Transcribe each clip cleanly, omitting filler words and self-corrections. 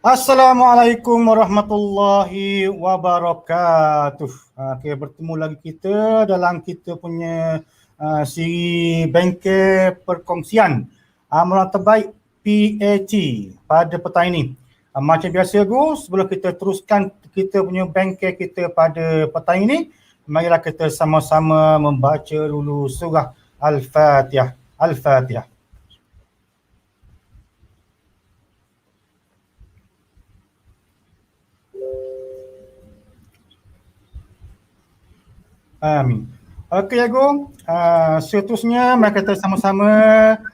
Assalamualaikum warahmatullahi wabarakatuh. Okay, bertemu lagi kita dalam kita punya siri bengkel perkongsian amalan terbaik PAT pada petang ini. Macam biasa Gus, sebelum kita teruskan kita punya bengkel kita pada petang ini, marilah kita sama-sama membaca dulu surah Al-Fatihah. Al-Fatihah. Amin. Okey Agung, seterusnya mari kita sama-sama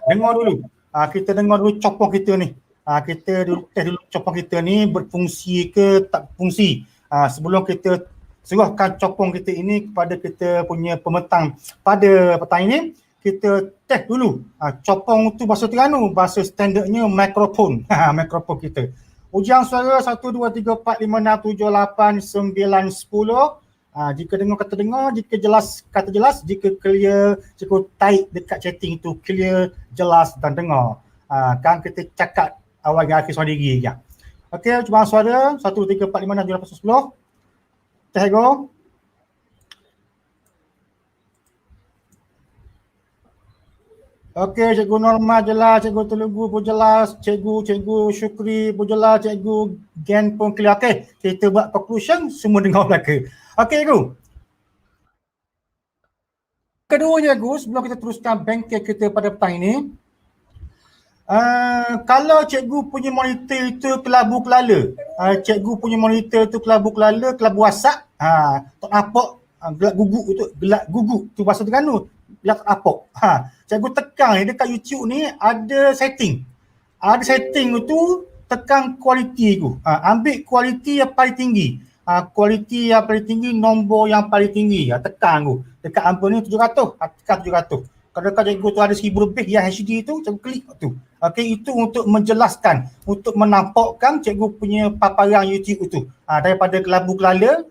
dengar dulu. Kita dengar dulu copong kita ni. Kita dulu test dulu copong kita ni berfungsi ke tak berfungsi. Sebelum kita serahkan copong kita ini kepada kita punya pemetang pada petang ini, kita test dulu. Copong tu bahasa Terengganu, bahasa standardnya mikrofon. Mikrofon kita. Ujian suara 1, 2, 3, 4, 5, 6, 7, 8, 9, 10. Jika dengar kata dengar, jika jelas kata jelas, jika clear, jika type dekat chatting itu clear, jelas dan dengar. Kan kita cakap awal dan akhir suara diri je. Okey, cuba suara 1, 2, 3, 4, 5, 6, 7, 8, 10. Teh go. Okey, cikgu normal jelas, cikgu Telugu pun jelas, cikgu Syukri pun jelas, cikgu Gen pun clear. Okey, kita buat conclusion, semua dengar belaka. Okey, cikgu. Keduanya Gus, sebelum kita teruskan bengkel kita pada petang ini, kalau cikgu punya monitor itu kelabu kelala, cikgu punya monitor itu kelabu kelala, kelabu asap, tak nampak gelak guguk itu, gelak guguk tu bahasa Terengganu, gelak apok. Cikgu tekan ni dekat YouTube ni ada setting. Ada setting tu tekan kualiti tu. Ambil kualiti yang paling tinggi. Kualiti yang paling tinggi, nombor yang paling tinggi. Tekan tu. Dekat apa ni 700, tekan 700. Kalau cikgu tu ada 1000 lebih yang HD tu, cikgu klik tu. Okey, itu untuk menjelaskan, untuk menampakkan cikgu punya paparan YouTube tu. Daripada kelabu kelala,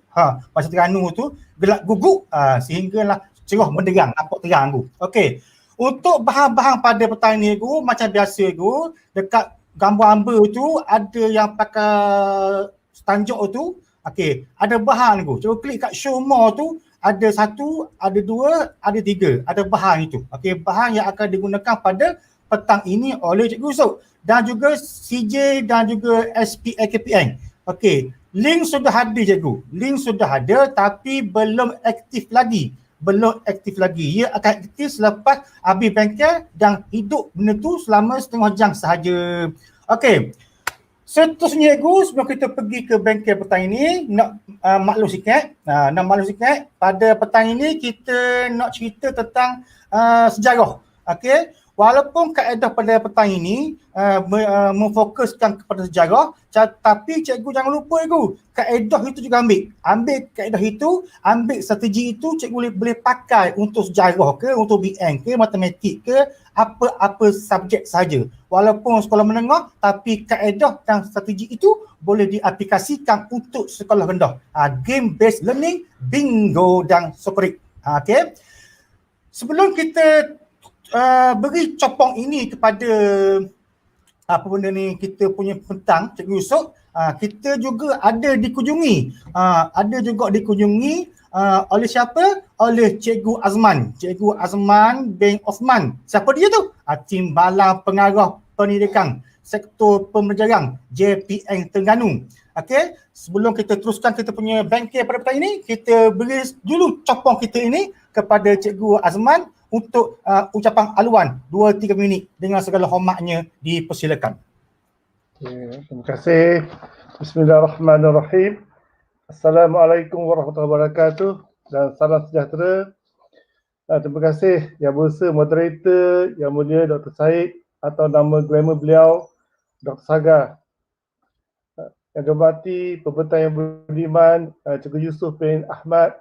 bahasa Terengganu tu, gelak guguk, sehinggalah cerah menderang, nampak terang tu. Okey. Untuk bahan-bahan pada petang ni tu, macam biasa tu, dekat gambar amber tu ada yang pakai stanjok tu. Okey, ada bahan tu. Cikgu klik kat show more tu, ada 1, ada 2, ada 3. Ada bahan itu. Okey, bahan yang akan digunakan pada petang ini oleh Cikgu Yusof dan juga CJ dan juga SPAKPN. Okey, link sudah ada cikgu. Link sudah ada tapi belum aktif lagi. Ia akan aktif selepas habis bengkel dan hidup benda tu selama setengah jam sahaja. Okey. Seterusnya Gus, sebelum kita pergi ke bengkel petang ini, nak maklum sikit, pada petang ini kita nak cerita tentang sejarah. Okey, walaupun kaedah pada petang ini memfokuskan kepada sejarah, tapi cikgu jangan lupa cikgu, kaedah itu juga ambil kaedah itu, ambil strategi itu, cikgu boleh pakai untuk sejarah ke, untuk BN ke, matematik ke, apa-apa subjek saja. Walaupun sekolah menengah, tapi kaedah dan strategi itu boleh diaplikasikan untuk sekolah rendah. Game based learning, bingo dan Socratic. Okey. Sebelum kita beri copong ini kepada apa benda ni kita punya petang Cikgu Yusof, kita juga ada dikunjungi oleh siapa? Oleh Cikgu Azman bin Osman. Siapa dia tu? Timbalan Pengarah Pendidikan Sektor Pembelajaran JPN Terengganu. Okey, sebelum kita teruskan kita punya bengkel pada petang ini, kita beri dulu copong kita ini kepada Cikgu Azman untuk ucapan aluan 2-3 minit dengan segala hormatnya, dipersilakan. Terima kasih. Bismillahirrahmanirrahim. Assalamualaikum warahmatullahi wabarakatuh dan salam sejahtera. Terima kasih Yang Bersa moderator Yang Mulia Dr. Syed atau nama glamour beliau Dr. Sagar. Yang dihormati pembentang yang beriman Cikgu Yusof bin Ahmad,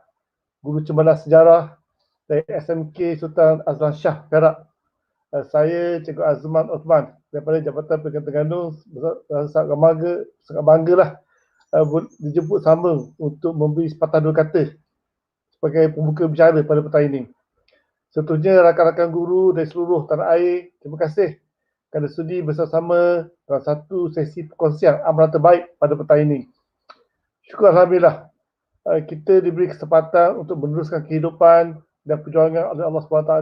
Guru Cembalan Sejarah dari SMK Sultan Azlan Shah Perak. Saya Cikgu Azman Osman daripada Jabatan Pendidikan Terengganu. Sangat banggalah dijemput sama untuk memberi sepatah dua kata sebagai pembuka bicara pada petang ini. Seterusnya rakan-rakan guru dari seluruh tanah air, terima kasih kerana sudi bersama-sama dalam satu sesi perkongsian amalan terbaik pada petang ini. Syukur Alhamdulillah, kita diberi kesempatan untuk meneruskan kehidupan dan perjuangan oleh Allah SWT.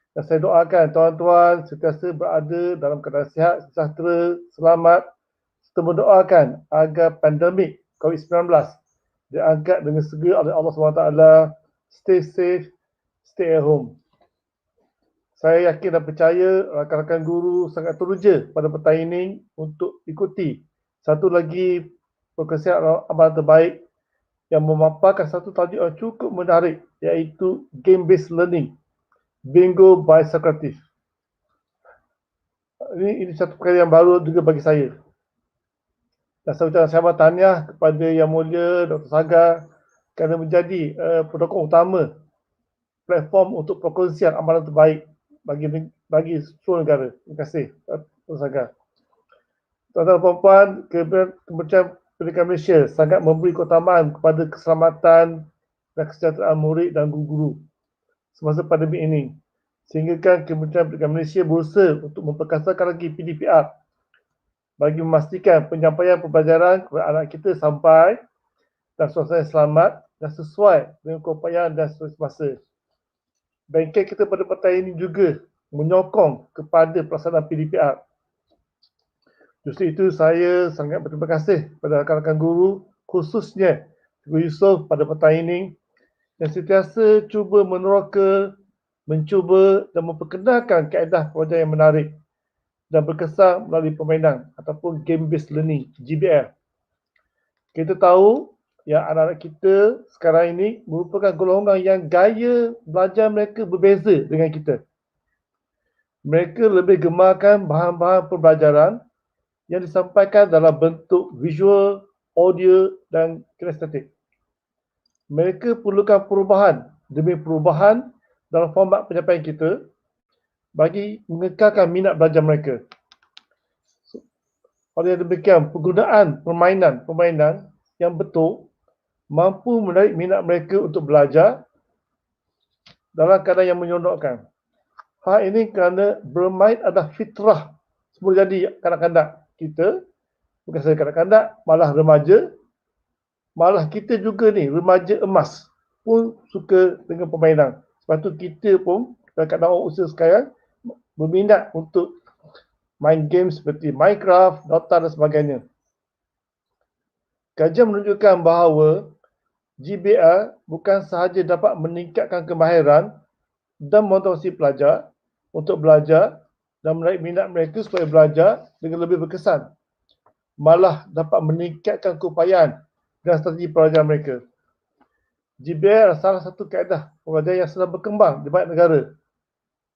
Dan saya doakan tuan-tuan sentiasa berada dalam keadaan sihat, sejahtera, selamat, serta mendoakan agar pandemik COVID-19 diangkat dengan segera oleh Allah SWT. Stay safe, stay at home. Saya yakin dan percaya rakan-rakan guru sangat teruja pada petang ini untuk ikuti satu lagi perkongsian amalan terbaik yang memaparkan satu tajuk yang cukup menarik, iaitu game-based learning, Bingo by Socrates. Ini satu perkara yang baru juga bagi saya. Dan saya ucapkan selamat tahniah kepada Yang Mulia Dr. Sagar kerana menjadi pendukung utama platform untuk perkongsian amalan terbaik bagi seluruh negara. Terima kasih, Dr. Sagar. Tuan-tuan dan puan-puan, Kementerian Pendidikan Malaysia sangat memberi keutamaan kepada keselamatan dan kesejahteraan murid dan guru-guru semasa pandemik ini. Sehingga kan Kementerian Pendidikan Malaysia berusaha untuk memperkasakan lagi PDPR bagi memastikan penyampaian pembelajaran kepada anak kita sampai dan suasana yang selamat dan sesuai dengan keupayaan dan semasa. Bengkel kita pada petang ini juga menyokong kepada pelaksanaan PDPR. Justru itu saya sangat berterima kasih kepada rakan-rakan guru, khususnya Cikgu Yusof pada petang ini yang sentiasa cuba meneroka, mencuba dan memperkenalkan kaedah pelajaran yang menarik dan berkesan melalui permainan ataupun game-based learning, GBL. Kita tahu yang anak-anak kita sekarang ini merupakan golongan yang gaya belajar mereka berbeza dengan kita. Mereka lebih gemarkan bahan-bahan pembelajaran yang disampaikan dalam bentuk visual, audio dan kinestetik. Mereka perlukan perubahan demi perubahan dalam format penyampaian kita bagi mengekalkan minat belajar mereka. Oleh demikian, penggunaan permainan yang betul mampu menarik minat mereka untuk belajar dalam keadaan yang menyeronokkan. Hal ini kerana bermain adalah fitrah semula jadi kanak-kanak kita, bukan saja kanak-kanak, malah remaja, malah kita juga ni, remaja emas pun suka dengan permainan. Sebab tu kita pun dalam keadaan orang usia sekarang berminat untuk main game seperti Minecraft, Dota dan sebagainya. Kajian menunjukkan bahawa GBL bukan sahaja dapat meningkatkan kemahiran dan motivasi pelajar untuk belajar dan menarik minat mereka supaya belajar dengan lebih berkesan, malah dapat meningkatkan keupayaan dan strategi pelajaran mereka. GBL adalah salah satu kaedah pembelajaran yang sedang berkembang di banyak negara,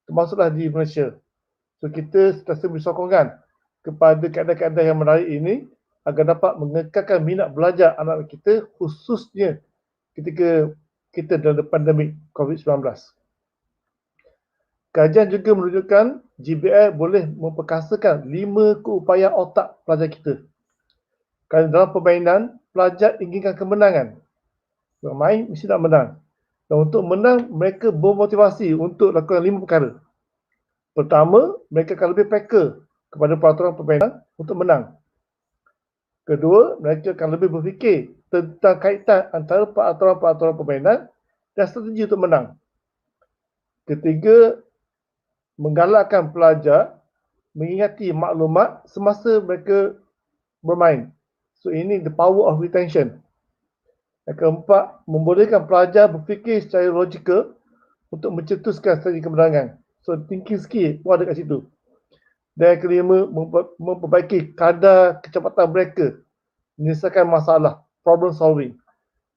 termasuklah di Malaysia. So, kita sentiasa beri sokongan kepada kaedah-kaedah yang menarik ini agar dapat mengekalkan minat belajar anak-anak kita, khususnya ketika kita dalam pandemik COVID-19. Kajian juga menunjukkan GBL boleh memperkasakan 5 keupayaan otak pelajar kita. Kerana dalam permainan, pelajar inginkan kemenangan. Bermain mesti nak menang. Dan untuk menang, mereka bermotivasi untuk lakukan 5 perkara. Pertama, mereka akan lebih peka kepada peraturan permainan untuk menang. Kedua, mereka akan lebih berfikir tentang kaitan antara peraturan-peraturan permainan dan strategi untuk menang. Ketiga, menggalakkan pelajar mengingati maklumat semasa mereka bermain. So, ini the power of retention. Yang keempat, membolehkan pelajar berfikir secara logikal untuk mencetuskan strategi kemenangan. So, thinking skill pun ada kat situ. Dan yang kelima, memperbaiki kadar kecepatan mereka menyelesaikan masalah, problem solving.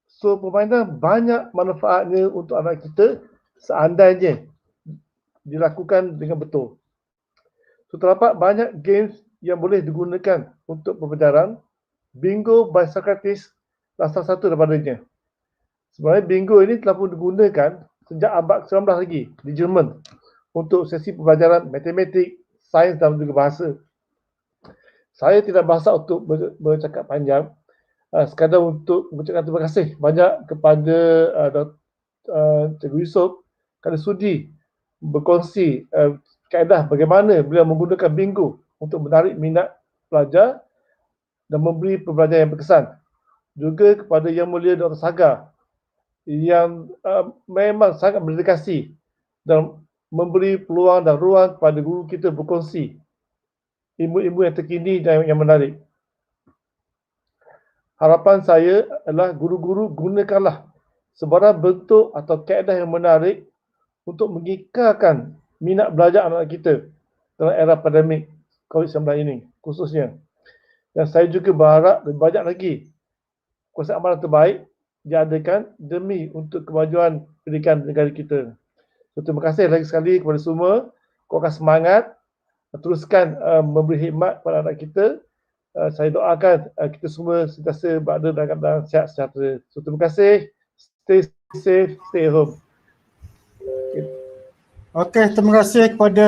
So, permainan banyak manfaatnya untuk anak kita seandainya dilakukan dengan betul. So, terdapat banyak games yang boleh digunakan untuk pembelajaran. Bingo by Socrates adalah salah satu daripadanya. Sebenarnya bingo ini telah pun digunakan sejak abad ke-19 lagi di Jerman untuk sesi pembelajaran matematik, sains dan juga bahasa. Saya tidak bermaksud untuk bercakap panjang, sekadar untuk mengucapkan terima kasih banyak kepada Cikgu Yusof kerana sudi berkongsi kaedah bagaimana beliau menggunakan bingo untuk menarik minat pelajar dan memberi pembelajaran yang berkesan. Juga kepada Yang Mulia Dr. Sagar yang memang sangat berdedikasi dan memberi peluang dan ruang kepada guru kita berkongsi ilmu-ilmu yang terkini dan yang menarik. Harapan saya adalah guru-guru gunakanlah sebarang bentuk atau kaedah yang menarik untuk mengikarkan minat belajar anak kita dalam era pandemik COVID-19 ini khususnya. Dan saya juga berharap lebih banyak lagi kuasa amalan terbaik diadakan demi untuk kemajuan pendidikan negara kita. So, terima kasih lagi sekali kepada semua. Kuatkan semangat, teruskan memberi khidmat kepada anak kita. Saya doakan kita semua sentiasa berada dalam keadaan sihat sejahtera. So, terima kasih. Stay safe, stay home. Okey, terima kasih kepada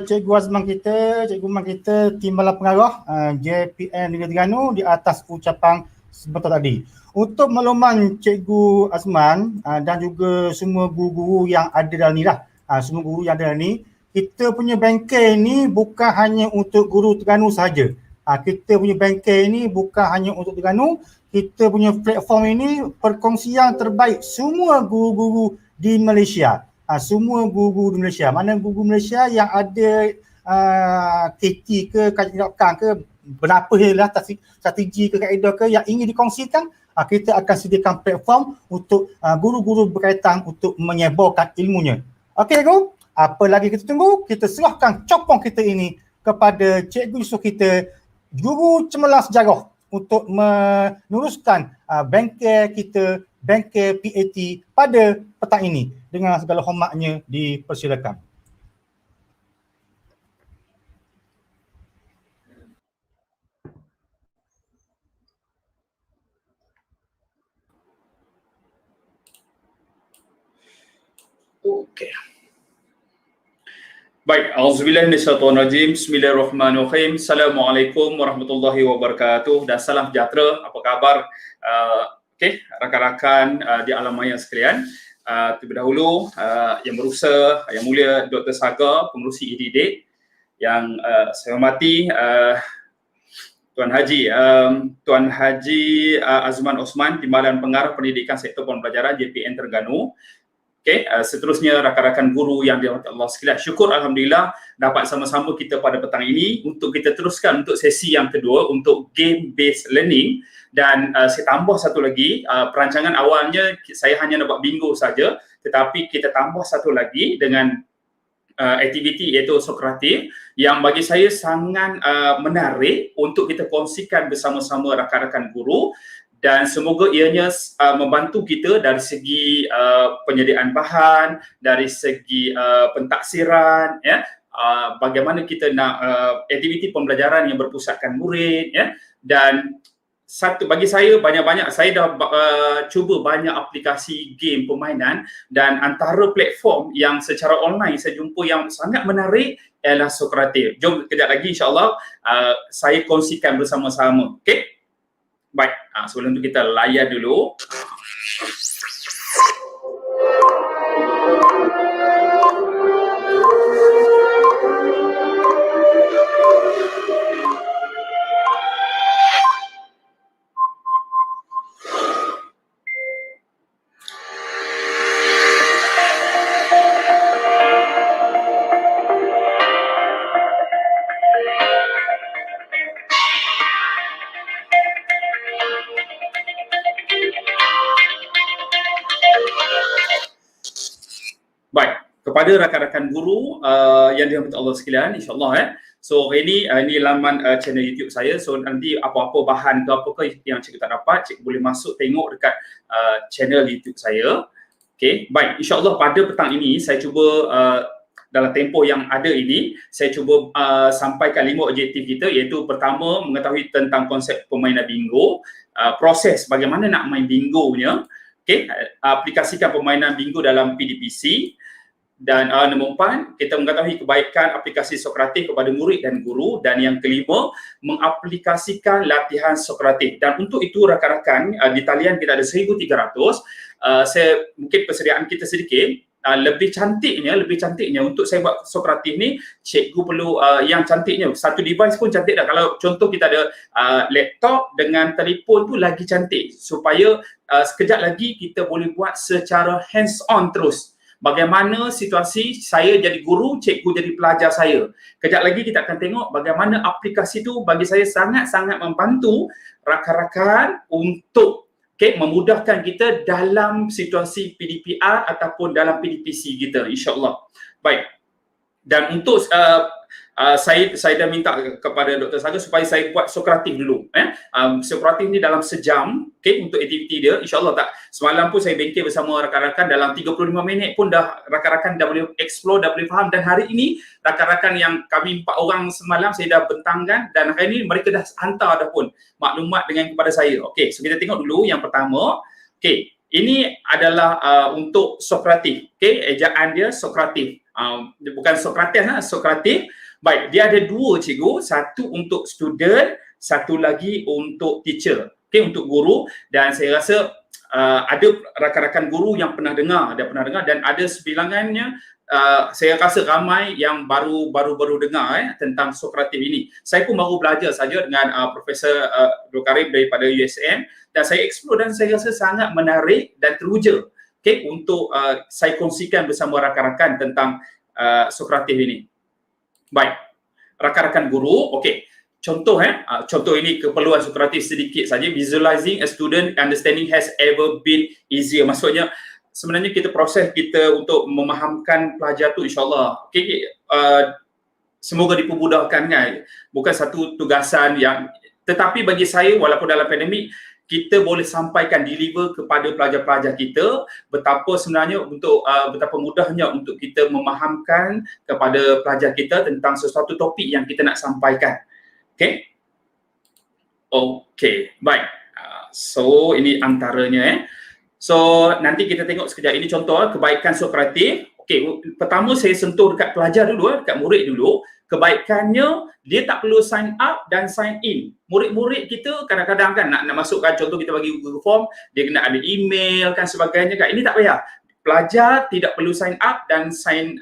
Cikgu Azman kita, Cikgu Man kita, Timbalan Pengarah JPN Negeri Terengganu di atas ucapan sebentar tadi. Untuk makluman Cikgu Azman dan juga semua guru-guru yang ada dalam ni lah, semua guru yang ada dalam ni, kita punya bengkel ni bukan hanya untuk guru Terengganu sahaja. Kita punya bengkel ni bukan hanya untuk Terengganu, kita punya platform ini perkongsian terbaik semua guru-guru di Malaysia. Semua guru-guru di Malaysia. Mana guru Malaysia yang ada KT ke, kajian ke, berapa lah strategi ke, kaedah ke yang ingin dikongsikan, kita akan sediakan platform untuk guru-guru berkaitan untuk menyebarkan ilmunya. Okey guru, apa lagi kita tunggu? Kita serahkan copong kita ini kepada Cikgu Yusof kita, Guru Cemerlang Sejarah, untuk meneruskan bengkel kita, bengkel PAT pada petang ini. Dengan segala hormatnya dipersilakan. Okey. Baik, auzubillahi minasyaitonir rajim. Bismillahirrahmanirrahim. Assalamualaikum warahmatullahi wabarakatuh dan salam sejahtera. Apa khabar? Rakan-rakan di alam maya sekalian. Terlebih dahulu Yang Berusaha, Yang Mulia Dr. Sagar, Pengerusi IDIDIK, yang saya hormati Tuan Haji Azman Osman, Timbalan Pengarah Pendidikan Sektor Pembelajaran JPN Terengganu. Seterusnya rakan-rakan guru yang dirahmati Allah sekalian. Syukur alhamdulillah dapat sama-sama kita pada petang ini untuk kita teruskan untuk sesi yang kedua untuk game based learning. Dan saya tambah satu lagi, perancangan awalnya saya hanya nak buat bingo saja, tetapi kita tambah satu lagi dengan aktiviti iaitu Sokratif yang bagi saya sangat menarik untuk kita kongsikan bersama-sama rakan-rakan guru. Dan semoga ianya membantu kita dari segi penyediaan bahan, dari segi pentaksiran, bagaimana kita nak aktiviti pembelajaran yang berpusatkan murid, dan satu bagi saya banyak-banyak saya dah cuba banyak aplikasi game permainan, dan antara platform yang secara online saya jumpa yang sangat menarik ialah Sokratif. Jom kejap lagi insya-Allah saya kongsikan bersama-sama. Okey. Baik, sebelum itu kita layan dulu. Kepada rakan-rakan guru yang dirahmati Allah sekalian, insya-Allah so ini laman channel YouTube saya. So nanti apa-apa bahan ke apa ke yang cikgu tak dapat, cikgu boleh masuk tengok dekat channel YouTube saya. Okey, baik, insya-Allah pada petang ini saya cuba dalam tempoh yang ada ini saya cuba sampaikan 5 objektif kita, iaitu pertama mengetahui tentang konsep permainan bingo, proses bagaimana nak main bingonya, aplikasikan permainan bingo dalam PDPC. Dan nombor 4, kita mengetahui kebaikan aplikasi Sokratif kepada murid dan guru. Dan yang kelima, mengaplikasikan latihan Sokratif. Dan untuk itu rakan-rakan, di talian kita ada 1,300. Saya mungkin persediaan kita sedikit. lebih cantiknya untuk saya buat Sokratif ni, cikgu perlu yang cantiknya. Satu device pun cantik dah. Kalau contoh kita ada laptop dengan telefon tu lagi cantik, supaya sekejap lagi kita boleh buat secara hands on terus. Bagaimana situasi saya jadi guru, cikgu jadi pelajar saya. Kejap lagi kita akan tengok bagaimana aplikasi tu bagi saya sangat-sangat membantu rakan-rakan untuk memudahkan kita dalam situasi PDPR ataupun dalam PDPC kita, insya-Allah. Baik. Dan untuk saya dah minta kepada Dr. Saga supaya saya buat Sokratif dulu. Sokratif ni dalam sejam, untuk aktiviti dia. InsyaAllah tak. Semalam pun saya bengkel bersama rakan-rakan, dalam 35 minit pun dah rakan-rakan dah boleh explore, dah boleh faham. Dan hari ini rakan-rakan yang kami 4 orang semalam saya dah bentangkan, dan hari ini mereka dah hantar dah pun maklumat dengan kepada saya. Okey, so kita tengok dulu yang pertama. Okey, ini adalah untuk Sokratif. Okey, ejaan dia Sokratif. Bukan Sokrates, Sokratif. Baik, dia ada 2 cikgu, satu untuk student, satu lagi untuk teacher. Okey, untuk guru. Dan saya rasa ada rakan-rakan guru yang pernah dengar dan ada sebilangannya saya rasa ramai yang baru dengar tentang Sokratif ini. Saya pun baru belajar saja dengan Profesor Abdul Karim daripada USM, dan saya explore dan saya rasa sangat menarik dan teruja untuk saya kongsikan bersama rakan-rakan tentang Sokratif ini. Baik, rakan-rakan guru, okey. Contoh contoh ini keperluan Sokratif sedikit saja. Visualizing a student understanding has ever been easier. Maksudnya sebenarnya proses kita untuk memahamkan pelajar tu, insya-Allah. Okey, semoga dipermudahkan kan. Bukan satu tugasan yang, tetapi bagi saya walaupun dalam pandemik kita boleh sampaikan, deliver kepada pelajar-pelajar kita betapa sebenarnya betapa mudahnya untuk kita memahamkan kepada pelajar kita tentang sesuatu topik yang kita nak sampaikan. Okey. Okey, baik. So ini antaranya. So nanti kita tengok sekejap, ini contoh kebaikan Sokratif. Okey, pertama saya sentuh dekat pelajar dulu, dekat murid dulu. Kebaikannya dia tak perlu sign up dan sign in. Murid-murid kita kadang-kadang kan nak masukkan, contoh kita bagi Google Form, dia kena ada email kan sebagainya kan. Ini tak payah. Pelajar tidak perlu sign up dan sign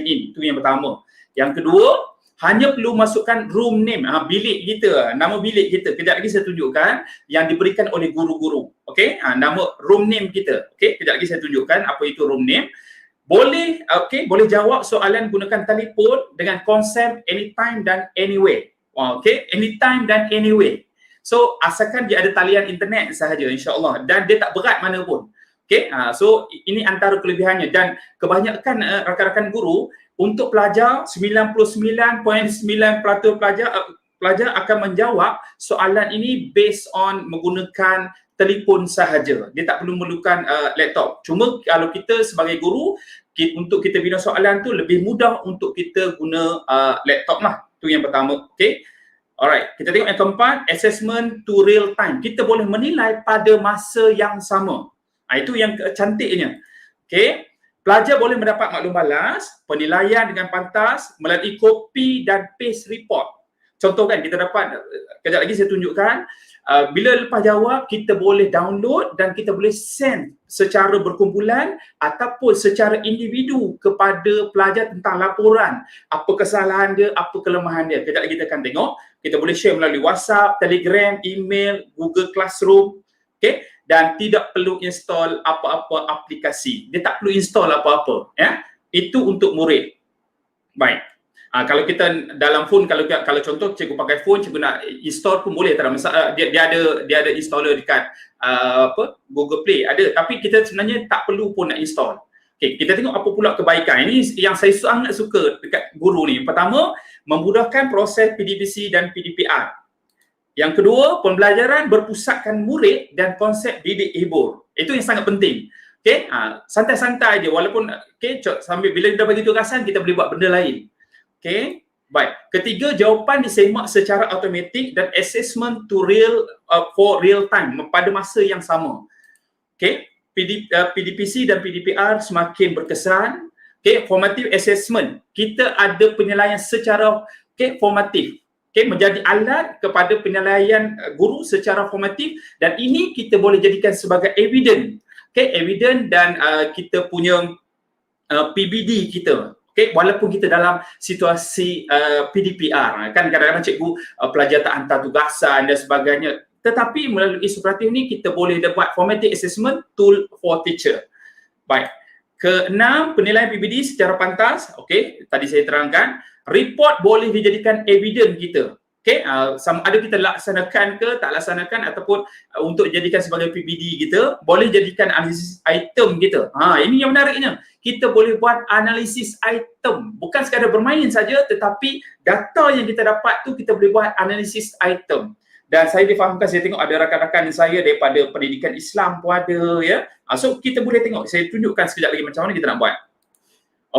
in. Itu yang pertama. Yang kedua, hanya perlu masukkan room name, bilik kita, nama bilik kita. Kejap lagi saya tunjukkan yang diberikan oleh guru-guru. Okey, nama room name kita. Okey, kejap lagi saya tunjukkan apa itu room name. Boleh boleh jawab soalan gunakan telefon dengan konsep anytime dan anywhere. Okey, anytime dan anywhere. So asalkan dia ada talian internet sahaja, insya-Allah, dan dia tak berat mana pun. Okey, so ini antara kelebihannya. Dan kebanyakan rakan-rakan guru, untuk pelajar 99.9% pelajar akan menjawab soalan ini based on menggunakan telefon sahaja. Dia tak perlu memerlukan laptop. Cuma kalau kita sebagai guru, untuk kita bina soalan tu lebih mudah untuk kita guna laptop lah. Tu yang pertama. Okay. Alright. Kita tengok yang keempat, assessment to real time. Kita boleh menilai pada masa yang sama. Itu yang cantiknya. Okay. Pelajar boleh mendapat maklum balas, penilaian dengan pantas melalui copy dan paste report. Contoh kan, kita dapat, kejap lagi saya tunjukkan, bila lepas jawab, kita boleh download dan kita boleh send secara berkumpulan ataupun secara individu kepada pelajar tentang laporan. Apa kesalahan dia, apa kelemahan dia. Kejap lagi kita akan tengok. Kita boleh share melalui WhatsApp, Telegram, email, Google Classroom. Okay? Dan tidak perlu install apa-apa aplikasi. Dia tak perlu install apa-apa. Ya? Itu untuk murid. Baik. Kalau kita dalam phone, kalau contoh cikgu pakai phone, cikgu nak install pun boleh, tak ada masalah. Dia ada installer dekat Google Play, ada. Tapi kita sebenarnya tak perlu pun nak install. Okey, kita tengok apa pula kebaikan. Ini yang saya sangat suka dekat guru ni. Pertama, memudahkan proses PDPC dan PDPR. Yang kedua, pembelajaran berpusatkan murid dan konsep didik hibur. Itu yang sangat penting. Okey, santai-santai je, walaupun sambil bila dah bagi tugasan kita boleh buat benda lain. Okey, baik. Ketiga, jawapan disemak secara automatik dan assessment to for real time pada masa yang sama. Okey, PDPC dan PDPR semakin berkesan. Okey, formative assessment. Kita ada penilaian secara formatif. Okey, menjadi alat kepada penilaian guru secara formatif, dan ini kita boleh jadikan sebagai evidence. Okey, evidence, dan kita punya PBD kita. Okay, walaupun kita dalam situasi PDPR, kan kadang-kadang cikgu pelajar tak hantar tugasan dan sebagainya, tetapi melalui Sokratif ni kita boleh buat formative assessment tool for teacher. Baik. Keenam, penilaian PBD secara pantas. Okey, tadi saya terangkan, report boleh dijadikan evidence kita. Okey, sama ada kita laksanakan ke tak laksanakan ataupun untuk jadikan sebagai PBD kita, boleh jadikan analisis item kita. Ini yang menariknya. Kita boleh buat analisis item, bukan sekadar bermain saja, tetapi data yang kita dapat tu kita boleh buat analisis item. Dan saya difahamkan, saya tengok ada rakan-rakan saya daripada pendidikan Islam pun ada, ya. So kita boleh tengok, saya tunjukkan sekejap lagi macam mana kita nak buat.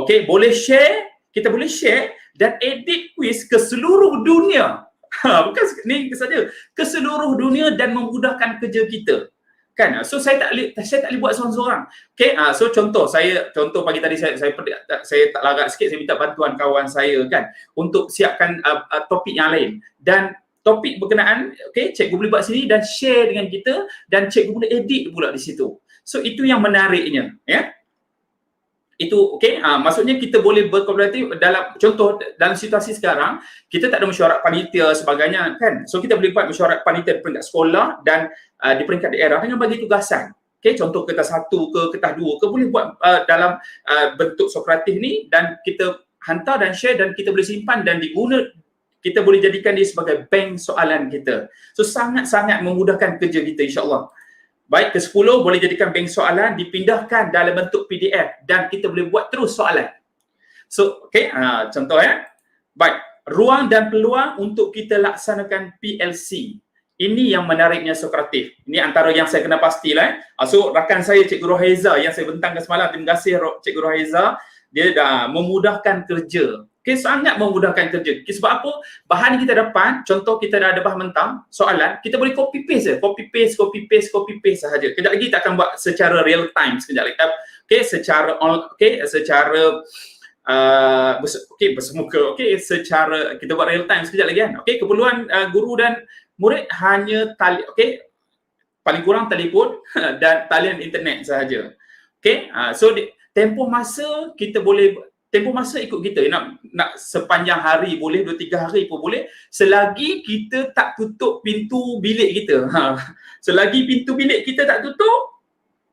Okey, boleh share, kita boleh share dan edit quiz ke seluruh dunia. Bukan ni saja, ke seluruh dunia dan memudahkan kerja kita. Kan? So saya tak boleh buat seorang-seorang. Okey, so contoh pagi tadi saya tak larat sikit, saya minta bantuan kawan saya kan untuk siapkan topik yang lain. Dan topik berkenaan, okey, cikgu boleh buat sini dan share dengan kita dan cikgu boleh edit pula di situ. So itu yang menariknya, ya. Itu okey, maksudnya kita boleh berkolaboratif dalam contoh dalam situasi sekarang kita tak ada mesyuarat panitia sebagainya kan. So kita boleh buat mesyuarat panitia di peringkat sekolah dan di peringkat daerah dengan bagi tugasan. Okey, contoh kertas 1 ke kertas 2 ke boleh buat dalam bentuk Sokratif ni dan kita hantar dan share dan kita boleh simpan dan diguna, kita boleh jadikan dia sebagai bank soalan kita. So sangat-sangat memudahkan kerja kita insya-Allah. Baik, ke-10 boleh jadikan bank soalan, dipindahkan dalam bentuk PDF dan kita boleh buat terus soalan. So, okey, contoh ya. Baik, ruang dan peluang untuk kita laksanakan PLC. Ini yang menariknya Sokratif. Ini antara yang saya kena pastilah. So, rakan saya Cikgu Rohaiza yang saya bentangkan semalam, terima kasih Cikgu Rohaiza, dia dah memudahkan kerja. Okay, sangat memudahkan kerja. Okay, sebab apa? Bahan yang kita dapat, contoh kita dah ada bahan mentah, soalan, kita boleh copy paste je. Copy paste sahaja. Kejap lagi kita akan buat secara real time sekejap lagi. Okay, secara bersemuka. Okay, secara kita buat real time sekejap lagi kan. Okay, keperluan guru dan murid hanya paling kurang telefon dan talian internet sahaja. Okay, so tempoh masa kita boleh, tempoh masa ikut kita, nak sepanjang hari boleh, 2-3 hari pun boleh, selagi kita tak tutup pintu bilik kita. Selagi pintu bilik kita tak tutup,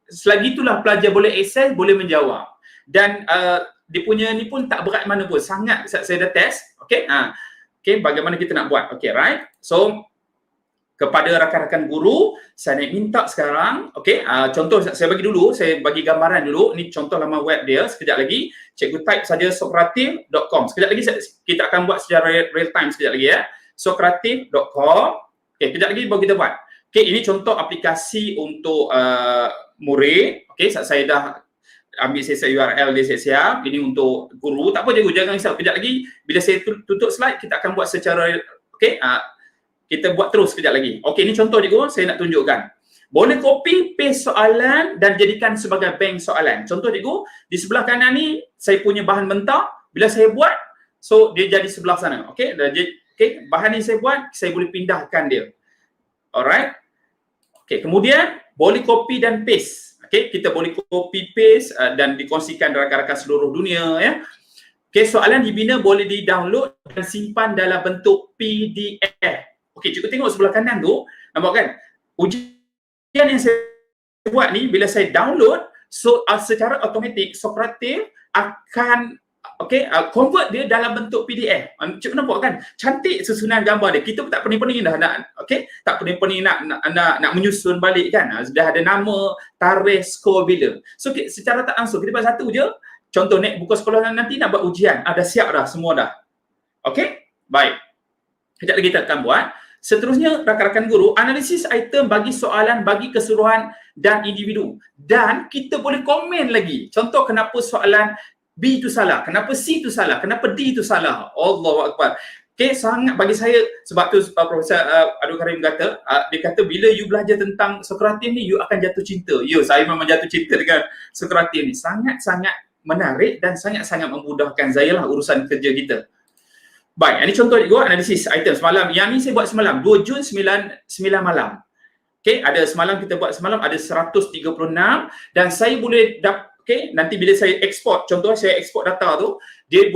selagi itulah pelajar boleh akses, boleh menjawab. Dan dia punya ni pun tak berat mana pun, sangat saya dah test. Okay, okay, bagaimana kita nak buat. Okay, right. So kepada rakan-rakan guru, saya nak minta sekarang, okey, contoh saya bagi dulu, saya bagi gambaran dulu, ni contoh laman web dia, sekejap lagi, cikgu type saja sokratif.com, sekejap lagi kita akan buat secara real time sekejap lagi ya, sokratif.com, okey, sekejap lagi baru kita buat. Okey, ini contoh aplikasi untuk murid, okey, saya dah ambil sesi URL dia siap-siap, ini untuk guru, tak apa cikgu, jangan risau, sekejap lagi, bila saya tutup slide, kita akan buat secara, okey, kita buat terus sekejap lagi. Okey, ini contoh cikgu, saya nak tunjukkan. Boleh copy paste soalan dan jadikan sebagai bank soalan. Contoh cikgu, di sebelah kanan ni saya punya bahan mentah, bila saya buat, so dia jadi sebelah sana. Okey, okay, bahan ni saya buat, saya boleh pindahkan dia. Alright. Okey, kemudian boleh copy dan paste. Okey, kita boleh copy paste dan dikongsikan rakan-rakan seluruh dunia ya. Okey, soalan dibina boleh di-download dan simpan dalam bentuk PDF. Okey, cikgu tengok sebelah kanan tu, nampak kan? Ujian yang saya buat ni, bila saya download, so secara automatik Sokratif akan convert dia dalam bentuk PDF. Cikgu nampak kan? Cantik susunan gambar dia. Kita pun tak pening-pening dah nak, tak pening-pening nak menyusun balik kan? Sudah ada nama, tarikh, skor bila. So secara tak langsung, kita buat satu je. Contoh buka sekolah nanti nak buat ujian. Dah siap dah, semua dah. Okey? Baik. Sekejap lagi kita akan buat. Seterusnya, rakan-rakan guru, analisis item bagi soalan, bagi keseluruhan dan individu. Dan kita boleh komen lagi. Contoh, kenapa soalan B itu salah, kenapa C itu salah, kenapa D itu salah. Allahu Akbar. Okay, sangat bagi saya, sebab tu Profesor Abdul Karim kata, dia kata bila you belajar tentang Sokratif ni, you akan jatuh cinta. Ya, saya memang jatuh cinta dengan Sokratif ni. Sangat-sangat menarik dan sangat-sangat memudahkan saya lah urusan kerja kita. Baik, ini contoh juga analisis item semalam. Yang ni saya buat semalam, 2 Jun 9 malam. Okey, ada semalam kita buat semalam ada 136 dan saya boleh okey, nanti bila saya export, contohnya saya export data tu, dia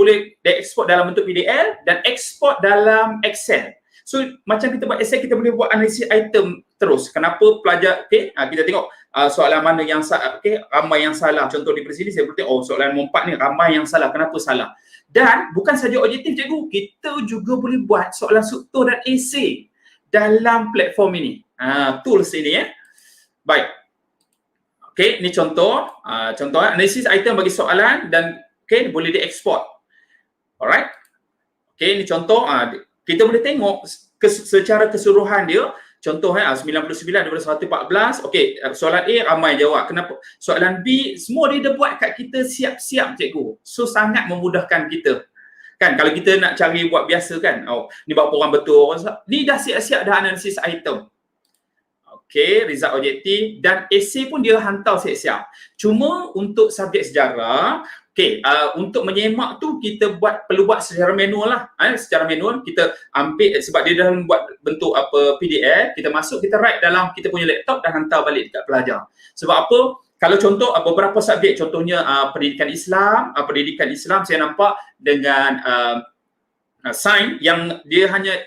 export dalam bentuk PDF dan export dalam Excel. So macam kita buat Excel, kita boleh buat analisis item terus. Kenapa pelajar, okey, kita tengok soalan mana yang okey, ramai yang salah. Contoh di sini saya boleh tengok, soalan nombor 4 ni ramai yang salah. Kenapa salah? Dan bukan saja objektif cikgu, kita juga boleh buat soalan struktur dan esei dalam platform ini. Tools ini ya. Baik. Okey, ni contoh. Contoh analisis item bagi soalan dan okey, boleh dieksport. Alright. Okey, ni contoh. Kita boleh tengok secara keseluruhan dia. Contoh 99 daripada 114. Okey, soalan A ramai jawab. Kenapa? Soalan B semua dia dah buat kat kita siap-siap cikgu. So sangat memudahkan kita. Kan kalau kita nak cari buat biasa kan. Oh, ni berapa orang betul, ni dah siap-siap dah analisis item. Okey, result objektif dan esei pun dia hantar siap-siap. Cuma untuk subjek sejarah, okey, untuk menyemak tu kita perlu buat secara manual lah. Secara manual kita ambil sebab dia dah buat bentuk PDF, kita masuk, kita write dalam kita punya laptop dan hantar balik dekat pelajar. Sebab apa? Kalau contoh beberapa subjek, contohnya pendidikan Islam saya nampak dengan sains yang dia hanya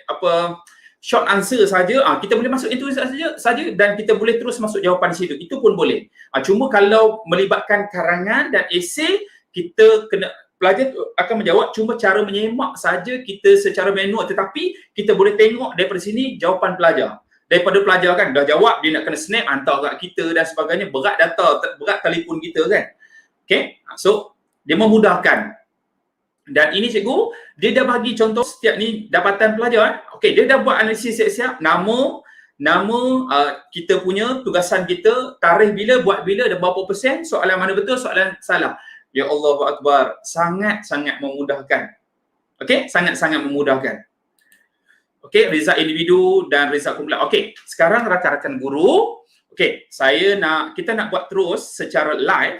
short answer saja, kita boleh masuk itu saja dan kita boleh terus masuk jawapan di situ. Itu pun boleh. Cuma kalau melibatkan karangan dan esei, kita kena, pelajar akan menjawab, cuma cara menyemak saja kita secara manual, tetapi kita boleh tengok daripada sini jawapan pelajar. Daripada pelajar kan dah jawab, dia nak kena snap hantar kat kita dan sebagainya, berat data, berat telefon kita kan. Okay, so dia memudahkan. Dan ini cikgu, dia dah bagi contoh setiap ni dapatan pelajar. Okey, dia dah buat analisis siap-siap, nama kita punya tugasan kita, tarikh bila, buat bila, dan berapa persen, soalan mana betul, soalan salah. Ya Allahu Akbar, sangat-sangat memudahkan. Okey, sangat-sangat memudahkan. Okey, result individu dan result kumpulan. Okey, sekarang rakan-rakan guru, okey, kita nak buat terus secara live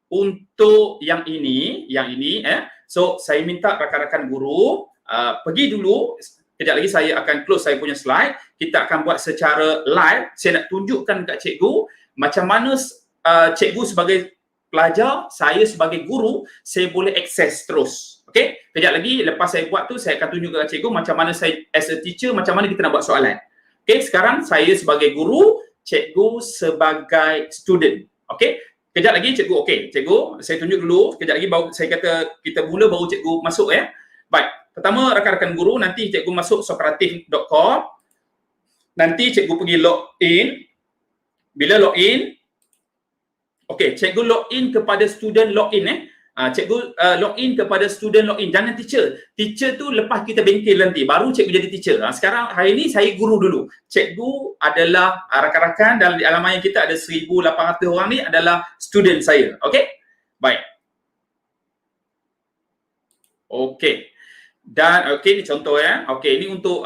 untuk yang ini. So, saya minta rakan-rakan guru pergi dulu. Kejap lagi saya akan close saya punya slide. Kita akan buat secara live. Saya nak tunjukkan kat cikgu macam mana cikgu sebagai pelajar, saya sebagai guru, saya boleh akses terus. Okey? Kejap lagi lepas saya buat tu, saya akan tunjukkan kat cikgu macam mana saya as a teacher, macam mana kita nak buat soalan. Okey, sekarang saya sebagai guru, cikgu sebagai student. Okey? Kejap lagi cikgu, okey, cikgu, saya tunjuk dulu. Kejap lagi baru saya kata kita mula baru cikgu masuk ya. Baik, pertama rakan-rakan guru, nanti cikgu masuk sokratif.com. Nanti cikgu pergi login. Bila login, okey, cikgu login kepada student login cikgu login kepada student login. Jangan teacher. Teacher tu lepas kita bengkel nanti, baru cikgu jadi teacher. Sekarang hari ni saya guru dulu. Cikgu adalah rakan-rakan dalam di alamat yang kita ada 1,800 orang ni adalah student saya. Okey? Baik. Okey. Dan okey, ni contoh ya. Okey, ini untuk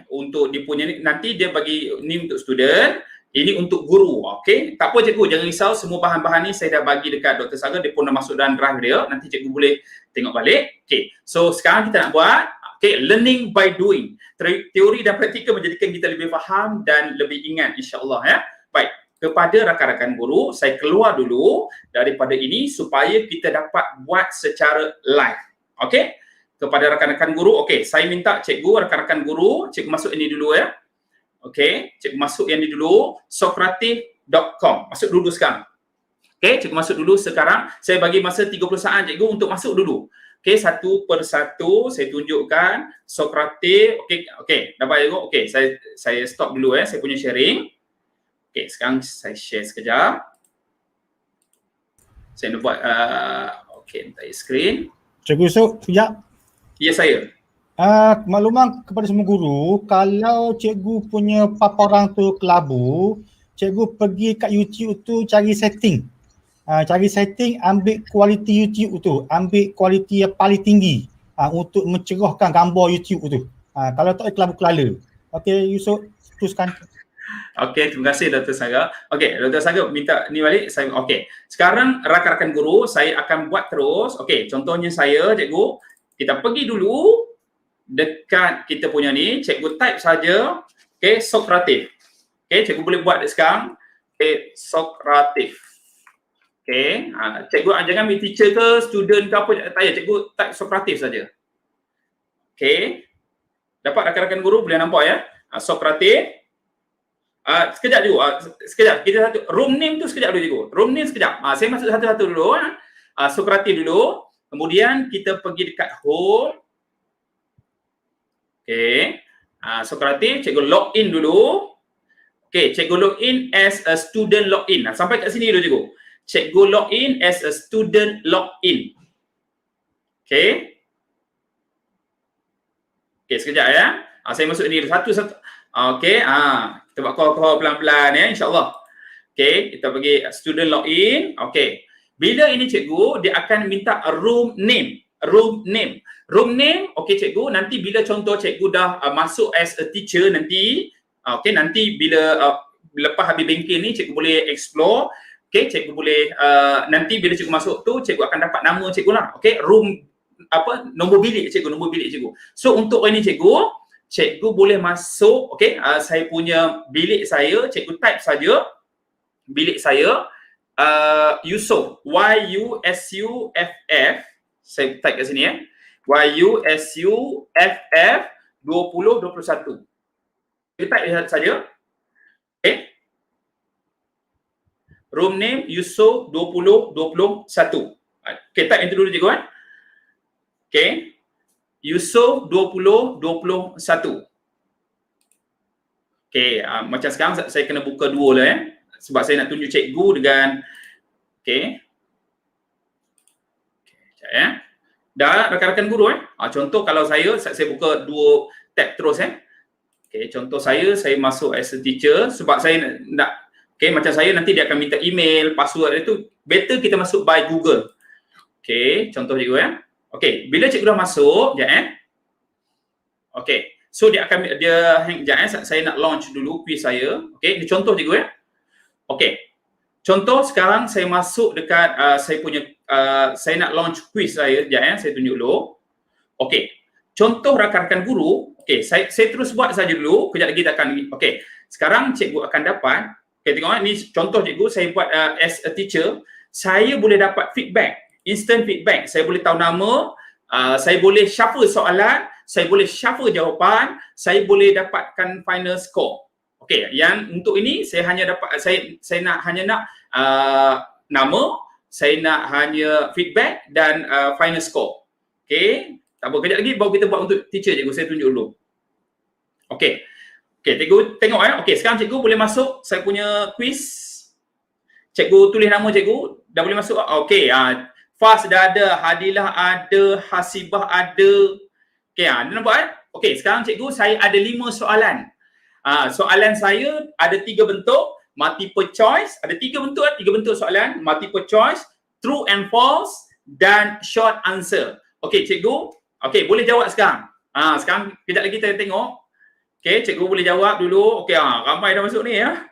untuk dia punya ni, nanti dia bagi ni untuk student. Ini untuk guru, okey? Tak apa cikgu, jangan risau, semua bahan-bahan ni saya dah bagi dekat Dr. Sagar, dia pun dah masuk dalam drive dia. Nanti cikgu boleh tengok balik. Okey, so sekarang kita nak buat, okey, learning by doing. Teori dan praktikal menjadikan kita lebih faham dan lebih ingat, insya-Allah ya. Baik, kepada rakan-rakan guru, saya keluar dulu daripada ini supaya kita dapat buat secara live. Okey? Kepada rakan-rakan guru, okey, saya minta cikgu, rakan-rakan guru, cikgu masuk ini dulu ya. Okey, cikgu masuk yang ni dulu, sokratif.com. Masuk dulu sekarang. Okey, cikgu masuk dulu sekarang. Saya bagi masa 30 saat cikgu untuk masuk dulu. Okey, satu persatu saya tunjukkan Sokratif. Okey, dapat cikgu? Okey, saya stop dulu saya punya sharing. Okey, sekarang saya share sekejap. Saya nak buat okey, entire screen. Cikgu Yusuf, sekejap. Ya, saya. Makluman kepada semua guru, kalau cikgu punya paparan tu kelabu, cikgu pergi kat YouTube tu cari setting. Ambil kualiti YouTube tu, ambil kualiti yang paling tinggi untuk mencerahkan gambar YouTube tu. Kalau tak kelabu kelala. Okey, Yusuf, teruskan. Okey, terima kasih Dr. Sagar. Okey, Dr. Sagar minta ni balik. Okey, sekarang rakan-rakan guru, saya akan buat terus. Okey, contohnya saya, cikgu, kita pergi dulu dekat kita punya ni, cikgu type saja, okey, Sokratif. Okey, cikgu boleh buat sekarang. Okey, Sokratif. Okey, cikgu jangan ambil teacher ke student ke apa, tak payah, cikgu type Sokratif saja. Okey. Dapat rakan-rakan guru boleh nampak ya. Sokratif. Sekejap dulu. Sekejap. Kita satu room name tu sekejap dulu cikgu. Room name sekejap. Saya masuk satu-satu dulu. Sokratif dulu. Kemudian kita pergi dekat home. Okey. Sokratif, cikgu login dulu. Okey, cikgu login as a student login. Sampai kat sini dulu cikgu. Cikgu login as a student login. Okey. Okey, sekejap ya. Saya masuk ni satu-satu. Okey, kita buat call pelan-pelan ya, insya-Allah. Okey, kita pergi student login. Okey. Bila ini cikgu, dia akan minta room name. Room name. Room name, okey cikgu, nanti bila contoh cikgu dah masuk as a teacher nanti, okey, nanti bila lepas habis bengkel ni cikgu boleh explore. Okey, cikgu boleh nanti bila cikgu masuk tu cikgu akan dapat nama cikgu lah. Okey, room nombor bilik cikgu. So untuk ini cikgu boleh masuk, okey, saya punya bilik saya, cikgu type saja bilik saya Yusuff, YUSUFF, saya type kat sini ya. YUSUFF 2021. Kita type saja. Okey. Room name Yusuff 2021. Okey, type itu dulu cikgu kan. Okey. Yusuff 2021. Okey, macam sekarang saya kena buka dua lah ya. Sebab saya nak tunjuk cikgu dengan okey. Sekejap ya. Dah rakan-rakan guru contoh kalau saya buka dua tab terus Okey, contoh saya masuk as a teacher sebab saya nak okey, macam saya nanti dia akan minta email, password itu better kita masuk by Google. Okey, contoh cikgu ya. Okey, bila cikgu dah masuk, sekejap Okey, so dia akan saya nak launch dulu quiz saya. Okey, ini contoh cikgu ya. Okey. Contoh sekarang saya masuk dekat saya punya saya nak launch quiz saya, sekejap saya tunjuk dulu. Okey. Contoh rakan-rakan guru, okey, saya terus buat saja dulu, kejap lagi kita akan okey. Sekarang cikgu akan dapat, okey tengok ni contoh cikgu saya buat as a teacher, saya boleh dapat feedback, instant feedback. Saya boleh tahu nama, saya boleh shuffle soalan, saya boleh shuffle jawapan, saya boleh dapatkan final score. Okey, yang untuk ini saya hanya dapat saya hanya nak nama, saya nak hanya feedback dan final score. Okey, tak apa, kejap lagi baru kita buat untuk teacher cikgu, saya tunjuk dulu. Okey. Okey, cikgu tengok Okey, sekarang cikgu boleh masuk saya punya quiz. Cikgu tulis nama cikgu, dah boleh masuk. Okey, Fas dah ada, Hadilah ada, Hasibah ada. Okey, anda nampak Okey, sekarang cikgu saya ada 5 soalan. Soalan saya ada 3 bentuk, multiple choice, ada 3 bentuk soalan, multiple choice, true and false dan short answer. Okey cikgu, okey boleh jawab sekarang. Sekarang kejap lagi kita tengok. Okey, cikgu boleh jawab dulu. Okey, ramai dah masuk ni ya.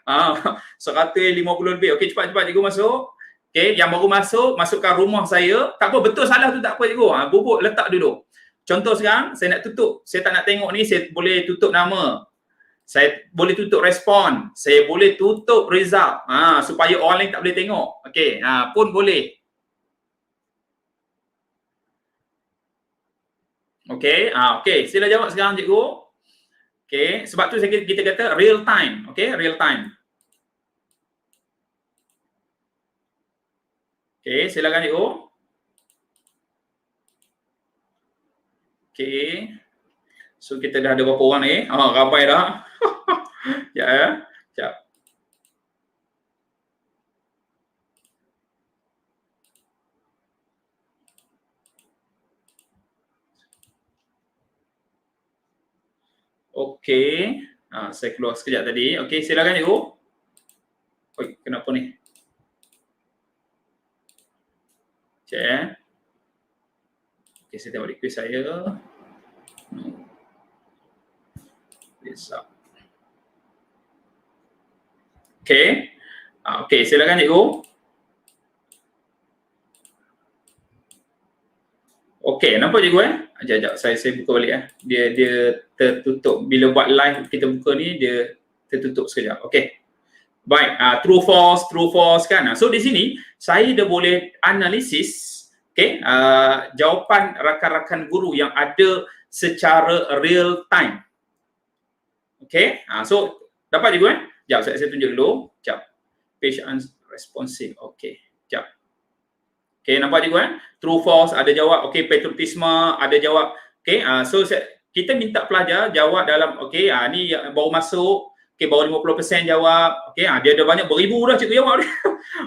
150 lebih. Okey, cepat-cepat cikgu masuk. Okey, yang baru masukkan rumah saya. Tak apa, betul salah tu tak apa cikgu. Bubuk letak dulu. Contoh sekarang saya nak tutup. Saya tak nak tengok ni, saya boleh tutup nama. Saya boleh tutup respon, saya boleh tutup result supaya orang lain tak boleh tengok. Okey, pun boleh. Okey, okey, sila jawab sekarang cikgu. Okey, sebab tu kita kata real time. Okey, real time. Okey, silakan cikgu. Okey. So kita dah ada berapa orang ni? Ramai dah. Ya. Sekejap. Okey. Saya keluar sekejap tadi. Okey, silakan cikgu. Oi, kenapa ni? Sekejap. Okey, saya tengok request saya. Okey. Okey, silakan cikgu. Okey, nampak cikgu Sekejap, saya buka balik Dia tertutup. Bila buat live kita buka ni dia tertutup sekejap. Okey. Baik, true false kan. So di sini saya dah boleh analisis jawapan rakan-rakan guru yang ada secara real time. Okay, so dapat juga kan? Sekejap, saya tunjuk dulu. Sekejap. Page unresponsive. Okay, sekejap. Okay, nampak juga kan? True false ada jawab. Okay, patriotisme ada jawab. Okay, so kita minta pelajar jawab dalam, okay, ni baru masuk. Okay, baru 50% jawab. Okay, dia ada banyak beribu dah cikgu jawab dia.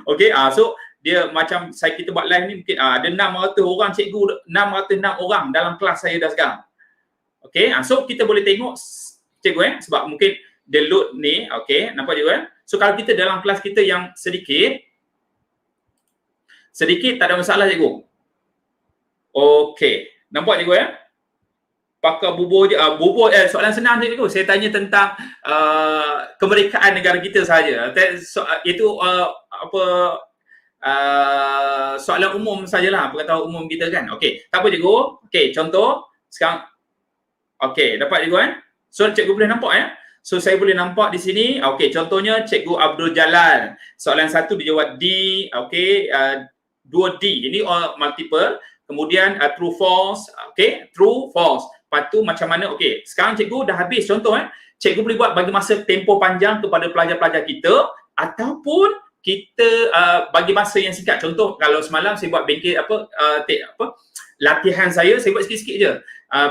Okay, so dia macam kita buat live ni mungkin ada 600 orang cikgu, 606 orang dalam kelas saya dah sekarang. Okay, so kita boleh tengok cikgu sebab mungkin dia load ni, okay, nampak juga. So kalau kita dalam kelas kita yang sedikit tak ada masalah cikgu. Okay, nampak cikgu pakai bubur je, soalan senang cikgu. Saya tanya tentang kemerdekaan negara kita saja. Itu soalan umum sajalah, pengetahuan umum kita kan. Okey, tak apa cikgu. Okey, contoh sekarang. Okey, dapat cikgu So cikgu boleh nampak So saya boleh nampak di sini. Okey, contohnya cikgu Abdul Jalal. Soalan 1 dijawab D, okey, 2D. Ini multiple. Kemudian true false, okey, true false. Lepas tu macam mana? Okey, sekarang cikgu dah habis contoh Cikgu boleh buat bagi masa tempoh panjang kepada pelajar-pelajar kita ataupun kita bagi masa yang singkat. Contoh kalau semalam saya buat bengkel latihan saya buat sikit-sikit je.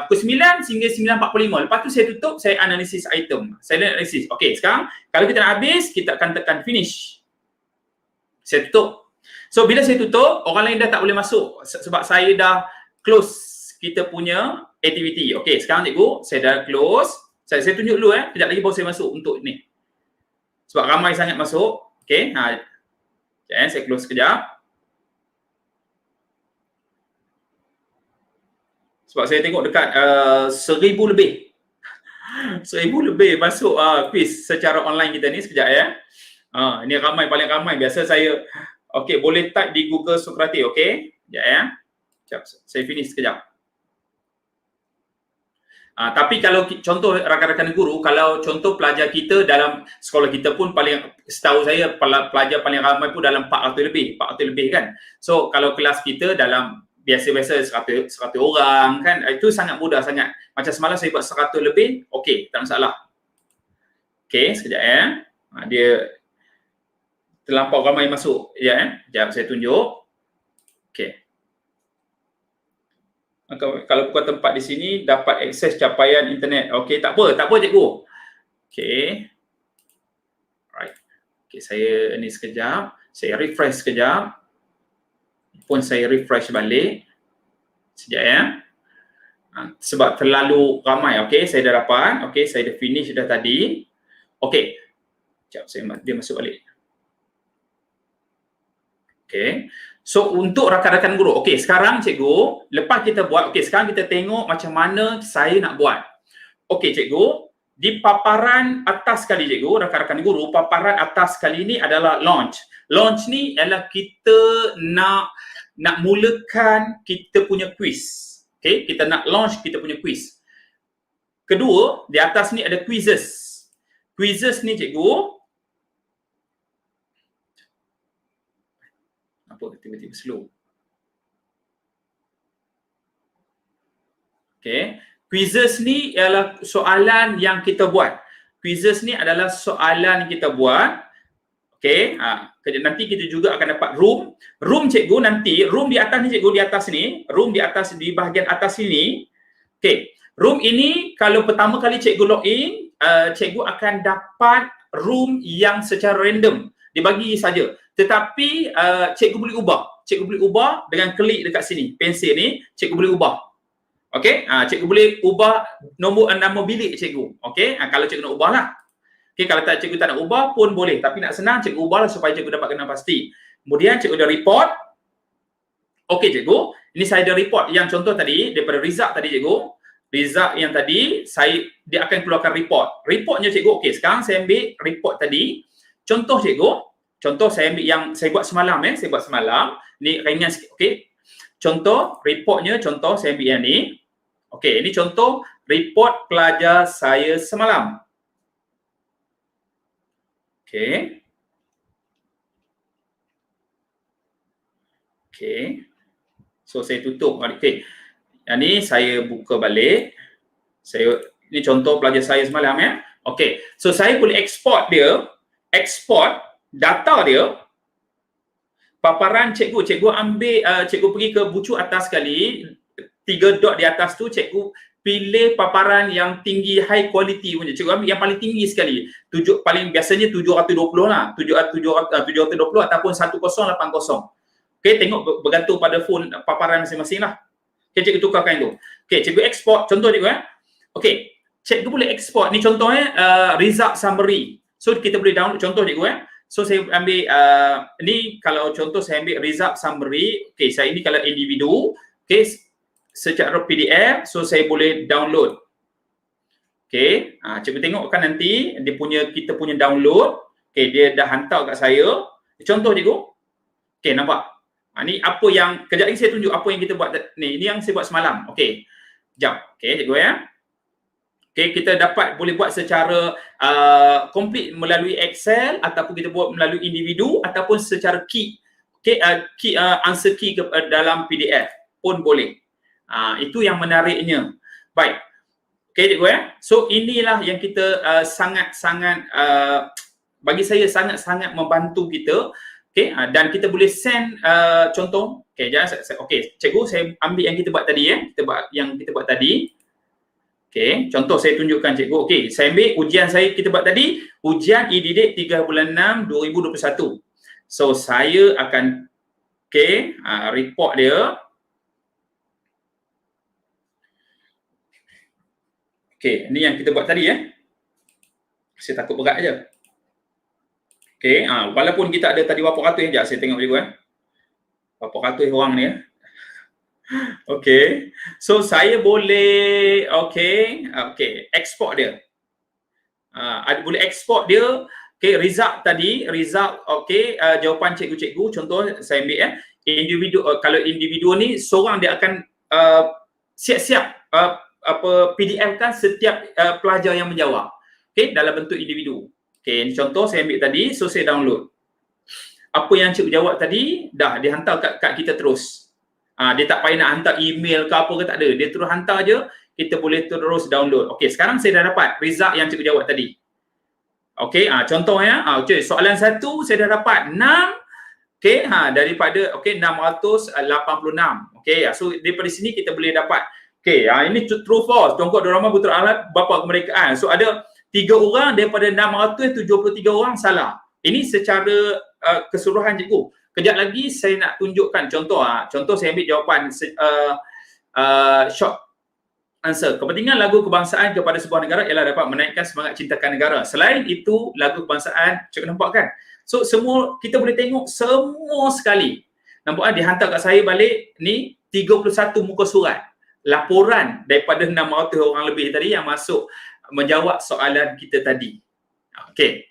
Pukul 9 hingga 9.45. Lepas tu saya tutup, saya analisis item. Saya analisis. Okey, sekarang kalau kita nak habis, kita akan tekan finish. Saya tutup. So bila saya tutup, orang lain dah tak boleh masuk sebab saya dah close kita punya aktiviti. Okey, sekarang cikgu, saya dah close. Saya tunjuk dulu kejap lagi baru saya masuk untuk ni. Sebab ramai sangat masuk. Okey, saya close sekejap. Sebab saya tengok dekat 1,000 lebih. 1,000 lebih masuk quiz secara online kita ni sekejap ini ramai, paling ramai. Biasa saya okey, boleh type di Google Socrates, okey? Sekejap Sekejap, saya finish sekejap. Tapi kalau contoh rakan-rakan guru, kalau contoh pelajar kita dalam sekolah kita pun paling, setahu saya pelajar paling ramai pun dalam 400 lebih kan. So kalau kelas kita dalam biasa-biasa 100 orang kan, itu sangat mudah sangat. Macam semalam saya buat 100 lebih, okey, tak masalah. Okey, sekejap dia terlampau ramai masuk. Sekejap saya tunjuk. Okey. Kalau buka tempat di sini dapat akses capaian internet. Okey, tak apa cikgu. Okey. Right. Okey, saya ni sekejap. Saya refresh sekejap. Pun saya refresh balik. Sekejap sebab terlalu ramai. Okey, saya dah dapat. Okey, saya dah finish dah tadi. Okey. Sekejap, dia masuk balik. Okey. So untuk rakan-rakan guru, okey, sekarang cikgu, lepas kita buat, okey, sekarang kita tengok macam mana saya nak buat. Okey cikgu, di paparan atas kali cikgu, rakan-rakan guru, paparan atas kali ini adalah launch. Launch ni adalah kita nak mulakan kita punya quiz. Okey, kita nak launch kita punya quiz. Kedua, di atas ni ada quizzes. Quizzes ni cikgu, apa tiba-tiba slow. Okey, quizzes ni ialah soalan yang kita buat. Quizzes ni adalah soalan yang kita buat. Okey, nanti kita juga akan dapat room. Room cikgu nanti, room di atas ni cikgu, di atas ni, room di atas, di bahagian atas sini. Okey, room ini kalau pertama kali cikgu login, cikgu akan dapat room yang secara random, dibagi saja. Tetapi cikgu boleh ubah. Cikgu boleh ubah dengan klik dekat sini. Pensel ni, cikgu boleh ubah. Okey, cikgu boleh ubah nama bilik cikgu. Okey, kalau cikgu nak ubah lah. Okey, kalau cikgu tak nak ubah pun boleh. Tapi nak senang, cikgu ubah lah supaya cikgu dapat kenal pasti. Kemudian cikgu dah report. Okey cikgu, ini saya dah report. Yang contoh tadi, daripada result tadi cikgu. Result yang tadi, dia akan keluarkan report. Reportnya cikgu, okey, sekarang saya ambil report tadi. Contoh cikgu, contoh saya ambil yang saya buat semalam saya buat semalam. Ni ringan sikit, okey. Contoh reportnya, contoh saya ambil yang ni. Okey, ini contoh report pelajar saya semalam. Okey. Okey. So saya tutup balik. Okey. Yang ni saya buka balik. Ini contoh pelajar saya semalam ya. Okey. So saya boleh export data dia. Paparan cikgu ambil, cikgu pergi ke bucu atas sekali, 3 dot di atas tu cikgu pilih paparan yang tinggi, high quality punya. Cikgu ambil yang paling tinggi sekali. Paling biasanya 720 lah. 720 ataupun 1080. Okey, tengok bergantung pada phone paparan masing-masing lah. Okey, cikgu tukarkan itu. Okey, cikgu export. Contoh cikgu Okey, cikgu boleh export. Ni contohnya result summary. So kita boleh download contoh cikgu So saya ambil ni kalau contoh saya ambil result summary. Okey, saya ini kalau individu, okey, secara PDF, so saya boleh download. Okey, cikgu tengok kan nanti kita punya download. Okey, dia dah hantar kat saya. Contoh cikgu. Okey, nampak? Ni apa yang kejap lagi saya tunjuk apa yang kita buat ni. Ini yang saya buat semalam. Okey. Jap. Okey, cikgu Okey, kita boleh buat secara complete melalui Excel ataupun kita buat melalui individu ataupun secara key. Okey, answer key dalam PDF pun boleh. Itu yang menariknya. Baik. Okey cikgu So inilah yang kita sangat-sangat bagi saya sangat-sangat membantu kita. Okey, dan kita boleh send contoh. Okey, cikgu saya ambil yang kita buat tadi yang kita buat tadi. Okey, contoh saya tunjukkan cikgu. Okey, saya ambil ujian kita buat tadi, ujian e-didik 3 bulan 6 2021. So saya akan report dia. Okey, ni yang kita buat tadi Saya takut berat aja. Okey, walaupun kita ada tadi berapa ratus sekejap saya tengok cikgu berapa ratus orang ni Okey. So saya boleh export dia. Boleh export dia. Okey, result tadi, jawapan cikgu-cikgu contoh saya ambil individu. Kalau individu ni seorang dia akan siap-siap PDF kan setiap pelajar yang menjawab. Okey, dalam bentuk individu. Okey, contoh saya ambil tadi, so saya download. Apa yang cikgu jawab tadi dah dihantar kat kita terus. Dia tak payah nak hantar email ke apa ke, tak ada. Dia terus hantar je, kita boleh terus download. Okey, sekarang saya dah dapat result yang cikgu jawab tadi. Okey, contohnya, soalan 1 saya dah dapat 6. Okey, daripada 686. Okey, so daripada sini kita boleh dapat. Okey, ini true false. Tongkok dorama betul alat bapa kemerdekaan. So ada 3 orang daripada 673 orang salah. Ini secara keseluruhan cikgu. Kejap lagi saya nak tunjukkan contoh. Contoh saya ambil jawapan short answer. Kepentingan lagu kebangsaan kepada sebuah negara ialah dapat menaikkan semangat cintakan negara. Selain itu, lagu kebangsaan, cikgu nampak kan? So semua kita boleh tengok semua sekali. Nampak dihantar kat saya balik ni 31 muka surat. Laporan daripada 600 orang lebih tadi yang masuk menjawab soalan kita tadi. Okey.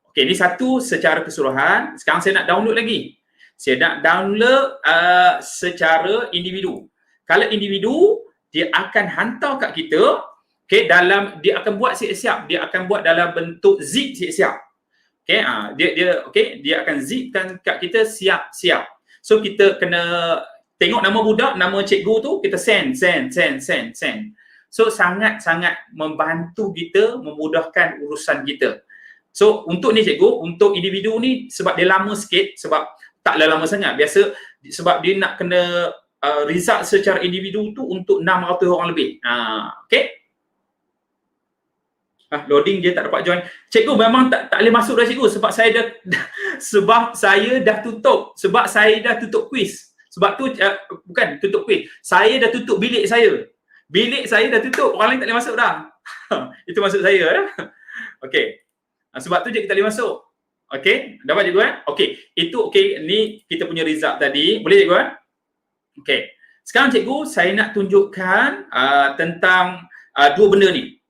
Okey, ini satu secara keseluruhan. Sekarang saya nak download lagi. Saya nak download secara individu. Kalau individu, dia akan hantar kat kita, dia akan buat siap-siap. Dia akan buat dalam bentuk zip siap-siap. Dia akan zipkan kat kita siap-siap. So kita kena tengok nama budak, nama cikgu tu, kita send. So sangat-sangat membantu kita, memudahkan urusan kita. So untuk ni cikgu, untuk individu ni sebab dia lama sikit, sebab taklah lama sangat. Biasa sebab dia nak kena result secara individu tu untuk 600 orang lebih. Okey. Loading dia tak dapat join. Cikgu memang tak boleh masuk dah cikgu sebab saya dah tutup. Sebab saya dah tutup quiz. Sebab tu bukan tutup quiz. Saya dah tutup bilik saya. Bilik saya dah tutup. Orang lain tak boleh masuk dah. Itu maksud saya Okey. Sebab tu je kita boleh masuk. Okey, dapat cikgu Okey, itu ni kita punya result tadi. Boleh cikgu Okey. Sekarang cikgu saya nak tunjukkan tentang dua benda ni.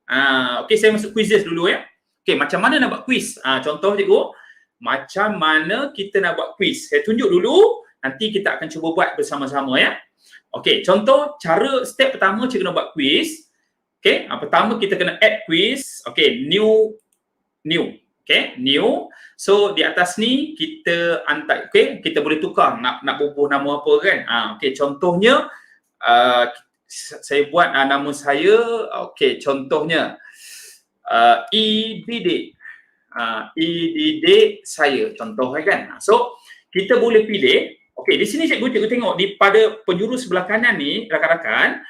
Okey, saya masuk quizzes dulu Okey, macam mana nak buat quiz? Contoh cikgu, macam mana kita nak buat quiz? Saya tunjuk dulu, nanti kita akan cuba buat bersama-sama Okey, contoh step pertama cikgu nak buat quiz. Okey, pertama kita kena add quiz. Okey, new. Okay, new. So di atas ni kita hantar, okay, kita boleh tukar nak bubuh nama apa kan. Okay, contohnya saya buat nama saya, okay, contohnya Didik. Didik saya, contoh kan. So kita boleh pilih. Okay, di sini cikgu tengok pada penjuru sebelah kanan ni rakan-rakan,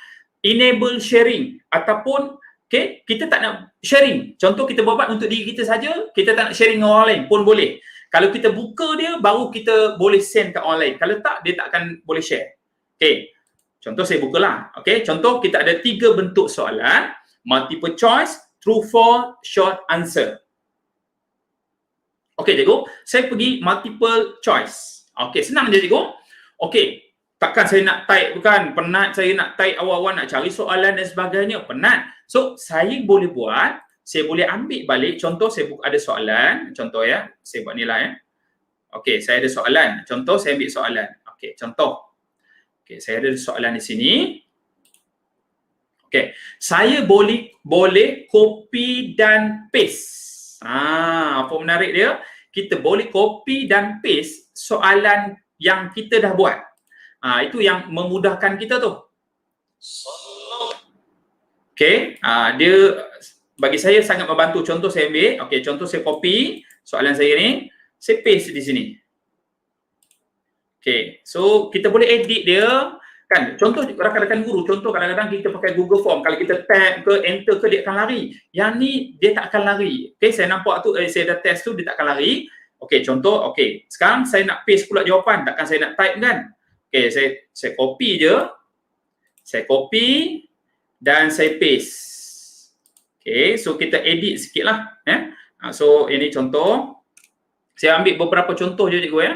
enable sharing ataupun okay, kita tak nak sharing. Contoh kita buat untuk diri kita saja, kita tak nak sharing dengan orang lain pun boleh. Kalau kita buka dia, baru kita boleh send ke orang lain. Kalau tak, dia tak akan boleh share. Okay, contoh saya bukalah. Okay, contoh kita ada 3 bentuk soalan, multiple choice, true, false, short answer. Okay, cikgu, saya pergi multiple choice. Okay, senang je cikgu. Okay, takkan saya nak type, bukan? Penat saya nak type awal-awal, nak cari soalan dan sebagainya. Penat. So, saya boleh buat, saya boleh ambil balik. Contoh, saya ada soalan. Contoh ya, saya buat ni lah ya. Okay, saya ada soalan. Contoh, saya ambil soalan. Okay, contoh. Okay, saya ada soalan di sini. Okay, saya boleh copy dan paste. Apa menarik dia? Kita boleh copy dan paste soalan yang kita dah buat. Itu yang memudahkan kita tu. Okay, dia bagi saya sangat membantu. Contoh saya ambil, okay, contoh saya copy soalan saya ni, saya paste di sini. Okay, so kita boleh edit dia. Kan, contoh rakan-rakan guru, contoh kadang-kadang kita pakai Google Form, kalau kita tab ke enter ke dia akan lari. Yang ni dia tak akan lari. Okey, saya nampak tu saya dah test tu dia tak akan lari. Okey, contoh okey. Sekarang saya nak paste pula jawapan, takkan saya nak type kan? Okey, saya copy je. Saya copy dan saya paste. Okey, so kita edit sikitlah so ini contoh. Saya ambil beberapa contoh je cikgu ya.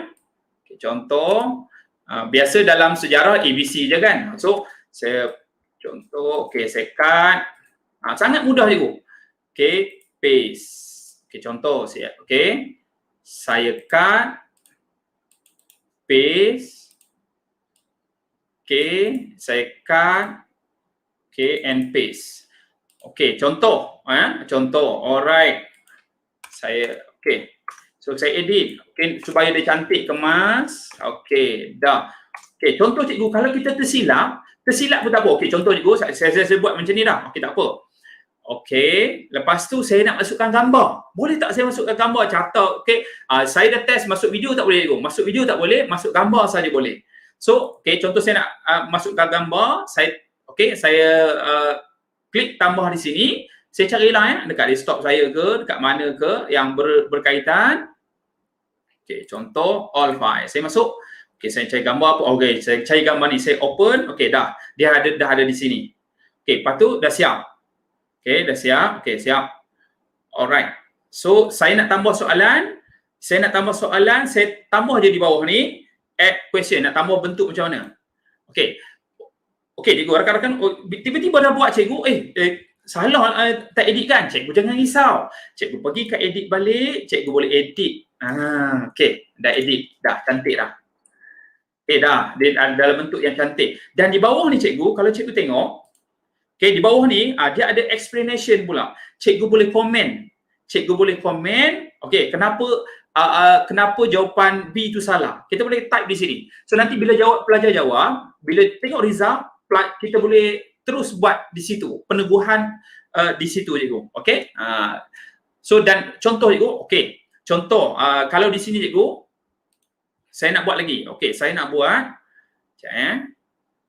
Okay, contoh biasa dalam sejarah ABC je kan. So saya contoh, okey saya cut. Sangat mudah cikgu. Okey, paste. Okey contoh saya, okey. Saya cut, paste. Okey, saya cut. Okey, and paste. Okey, contoh, contoh. Alright. Saya okey. So saya edit, okay, supaya dia cantik kemas. Okey, dah. Okey, contoh cikgu, kalau kita tersilap pun tak apa. Okey, contoh cikgu, saya buat macam ni dah. Okey, tak apa. Okey, lepas tu saya nak masukkan gambar. Boleh tak saya masukkan gambar? Catat, okey. Saya dah test masuk video tak boleh cikgu. Masuk video tak boleh, masuk gambar saja boleh. So, okey, contoh saya nak masukkan gambar, saya klik tambah di sini. Saya carilah dekat desktop saya ke, dekat mana ke yang berkaitan. Okey, contoh all file. Saya masuk. Okey, saya cari gambar apa? Okey, saya cari gambar ni, saya open. Okey, dah. Dia ada di sini. Okey, lepas tu dah siap. Okey, dah siap. Okey, siap. Alright. So, saya nak tambah soalan. Saya tambah je di bawah ni, add question, nak tambah bentuk macam mana. Okey. Okey, cikgu, rakan-rakan tiba-tiba dah buat cikgu, salah tak edit kan? Cikgu jangan risau. Cikgu pergi ke edit balik, cikgu boleh edit. Okey, dah edit. Dah cantik dah. Okey dah, dia dalam bentuk yang cantik. Dan di bawah ni cikgu, kalau cikgu tengok, okey di bawah ni dia ada explanation pula. Cikgu boleh komen. Okey, kenapa jawapan B itu salah? Kita boleh type di sini. So nanti bila pelajar jawab, bila tengok result, kita boleh terus buat di situ, peneguhan di situ cikgu. Okey. So dan contoh cikgu, okey. Contoh kalau di sini cikgu, saya nak buat lagi. Okey, saya nak buat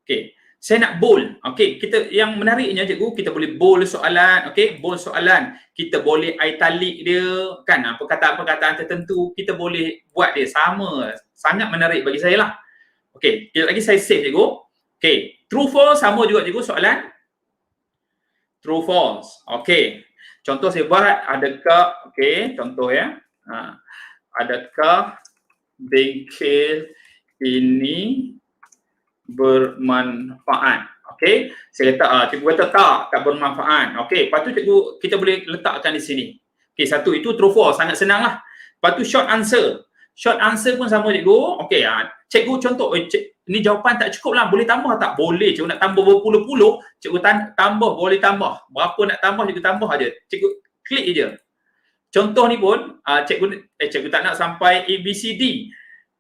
okey. Saya nak bold. Okey, kita yang menariknya cikgu, kita boleh bold soalan, okey, bold soalan. Kita boleh italic dia kan, perkataan-perkataan tertentu kita boleh buat dia sama. Sangat menarik bagi saya lah. Okey, sekejap lagi saya save cikgu. Okey, true false sama juga cikgu soalan. True false. Okey. Contoh saya buat, adakah okey, contoh ya. Adakah bengkel ini bermanfaat? Okey, saya letak cikgu kata tak bermanfaat. Okey, lepas tu cikgu kita boleh letakkan di sini. Okey, satu itu true false, sangat senang lah. Lepas tu short answer. Short answer pun sama cikgu. Okey, cikgu contoh ni jawapan tak cukup lah, boleh tambah tak? Boleh, cikgu nak tambah berpuluh-puluh, cikgu tambah, boleh tambah. Berapa nak tambah, cikgu tambah aja. Cikgu klik je. contoh ni pun cikgu tak nak sampai ABCD.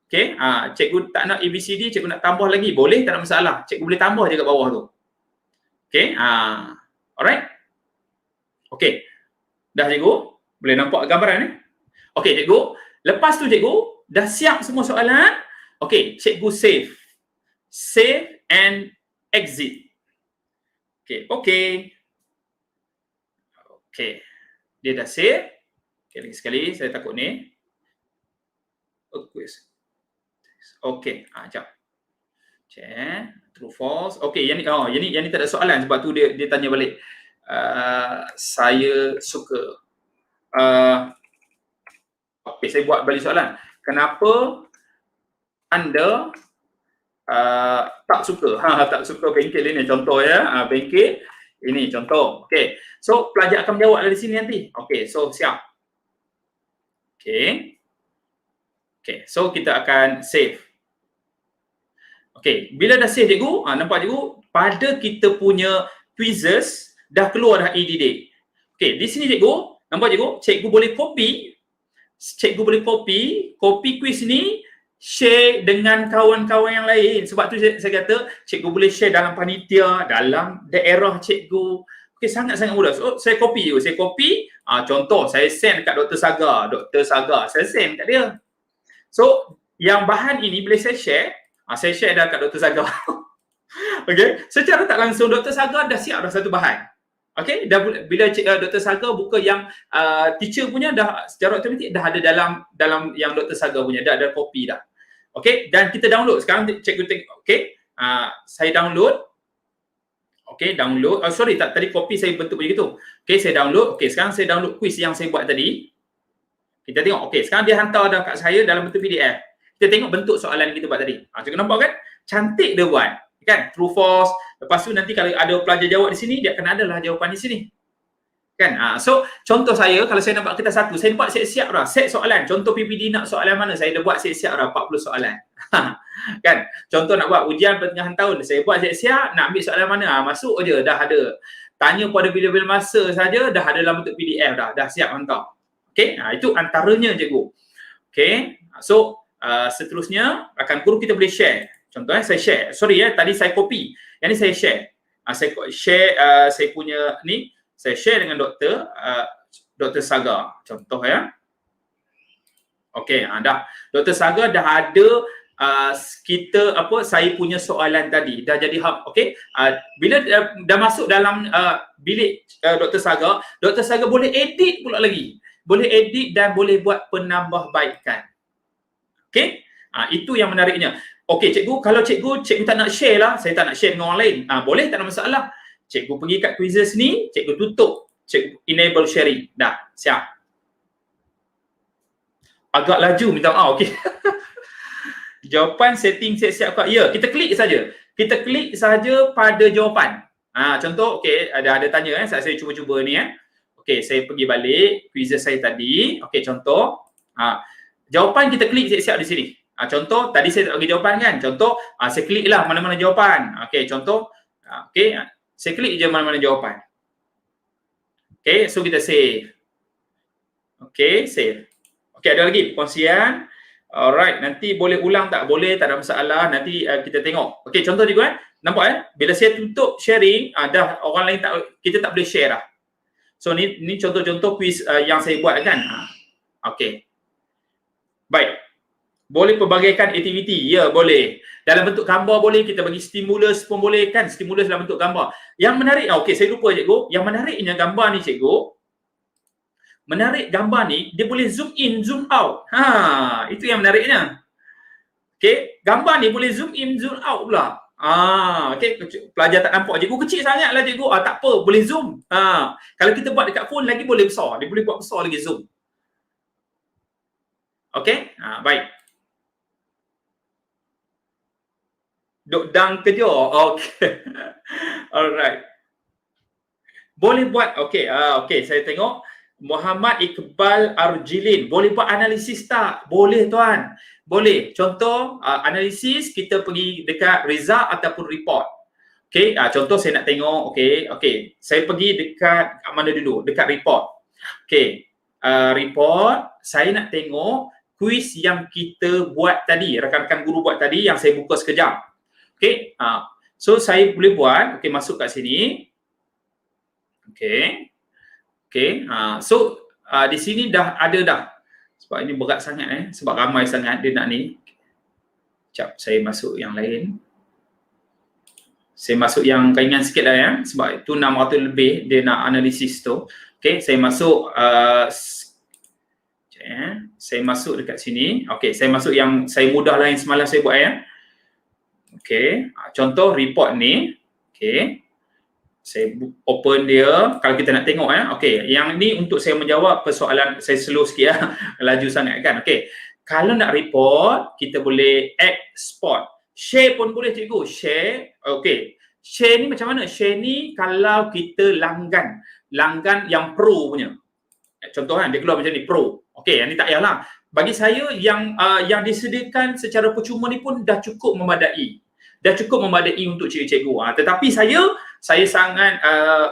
Okey, cikgu tak nak ABCD, cikgu nak tambah lagi, boleh, tak ada masalah. Cikgu boleh tambah je kat bawah tu. Okey, alright. Okey. Dah cikgu? Boleh nampak gambaran ni? Okey cikgu, lepas tu cikgu dah siap semua soalan. Okey, cikgu save. Save and exit. Okey, okey. Okey. Dia dah save. Okey, lagi sekali saya takut ni. Okey, jap. Check. True false. Okey, yang ni tak ada soalan sebab tu dia tanya balik. Saya suka. Okey, saya buat balik soalan. Kenapa anda tak suka? Tak suka bengkel ini contoh ya. Bengkel ini contoh. Okey. So pelajar akan menjawab dari sini nanti. Okey, so siap. Okey. Okey, so kita akan save. Okey, bila dah save cikgu, nampak cikgu pada kita punya quizzes dah keluar dah EDD. Okey, di sini cikgu, nampak cikgu, cikgu boleh copy. Cikgu boleh copy quiz ni, share dengan kawan-kawan yang lain. Sebab tu saya kata cikgu boleh share dalam panitia, dalam daerah cikgu. Okey, sangat-sangat mudah. So, saya copy je. Saya copy, contoh saya send kat Dr. Saga. Dr. Saga, saya send kat dia. So, yang bahan ini boleh saya share. Saya share dah kat Dr. Saga. Okey, secara tak langsung Dr. Saga dah siap dah satu bahan. Okey, bila Dr. Saga buka yang teacher punya dah secara automatik dah ada dalam yang Dr. Saga punya, dah ada copy dah. Okey, dan kita download. Sekarang cikgu tengok. Okey, saya download. Okey, download. Sorry, tadi copy saya bentuk macam gitu. Okey, saya download. Okey, sekarang saya download quiz yang saya buat tadi. Kita tengok. Okey, sekarang dia hantar dah kat saya dalam bentuk PDF. Kita tengok bentuk soalan yang kita buat tadi. Cikgu nampak kan? Cantik dia buat. Kan? True, false. Lepas tu nanti kalau ada pelajar jawab di sini, dia akan adalah jawapan di sini. Kan? So, contoh saya, kalau saya nak buat kertas satu, saya buat siap-siap dah. Set soalan. Contoh PPD nak soalan mana, saya dah buat siap-siap dah 40 soalan. Kan? Contoh nak buat ujian pertengahan tahun, saya buat siap-siap, nak ambil soalan mana, masuk je, dah ada. Tanya pada bila-bila masa saja, dah ada dalam bentuk PDF dah siap hantar. Okey, itu antaranya cikgu. Okey, so seterusnya rakan guru kita boleh share. Contohnya saya share. Sorry tadi saya copy. Yang ni saya share. Saya share saya punya ni, saya share dengan Dr. Saga. Contoh ya. Okey, dah. Dr. Saga dah ada saya punya soalan tadi dah jadi okey. Bila dah masuk dalam bilik Dr. Saga boleh edit pula lagi. Boleh edit dan boleh buat penambahbaikan. Okey? Itu yang menariknya. Okey, cikgu, kalau cikgu tak nak share lah, saya tak nak share dengan orang lain. Boleh, tak ada masalah. Cikgu pergi kat quizzes ni, cikgu tutup. Cikgu enable sharing. Dah, siap. Agak laju, minta maaf. Okey. Jawapan setting siap-siap kak. Ya, kita klik saja. Kita klik saja pada jawapan. Contoh, okey, ada tanya saya cuba-cuba ni Okey, saya pergi balik quizzes saya tadi. Okey, contoh. Jawapan kita klik siap-siap di sini. Contoh, tadi saya tak bagi jawapan kan. Contoh, saya klik lah mana-mana jawapan. Okey, contoh. Okey, saya klik je mana-mana jawapan. Okey, so kita save. Okey, save. Okey, ada lagi perkongsian. Alright, nanti boleh ulang tak? Boleh, tak ada masalah. Nanti kita tengok. Okey, contoh juga nampak bila saya tutup sharing, dah orang lain kita tak boleh share dah. So ni contoh-contoh quiz yang saya buat kan. Okey. Baik. Boleh pelbagaikan aktiviti? Ya, boleh. Dalam bentuk gambar boleh, kita bagi stimulus pun boleh kan, stimulus dalam bentuk gambar. Yang menarik, okey, saya lupa cikgu, yang menariknya gambar ni cikgu, menarik gambar ni, dia boleh zoom in, zoom out. Itu yang menariknya. Okey, gambar ni boleh zoom in, zoom out pula. Okey, pelajar tak nampak, cikgu kecil sangatlah cikgu. Tak apa, boleh zoom. Kalau kita buat dekat phone lagi boleh besar, dia boleh buat besar lagi zoom. Okey, baik. Duk dang kerja. Okey. Alright. Boleh buat, okey, saya tengok Muhammad Iqbal Arjilin. Boleh buat analisis tak? Boleh tuan. Boleh. Contoh analisis, kita pergi dekat result ataupun report. Okey, contoh saya nak tengok, okey. Saya pergi dekat mana dulu? Dekat report. Okey. report, saya nak tengok kuis yang kita buat tadi, rakan-rakan guru buat tadi yang saya buka sekejap. Okey, so saya boleh buat, okey, masuk kat sini. Okey. Okey, so di sini dah ada dah. Sebab ini berat sangat sebab ramai sangat dia nak ni. Sekejap, saya masuk yang lain. Saya masuk yang ringan sikit lah ya, sebab itu 600 lebih dia nak analisis tu. Okey, saya masuk saya masuk dekat sini. Okey, saya masuk yang saya mudah lah yang semalam saya buat ya. Okey, contoh report ni. Okey, saya open dia. Kalau kita nak tengok okey, yang ni untuk saya menjawab persoalan. Saya slow sikit laju sangat kan. Okey, kalau nak report kita boleh export. Share pun boleh cikgu, share. Okey, share ni macam mana? Share ni kalau kita langgan yang pro punya. Contoh dia keluar macam ni, pro. Okey, yang ni tak payahlah. Bagi saya yang disediakan secara percuma ni pun dah cukup memadai. Dah cukup memadai untuk cikgu-cikgu. Tetapi saya sangat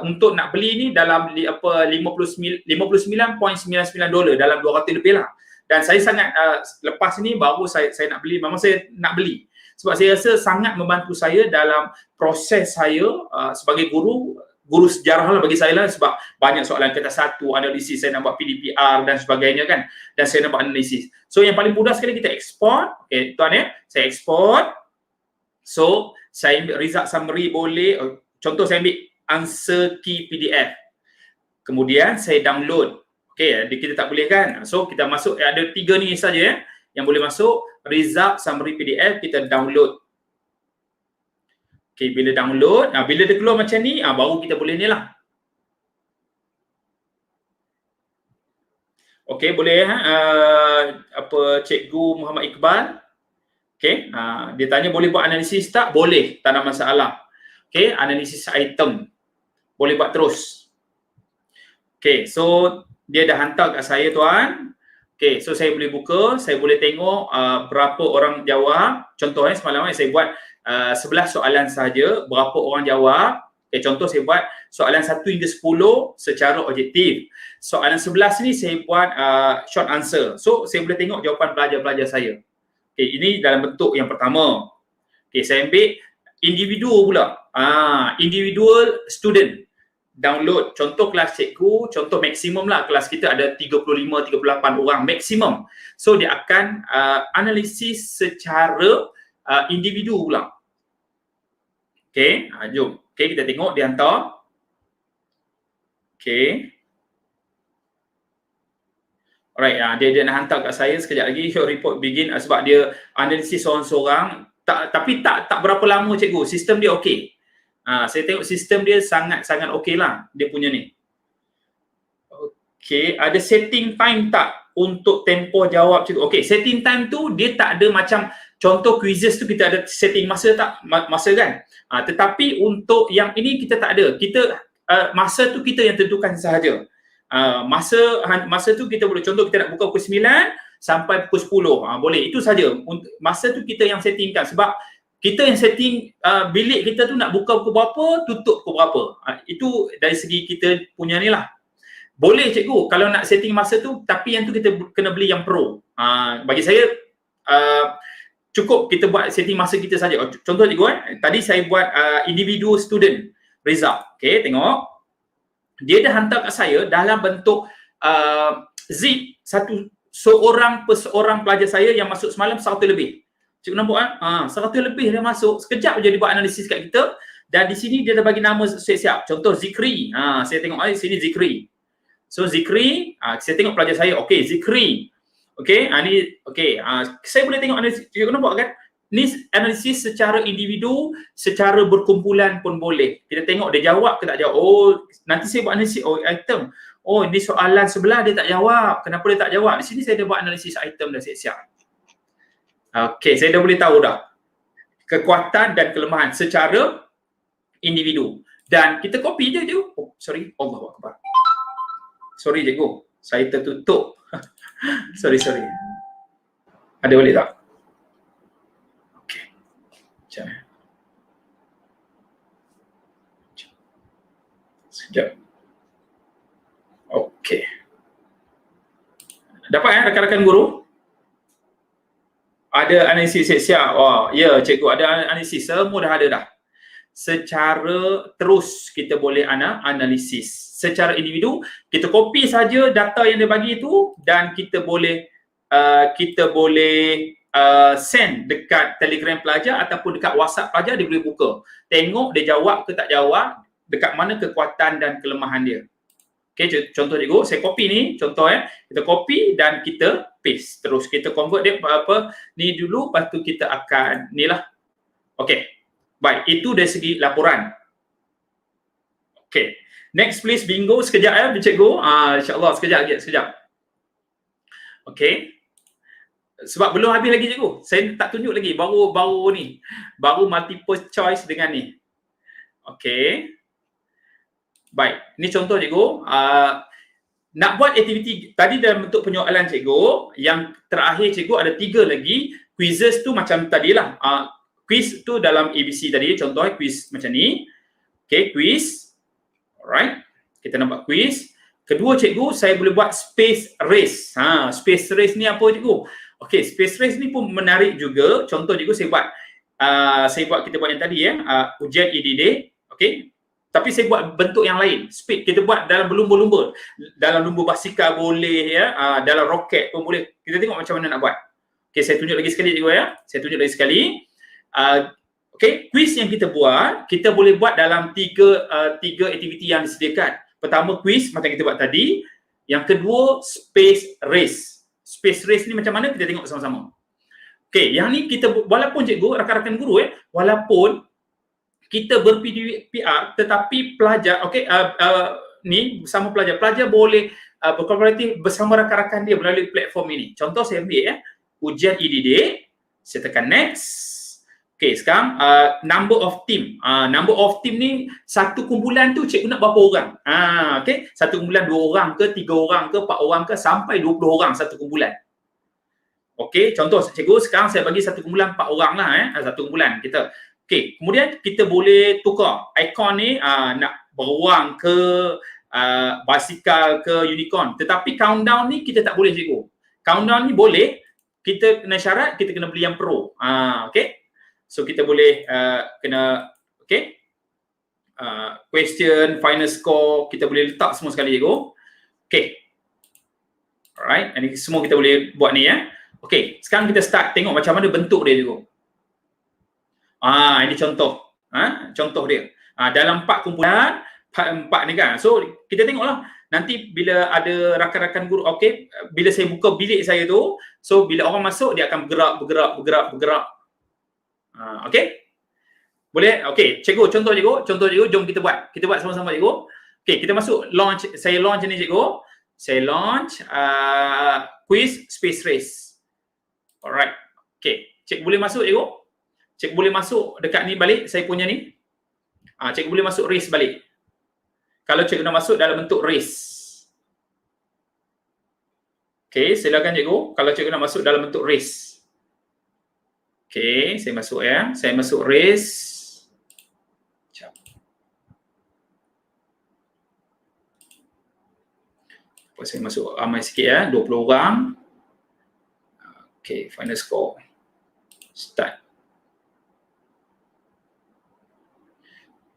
untuk nak beli ni dalam $59.99 dalam 200 lebih lah. Dan saya sangat lepas ni baru saya nak beli. Memang saya nak beli. Sebab saya rasa sangat membantu saya dalam proses saya sebagai guru sejarah lah bagi saya lah, sebab banyak soalan kertas satu, analisis, saya nak buat PDPR dan sebagainya kan, dan saya nak buat analisis. So yang paling mudah sekali kita export. Okay, tuan saya export. So saya ambil result summary boleh, contoh saya ambil answer key PDF, kemudian saya download. Okay, kita tak boleh kan, so kita masuk, ada 3 ni saja yang boleh masuk. Result summary PDF kita download. Okay, bila download, bila dia keluar macam ni, baru kita boleh ni lah. Okay, boleh Cikgu Muhammad Iqbal. Okay, dia tanya boleh buat analisis tak? Boleh, tak ada masalah. Okay, analisis item boleh buat terus. Okay, so dia dah hantar kat saya tuan. Okay, so saya boleh buka, saya boleh tengok berapa orang jawab. Contoh semalam saya buat 11 soalan sahaja, berapa orang jawab. Okay, contoh saya buat soalan 1 hingga 10 secara objektif. Soalan 11 ni saya buat short answer. So saya boleh tengok jawapan pelajar-pelajar saya. Okay, ini dalam bentuk yang pertama. Okay, saya ambil individu pula. Individual student. Download, contoh kelas cikgu, contoh maksimum lah, kelas kita ada 35-38 orang maksimum. So dia akan analisis secara individu pula. Okay, jom. Okay, kita tengok dia hantar. Okay. Alright, dia nak hantar kat saya sekejap lagi. Your report begin, sebab dia analisis seorang-seorang. Tapi tak berapa lama cikgu, sistem dia okey. Saya tengok sistem dia sangat-sangat okey lah dia punya ni. Okey, ada setting time tak untuk tempoh jawab cikgu? Okey, setting time tu dia tak ada macam contoh quizzes tu kita ada setting masa tak? Masa kan? Tetapi untuk yang ini kita tak ada. Kita masa tu kita yang tentukan sahaja. Masa tu kita boleh, contoh kita nak buka pukul 9 sampai pukul 10. Boleh, itu saja. Masa tu kita yang settingkan, sebab kita yang setting bilik kita tu nak buka pukul berapa, tutup pukul berapa. Itu dari segi kita punya ni lah. Boleh cikgu kalau nak setting masa tu, tapi yang tu kita kena beli yang pro. Bagi saya cukup kita buat setting masa kita saja. Contoh cikgu tadi saya buat individual student result. Okay, tengok. Dia dah hantar kat saya dalam bentuk zip, seorang pelajar saya yang masuk semalam 100 lebih. Cikgu nampak 100 lebih dia masuk. Sekejap je dia buat analisis kat kita. Dan di sini dia dah bagi nama siap-siap. Contoh Zikri. Saya tengok sini Zikri. So Zikri, saya tengok pelajar saya. Okey, Zikri. Okey, ni okey. Saya boleh tengok analisis. Cikgu nampak kan? Ni analisis secara individu, secara berkumpulan pun boleh. Kita tengok dia jawab ke tak jawab. Oh, nanti saya buat analisis item. Oh, ini soalan sebelah dia tak jawab. Kenapa dia tak jawab? Di sini saya dah buat analisis item dah siap-siap. Okey, saya dah boleh tahu dah kekuatan dan kelemahan secara individu. Dan kita copy je cikgu. Oh, sorry. Allahu Akbar. Sorry cikgu. Saya tertutup. sorry. Ada boleh tak? Okey. Macam mana? Sekejap. Okey. Dapat rakan-rakan guru? Ada analisis siap. Oh, ya cikgu ada analisis. Semua dah ada dah. Secara terus kita boleh analisis. Secara individu kita copy saja data yang dia bagi itu dan kita boleh send dekat Telegram pelajar ataupun dekat WhatsApp pelajar, dia boleh buka. Tengok dia jawab ke tak jawab, dekat mana kekuatan dan kelemahan dia. Okey, contoh cikgu, saya copy ni, contoh kita copy dan kita paste. Terus kita convert dia apa ni dulu, lepas tu kita akan ni lah. Okey. Baik, itu dari segi laporan. Okey. Next please bingo sekejap cikgu. Insya-Allah sekejap. Okey. Sebab belum habis lagi cikgu. Saya tak tunjuk lagi, baru ni. Baru multiple choice dengan ni. Okey. Baik, ni contoh cikgu. Nak buat aktiviti tadi dalam bentuk penyoalan cikgu, yang terakhir cikgu ada 3 lagi. Quizzes tu macam tadilah. Quiz tu dalam ABC tadi, contohnya quiz macam ni. Okay, quiz. Alright, kita nampak quiz. Kedua cikgu, saya boleh buat space race. Space race ni apa cikgu? Okay, space race ni pun menarik juga. Contoh cikgu kita buat yang tadi ujian EDD. Okay, tapi saya buat bentuk yang lain. Speed kita buat dalam berlumba-lumba. Dalam lumba basikal boleh dalam roket pun boleh. Kita tengok macam mana nak buat. Okay, saya tunjuk lagi sekali cikgu Saya tunjuk lagi sekali. Okay, quiz yang kita buat, kita boleh buat dalam tiga aktiviti yang disediakan. Pertama quiz macam kita buat tadi. Yang kedua space race. Space race ni macam mana kita tengok sama-sama. Okay, yang ni kita walaupun cikgu, rakan-rakan guru walaupun kita ber-PR tetapi pelajar ni bersama pelajar boleh berkooperatif bersama rakan-rakan dia melalui platform ini. Contoh saya ambil ujian EDD, saya tekan next. Okey, sekarang number of team. Number of team ni satu kumpulan tu cikgu nak berapa orang? Okey, satu kumpulan 2 orang ke, 3 orang ke, 4 orang ke, sampai 20 orang satu kumpulan. Okey, contoh cikgu sekarang saya bagi satu kumpulan 4 orang lah satu kumpulan kita. Okey, kemudian kita boleh tukar ikon ni nak beruang ke basikal ke unicorn. Tetapi countdown ni kita tak boleh cikgu. Countdown ni boleh, kita kena syarat kita kena beli yang pro. Okey. So kita boleh kena question, final score, kita boleh letak semua sekali cikgu. Okey. Alright, ini semua kita boleh buat ni Okey, sekarang kita start tengok macam mana bentuk dia cikgu. Ini contoh. Contoh dia. Dalam 4 kumpulan, 4 ni kan. So kita tengoklah nanti bila ada rakan-rakan guru, okey, bila saya buka bilik saya tu, so bila orang masuk dia akan bergerak. Okey. Boleh? Okey, cikgu, contoh cikgu, jom kita buat. Kita buat sama-sama cikgu. Okey, kita masuk launch, saya launch ni cikgu. Saya launch quiz space race. Alright. Okey, cikgu boleh masuk cikgu? Cikgu boleh masuk dekat ni balik, saya punya ni. Cikgu boleh masuk race balik. Kalau cikgu nak masuk dalam bentuk race. Okey, silakan cikgu. Kalau cikgu nak masuk dalam bentuk race. Okey, saya masuk Saya masuk race. Sekejap. Saya masuk ramai sikit 20 orang. Okey, final score. Start.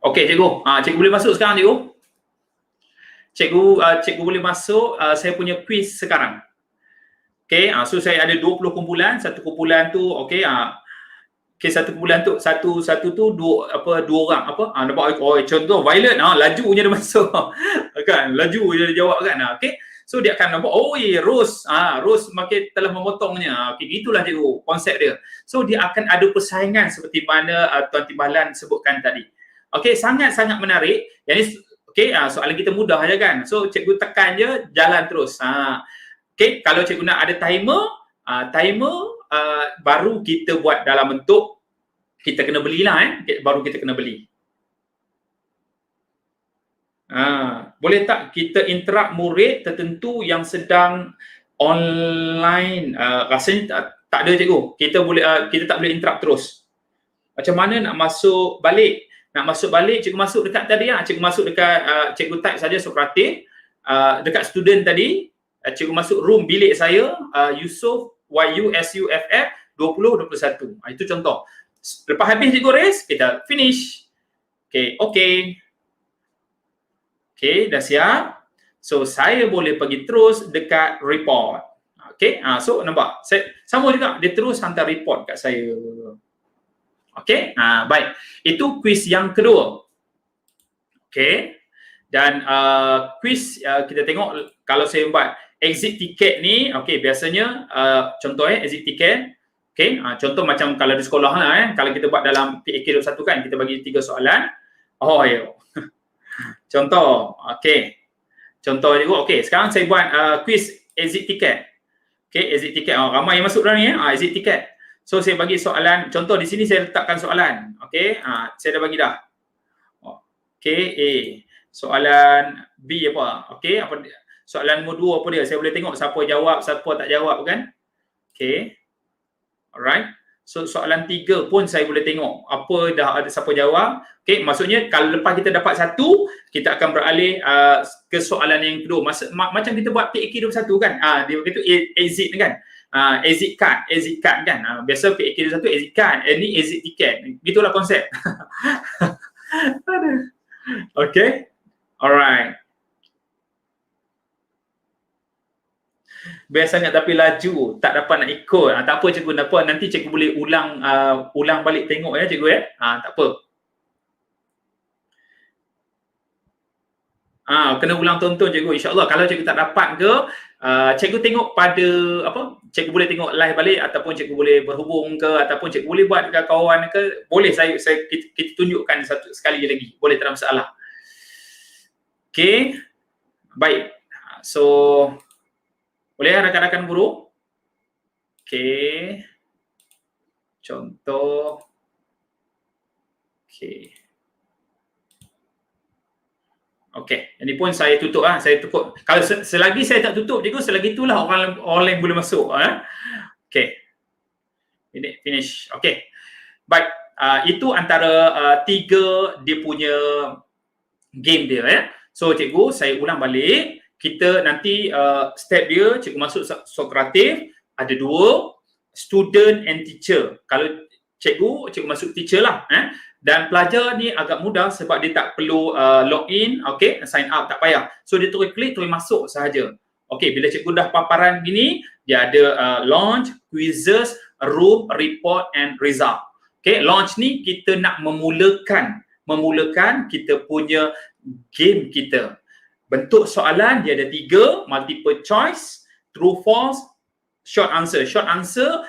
Okey cikgu, cikgu boleh masuk sekarang cikgu. Cikgu boleh masuk saya punya quiz sekarang. Okey, so saya ada 20 kumpulan, satu kumpulan tu satu kumpulan tu satu tu dua orang nampak contoh Violet lajunya dia masuk. Kan, laju dia jawab kan. Okey. So dia akan nampak Rose makin telah memotongnya. Okey, itulah cikgu konsep dia. So dia akan ada persaingan seperti mana Tuan Timbalan sebutkan tadi. Okey, sangat-sangat menarik. Yang ni soalan kita mudah aja kan. So cikgu tekan je, jalan terus. Okey, kalau cikgu nak ada timer, baru kita buat dalam bentuk kita kena belilah baru kita kena beli. Boleh tak kita interrupt murid tertentu yang sedang online? Rasanya tak ada cikgu. Kita tak boleh interrupt terus. Macam mana nak masuk balik? Nak masuk balik, cikgu masuk dekat tadi cikgu masuk dekat cikgu type saja Sokrates dekat student tadi. cikgu masuk room bilik saya, Yusuff, YUSUFF 2021. Itu contoh. Lepas habis cikgu raise, kita finish. Okay, dah siap. So saya boleh pergi terus dekat report. So nampak, saya sama juga, dia terus hantar report kat saya. Baik. Itu quiz yang kedua. Dan quiz kita tengok kalau saya buat exit ticket ni, biasanya contoh exit ticket. Contoh macam kalau di sekolah kalau kita buat dalam PAK 21 kan, kita bagi 3 soalan. Contoh, contoh juga. Sekarang saya buat quiz exit ticket. Exit ticket. Ramai yang masuk dalam ni exit ticket. So saya bagi soalan, contoh di sini saya letakkan soalan. Saya dah bagi dah. A. Soalan B apa? Apa soalan nombor 2 apa dia? Saya boleh tengok siapa jawab, siapa tak jawab kan? Alright. So soalan 3 pun saya boleh tengok apa dah ada siapa jawab. Maksudnya kalau lepas kita dapat 1, kita akan beralih ke soalan yang kedua. Macam kita buat PAK 21 kan. Dia itu exit kan. Exit card kan. Biasa PAK 21 exit card, ni exit ticket. Gitulah konsep. Alright. Best sangat tapi laju, tak dapat nak ikut. Tak apa cikgu, tak apa. Nanti cikgu boleh ulang balik tengok ya cikgu ya. Tak apa. Kena ulang tonton cikgu, insya-Allah. Kalau cikgu tak dapat ke, cikgu tengok pada cikgu boleh tengok live balik, ataupun cikgu boleh berhubung ke, ataupun cikgu boleh buat dengan kawan ke, boleh kita tunjukkan sekali lagi. Boleh, tak ada masalah. Baik. So boleh rakan-rakan guru? Contoh. Ini pun saya tutup saya tutup. Kalau selagi saya tak tutup cikgu, selagi itulah orang lain boleh masuk Ini finish. Baik, itu antara 3 dia punya game dia ya. So cikgu, saya ulang balik. Kita nanti step dia, cikgu masuk Sokratif, ada 2, student and teacher. Kalau cikgu masuk teacher lah. Dan pelajar ni agak mudah sebab dia tak perlu login, sign up, tak payah. So dia terus klik, terus masuk sahaja. Bila cikgu dah paparan gini, dia ada launch, quizzes, room, report and result. Launch ni kita nak memulakan kita punya game kita. Bentuk soalan dia ada 3, multiple choice, true false, short answer. Short answer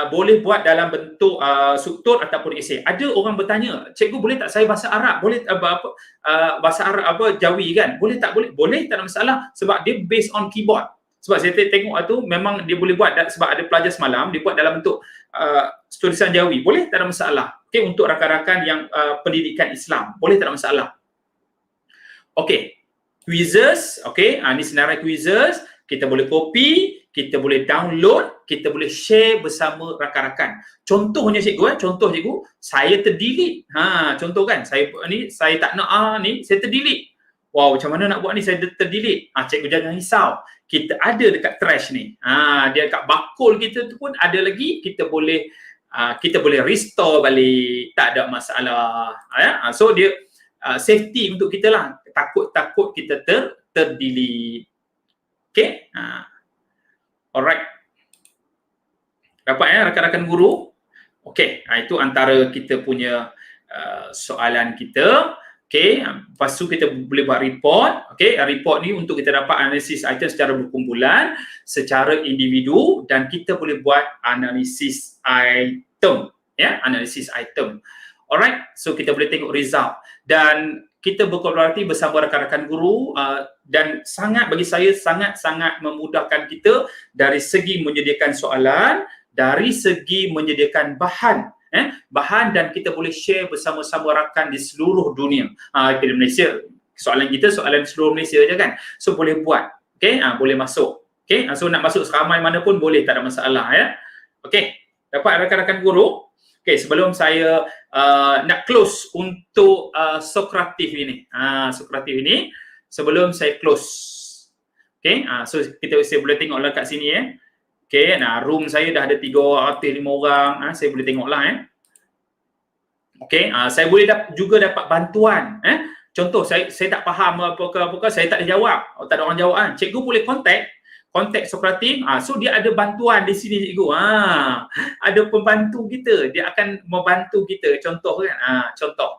boleh buat dalam bentuk struktur ataupun esei. Ada orang bertanya, cikgu boleh tak saya bahasa Arab? Boleh bahasa Arab Jawi kan? Boleh tak? Boleh, tak ada masalah sebab dia based on keyboard. Sebab saya tengok tu memang dia boleh buat sebab ada pelajar semalam dia buat dalam bentuk tulisan Jawi. Boleh, tak ada masalah. Untuk rakan-rakan yang pendidikan Islam, boleh, tak ada masalah. Quizzes, ni senarai quizzes, kita boleh copy, kita boleh download, kita boleh share bersama rakan-rakan. Contohnya cikgu, saya terdelete. Contoh kan, saya tak nak ni, saya terdelete. Wow, macam mana nak buat ni, saya terdelete. Cikgu jangan risau. Kita ada dekat trash ni. Dia dekat bakul kita tu pun ada lagi, kita boleh restore balik, tak ada masalah. So dia safety untuk kita lah. Takut kita terdelete. Alright. Dapat rakan-rakan guru? Itu antara kita punya soalan kita. Lepas tu kita boleh buat report. Report ni untuk kita dapat analisis item secara berkumpulan, secara individu, dan kita boleh buat analisis item. Analisis item. Alright, so kita boleh tengok result. Dan kita berkolaborasi bersama rakan-rakan guru dan bagi saya sangat-sangat memudahkan kita dari segi menyediakan soalan, dari segi menyediakan bahan, dan kita boleh share bersama-sama rakan di seluruh dunia. Di Malaysia, soalan kita soalan seluruh Malaysia je kan. So boleh buat, boleh masuk. So nak masuk seramai mana pun boleh, tak ada masalah ya. Dapat rakan-rakan guru? Sebelum saya nak close untuk Sokratif ini. Sebelum saya close. Okay, saya boleh tengok lah kat sini Okay, room saya dah ada 3 orang, 5 orang, saya boleh tengok lah Okay, saya boleh juga dapat bantuan contoh saya tak faham apa-apa, saya tak ada jawab, tak ada orang jawab cikgu boleh kontak Sokratif, so dia ada bantuan di sini cikgu, ada pembantu kita, dia akan membantu kita, contoh kan, contoh.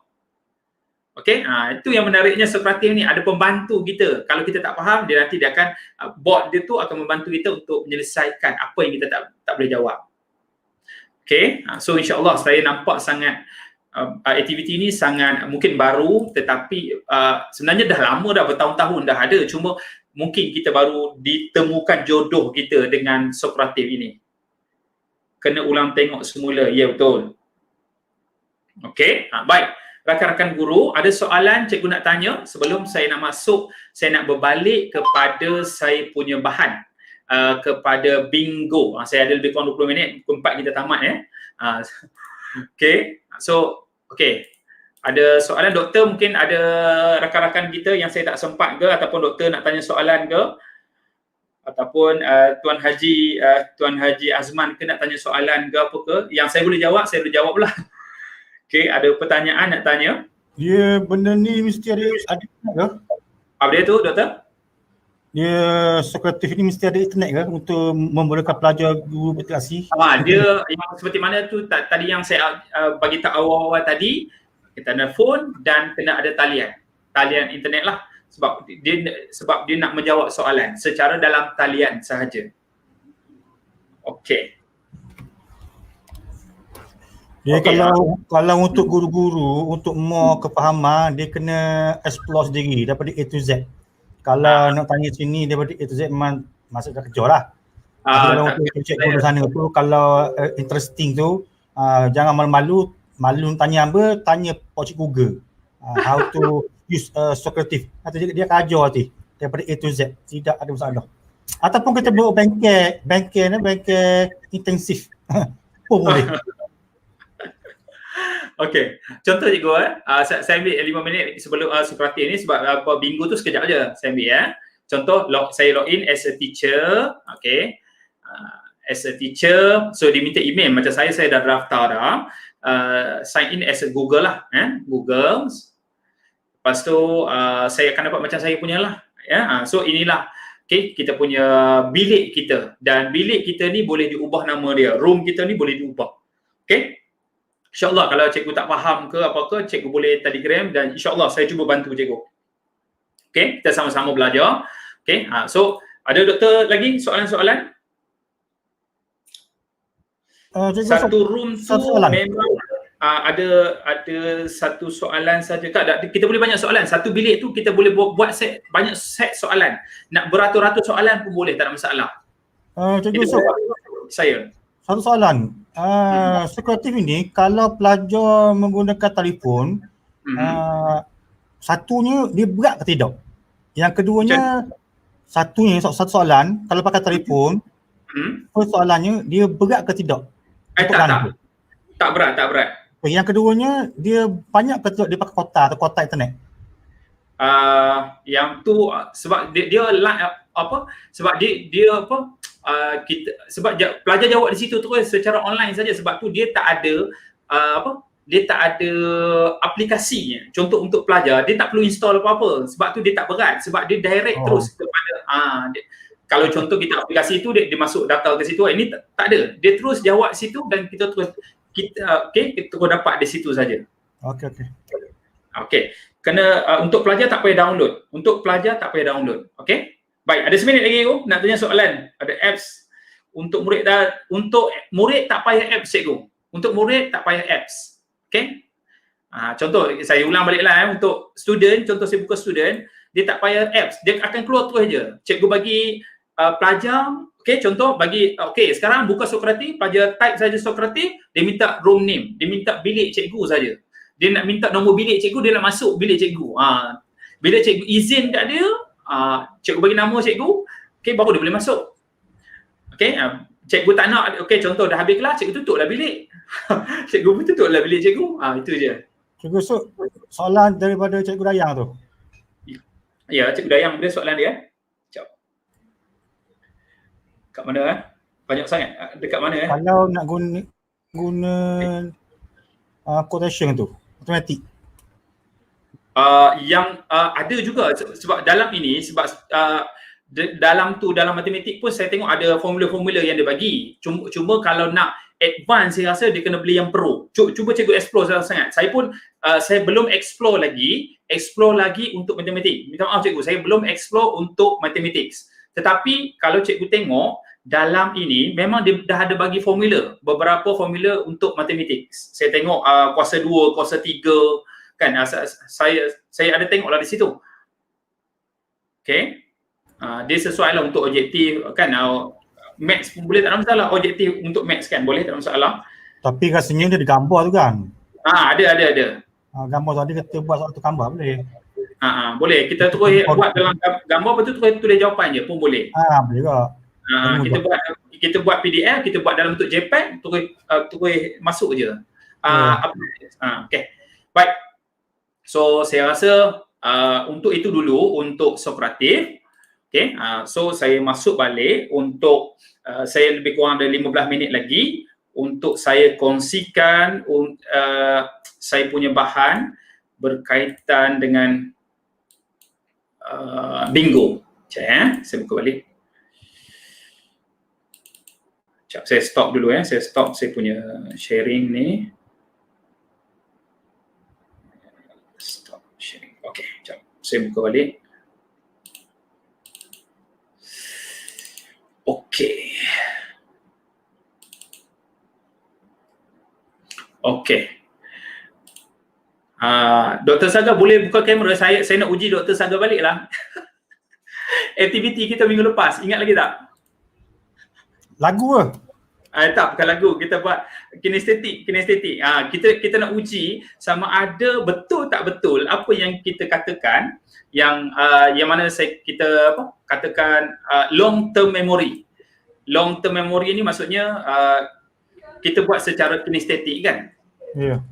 Okey, itu yang menariknya Sokratif ni, ada pembantu kita. Kalau kita tak faham, dia akan bot dia tu akan membantu kita untuk menyelesaikan apa yang kita tak boleh jawab. Okey, so insya-Allah saya nampak sangat aktiviti ni sangat mungkin baru, tetapi sebenarnya dah lama dah, bertahun-tahun dah ada, cuma mungkin kita baru ditemukan jodoh kita dengan Sokratif ini. Kena ulang tengok semula, ya betul. Okey, baik. Rakan-rakan guru, ada soalan cikgu nak tanya sebelum saya nak masuk, saya nak berbalik kepada saya punya bahan, kepada bingo. Saya ada lebih kurang 20 minit, pukul 4 kita tamat Okey, so okey. Ada soalan doktor, mungkin ada rakan-rakan kita yang saya tak sempat ke, ataupun doktor nak tanya soalan ke, ataupun Tuan Haji Azman ke nak tanya soalan ke apa ke, yang saya boleh jawab, saya boleh jawab lah. Okey, ada pertanyaan nak tanya? Dia benda ni mesti ada internet ke? Apa dia tu, doktor? Dia Sokratif ni mesti ada internet ke untuk membolehkan pelajar guru berinteraksi? Dia yang seperti mana tu tadi yang saya bagi tahu awal-awal tadi, kita ada phone dan kena ada talian internet lah, sebab dia nak menjawab soalan secara dalam talian sahaja. Okey. Dia kalau untuk guru-guru, untuk more kefahaman, dia kena explore sendiri daripada A to Z. Kalau nak tanya sini daripada A to Z memang masuk dah kejar lah. Kalau untuk cikgu di sana tu, kalau interesting tu, jangan malu-malu tanya apa, tanya Pak Cik Google. How to use Sokratif. Atau dia akan ajar nanti daripada A to Z, tidak ada masalah. Ataupun kita buat bengkel intensif pun boleh. Okey, contoh cikgu saya ambil 5 minit sebelum Sokratif ni, sebab bingo tu sekejap aja saya ambil Contoh saya login as a teacher, okey. As a teacher, so diminta email, macam saya dah daftar dah. Sign in as a Google lah, Google. Lepas tu saya akan dapat macam saya punya lah, so inilah kita punya bilik kita, dan bilik kita ni boleh diubah nama dia, room kita ni boleh diubah. Okey, InsyaAllah kalau cikgu tak faham ke apa-apa, cikgu boleh telegram dan insyaAllah saya cuba bantu cikgu. Okey, kita sama-sama belajar. Okey, so ada doktor lagi soalan-soalan? Satu room tu memang ada satu soalan saja. Kita boleh banyak soalan. Satu bilik tu kita boleh buat banyak set soalan. Nak beratus-ratus soalan pun boleh, tak ada masalah. Cikgu, saya satu soalan. Sokratif ini kalau pelajar menggunakan telefon, satunya dia berat ke tidak? Yang keduanya, satu soalan, kalau pakai telefon, soalannya dia berat ke tidak? Tak berat. Yang keduanya, dia banyak ke tidak dia pakai kota internet? Yang tu sebab dia sebab dia sebab pelajar jawab di situ terus secara online saja, sebab tu dia tak ada dia tak ada aplikasinya. Contoh untuk pelajar, dia tak perlu install apa-apa, sebab tu dia tak berat, sebab dia direct terus kepada kalau contoh kita aplikasi tu dia masuk data ke situ, ini tak ada, dia terus jawab situ dan kita terus kita terus dapat di situ saja. Okey. Kena untuk pelajar tak payah download. Okey. Baik, ada seminit lagi nak tanya soalan. Ada apps untuk murid untuk murid tak payah apps cikgu. Untuk murid tak payah apps. Okey. Contoh saya ulang baliklah untuk student, contoh saya buka student, dia tak payah apps. Dia akan keluar terus je. Cikgu bagi pelajar, okey, contoh bagi sekarang buka Sokratif, pelajar type saja Sokratif, dia minta room name, dia minta bilik cikgu saja. Dia nak minta nombor bilik cikgu, dia nak masuk bilik cikgu. Bila cikgu izin kat dia, cikgu bagi nama cikgu, okey, baru dia boleh masuk. Okey, cikgu tak nak, okey, contoh dah habis kelas, cikgu tutuplah bilik. Cikgu pun tutuplah bilik cikgu. Itu je. Cikgu, soalan daripada Cikgu Dayang tu. Ya, Cikgu Dayang, bila soalan dia? Sekejap. Kat mana Banyak sangat. Dekat mana Kalau nak guna quotation tu, automatic. Yang ada juga sebab dalam ini dalam matematik pun saya tengok ada formula-formula yang dia bagi. Cuma kalau nak advance saya rasa dia kena beli yang pro. Cuba cikgu explore sangat. Saya pun saya belum explore lagi untuk matematik. Minta maaf cikgu, saya belum explore untuk mathematics. Tetapi kalau cikgu tengok dalam ini memang dia dah ada bagi formula, beberapa formula untuk mathematics. Saya tengok kuasa 2, kuasa 3 kan, saya ada tengoklah di situ. Okey. Dia sesuai lah untuk objektif kan. Maths pun boleh, tak ada masalah. Objektif untuk maths kan boleh, tak ada masalah. Tapi rasanya dia ada gambar tu kan. Ada. Gambar tu ada, kita buat soal tu gambar boleh. Boleh. Kita terus buat dalam gambar, betul terus tulis jawapan je pun boleh. Boleh juga. Kita buat PDF, kita buat dalam bentuk JPEG, terus masuk je. Okey. Baik. So saya rasa untuk itu dulu untuk Sokratif. Okay, so saya masuk balik untuk saya lebih kurang ada 15 minit lagi untuk saya kongsikan saya punya bahan berkaitan dengan bingo. Saya buka balik. Sekejap, saya stop dulu saya stop saya punya sharing ni. Stop sharing. Okey, sekejap. Saya buka balik. Okey. Dr. Saga boleh buka kamera, saya nak uji Dr. Saga baliklah. Aktiviti kita minggu lepas, ingat lagi tak? Lagu ke? Tak, bukan lagu. Kita buat kinestetik. Kita nak uji sama ada betul tak betul apa yang kita katakan, yang mana kita katakan long term memory. Long term memory ni maksudnya kita buat secara kinestetik kan? Ya.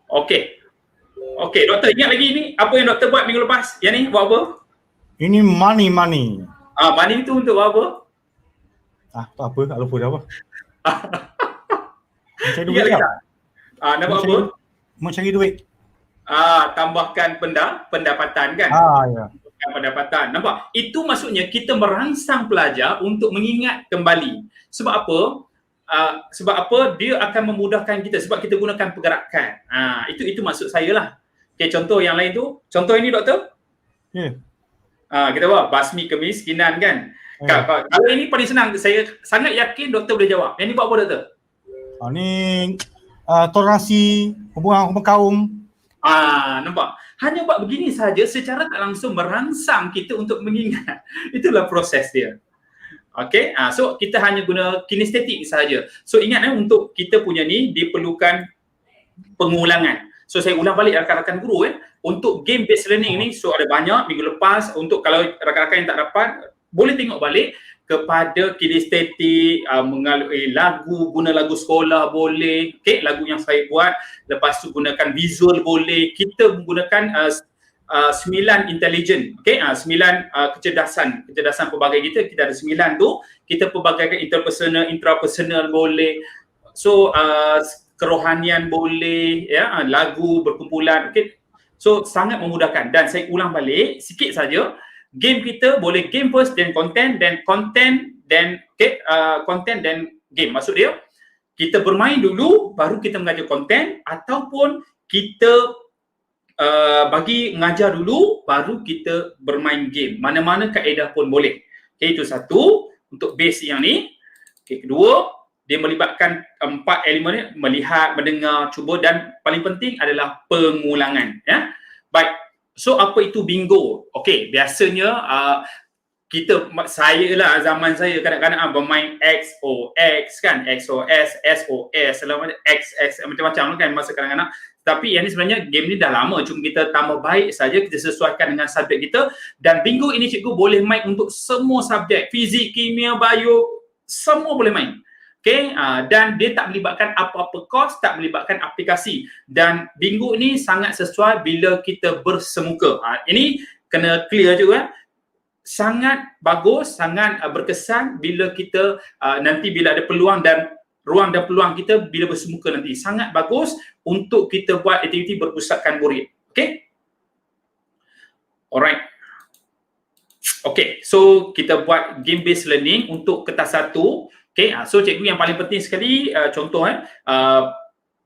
Okey, doktor ingat lagi ni apa yang doktor buat minggu lepas? Yang ni buat apa? Ini money. Money tu untuk buat apa? Tak apa, tak lupa dah apa. Mencari duit Ingat tak? Nak buat apa? Mencari duit. Tambahkan pendapatan kan? Ya. Pendapatan. Nampak? Itu maksudnya kita merangsang pelajar untuk mengingat kembali. Sebab apa? Dia akan memudahkan kita sebab kita gunakan pergerakan. Itu maksud saya lah. Okay, contoh yang lain tu. Contoh ini doktor? Ya. Kita buat basmi kemiskinan kan? Kalau ini paling senang, saya sangat yakin doktor boleh jawab. Yang ni buat apa doktor? Ni toleransi hubungan kaum. Nampak? Hanya buat begini saja secara tak langsung merangsang kita untuk mengingat. Itulah proses dia. Okey, so kita hanya guna kinestetik sahaja. So ingat untuk kita punya ni diperlukan pengulangan. So saya ulang balik rakan-rakan guru untuk game based learning ni, so ada banyak minggu lepas. Untuk kalau rakan-rakan yang tak dapat, boleh tengok balik kepada kinestetik, mengalui lagu, guna lagu sekolah boleh, okey, lagu yang saya buat, lepas tu gunakan visual boleh. Kita menggunakan 9 intelligent, okey, 9 kecerdasan pelbagai kita ada 9 tu. Kita pelbagaikan interpersonal, intrapersonal boleh. So kerohanian boleh, ya, lagu berkumpulan, okey. So sangat memudahkan. Dan saya ulang balik sikit saja, game kita boleh game first then content then game. Maksud dia kita bermain dulu baru kita mengajar konten, ataupun kita bagi mengajar dulu baru kita bermain game. Mana-mana kaedah pun boleh. Okay, itu satu untuk base yang ni. Okay, kedua, dia melibatkan 4 elemen ni, melihat, mendengar, cuba, dan paling penting adalah pengulangan. Ya, baik. So apa itu bingo? Okey, biasanya saya lah, zaman saya kadang-kadang bermain XOX kan, XOS, SOS, XX macam-macam kan masa kadang-kadang. Tapi yang ni sebenarnya game ni dah lama, cuma kita tambah baik saja, kita sesuaikan dengan subjek kita. Dan bingo ini cikgu boleh main untuk semua subjek, fizik, kimia, bio, semua boleh main. Okay, dan dia tak melibatkan apa-apa kos, tak melibatkan aplikasi. Dan bingo ni sangat sesuai bila kita bersemuka. Ini kena clear juga. sangat bagus, sangat berkesan bila kita nanti bila ada peluang dan ruang dan peluang kita bila bersemuka nanti. Sangat bagus untuk kita buat aktiviti berpusatkan murid. Okay? Alright. Okay, so kita buat game based learning untuk kertas 1. Okay, so cikgu yang paling penting sekali, contoh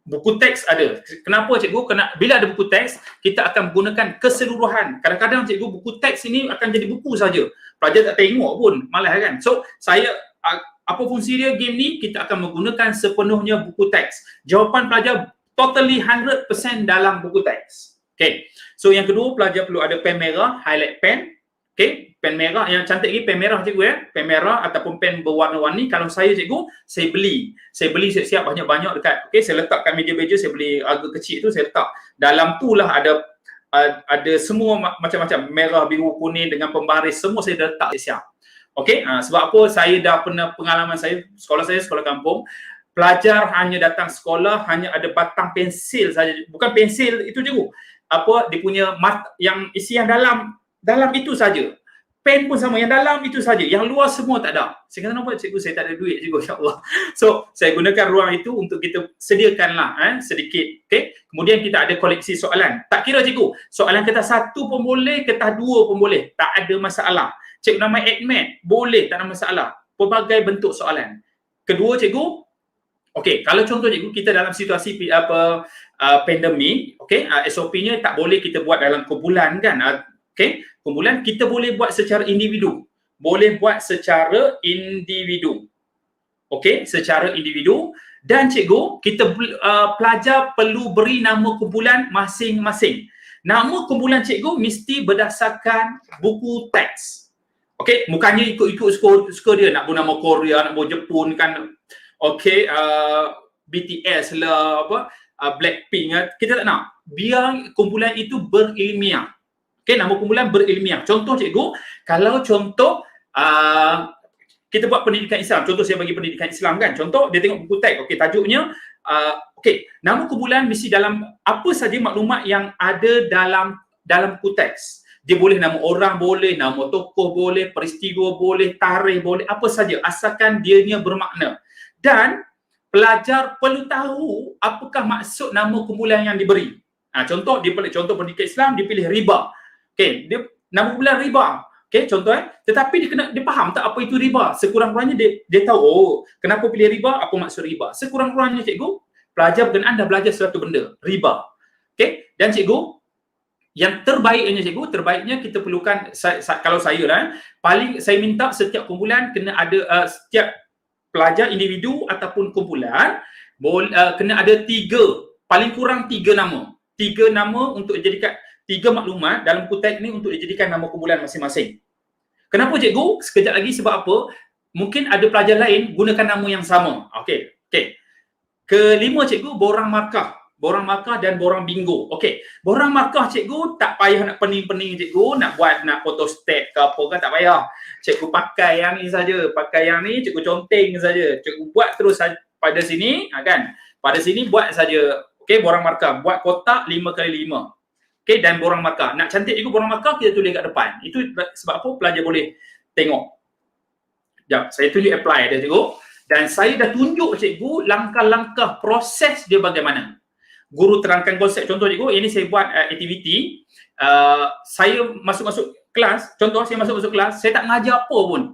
buku teks ada. Kenapa cikgu? Bila ada buku teks, kita akan menggunakan keseluruhan. Kadang-kadang cikgu buku teks ini akan jadi buku saja. Pelajar tak tengok pun, malah kan. So saya apa fungsi dia game ni? Kita akan menggunakan sepenuhnya buku teks. Jawapan pelajar totally 100% dalam buku teks. Okay, so yang kedua pelajar perlu ada pen merah, highlight pen. Okay, pen merah yang cantik ni pen merah cikgu ya. Pen merah ataupun pen berwarna-warni. Kalau saya cikgu, saya beli siap-siap banyak-banyak dekat. Okay, saya letakkan meja-meja, saya beli agak kecil tu saya letak. Dalam tu lah ada semua macam-macam merah, biru, kuning dengan pembaris semua saya dah letak siap. Okay, sebab apa saya dah pernah pengalaman saya sekolah kampung. Pelajar hanya datang sekolah hanya ada batang pensil saja. Bukan pensil itu cikgu. Apa dia punya yang isi yang dalam itu saja. Pen pun sama, yang dalam itu saja. Yang luar semua tak ada. Saya kata, nampak cikgu, saya tak ada duit cikgu, insyaAllah. So, saya gunakan ruang itu untuk kita sediakanlah sedikit. Okay? Kemudian kita ada koleksi soalan. Tak kira cikgu, soalan kertas 1 pun boleh, kertas 2 pun boleh. Tak ada masalah. Cikgu nama ADMAT, boleh, tak ada masalah. Pelbagai bentuk soalan. Kedua cikgu, okay, kalau contoh cikgu, kita dalam situasi pandemik, okay, SOP-nya tak boleh kita buat dalam kumpulan kan. Okay, kumpulan kita boleh buat secara individu. Okay, secara individu. Dan cikgu, kita pelajar perlu beri nama kumpulan masing-masing. Nama kumpulan cikgu mesti berdasarkan buku teks. Okay, bukannya ikut-ikut suka dia. Nak buat nama Korea, nak buat Jepun kan. Okay, BTS lah, Blackpink. Kita tak nak. Biar kumpulan itu berilmiah. Okay, nama kumpulan berilmiah. Contoh cikgu, kalau contoh kita buat pendidikan Islam. Contoh saya bagi pendidikan Islam kan. Contoh dia tengok buku teks. Okay, tajuknya okay, nama kumpulan mesti dalam apa saja maklumat yang ada dalam buku teks. Dia boleh nama orang boleh, nama tokoh boleh, peristiwa boleh, tarikh boleh, apa saja asalkan dianya bermakna. Dan pelajar perlu tahu apakah maksud nama kumpulan yang diberi. Contoh contoh pendidikan Islam dia pilih riba. Okay, dia nama kumpulan riba. Okay, contoh tetapi dia faham tak apa itu riba. Sekurang-kurangnya dia tahu, oh, kenapa pilih riba, apa maksud riba. Sekurang-kurangnya cikgu, pelajar berkenaan dah belajar suatu benda, riba. Okay, dan cikgu, yang terbaiknya kita perlukan, kalau saya lah, paling saya minta setiap kumpulan kena ada, setiap pelajar individu ataupun kumpulan, kena ada paling kurang 3 nama. 3 nama untuk dijadikan 3 maklumat dalam buku teks ni untuk dijadikan nama kumpulan masing-masing. Kenapa cikgu? Sekejap lagi sebab apa? Mungkin ada pelajar lain gunakan nama yang sama. Okey. Kelima cikgu, borang markah dan borang bingo. Okey. Borang markah cikgu tak payah nak pening-pening cikgu, nak photostat ke apa kan tak payah. Cikgu pakai yang ni saja, cikgu conteng saja. Cikgu buat terus pada sini, kan? Pada sini buat saja. Okey, borang markah, buat kotak 5x5. Okay, dan borang markah. Nak cantik juga borang markah, kita tulis kat depan. Itu sebab apa? Pelajar boleh tengok. Sekejap, saya tunjuk apply dia cikgu. Dan saya dah tunjuk cikgu langkah-langkah proses dia bagaimana. Guru terangkan konsep. Contoh cikgu, ini saya buat aktiviti. Saya masuk kelas. Contoh, saya masuk kelas. Saya tak mengajar apa pun.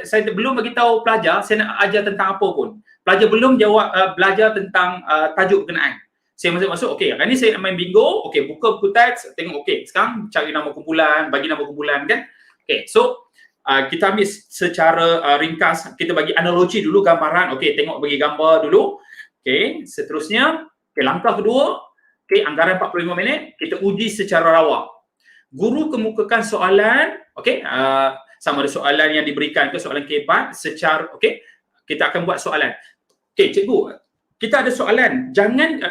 Saya belum bagi tahu pelajar, saya nak ajar tentang apa pun. Pelajar belum belajar tentang tajuk berkenaan. Saya masuk, okey, hari ni saya nak main bingo, okey, buka buku teks, tengok, okey, sekarang cari nama kumpulan, bagi nama kumpulan kan. Okey, so kita ambil secara ringkas, kita bagi analogi dulu, gambaran, okey, tengok bagi gambar dulu. Okey, seterusnya, okey, langkah kedua, okey, anggaran 45 minit, kita uji secara rawak. Guru kemukakan soalan, okey, sama ada soalan yang diberikan ke soalan kehebat, secara, okey, kita akan buat soalan. Okey, cikgu, kita ada soalan,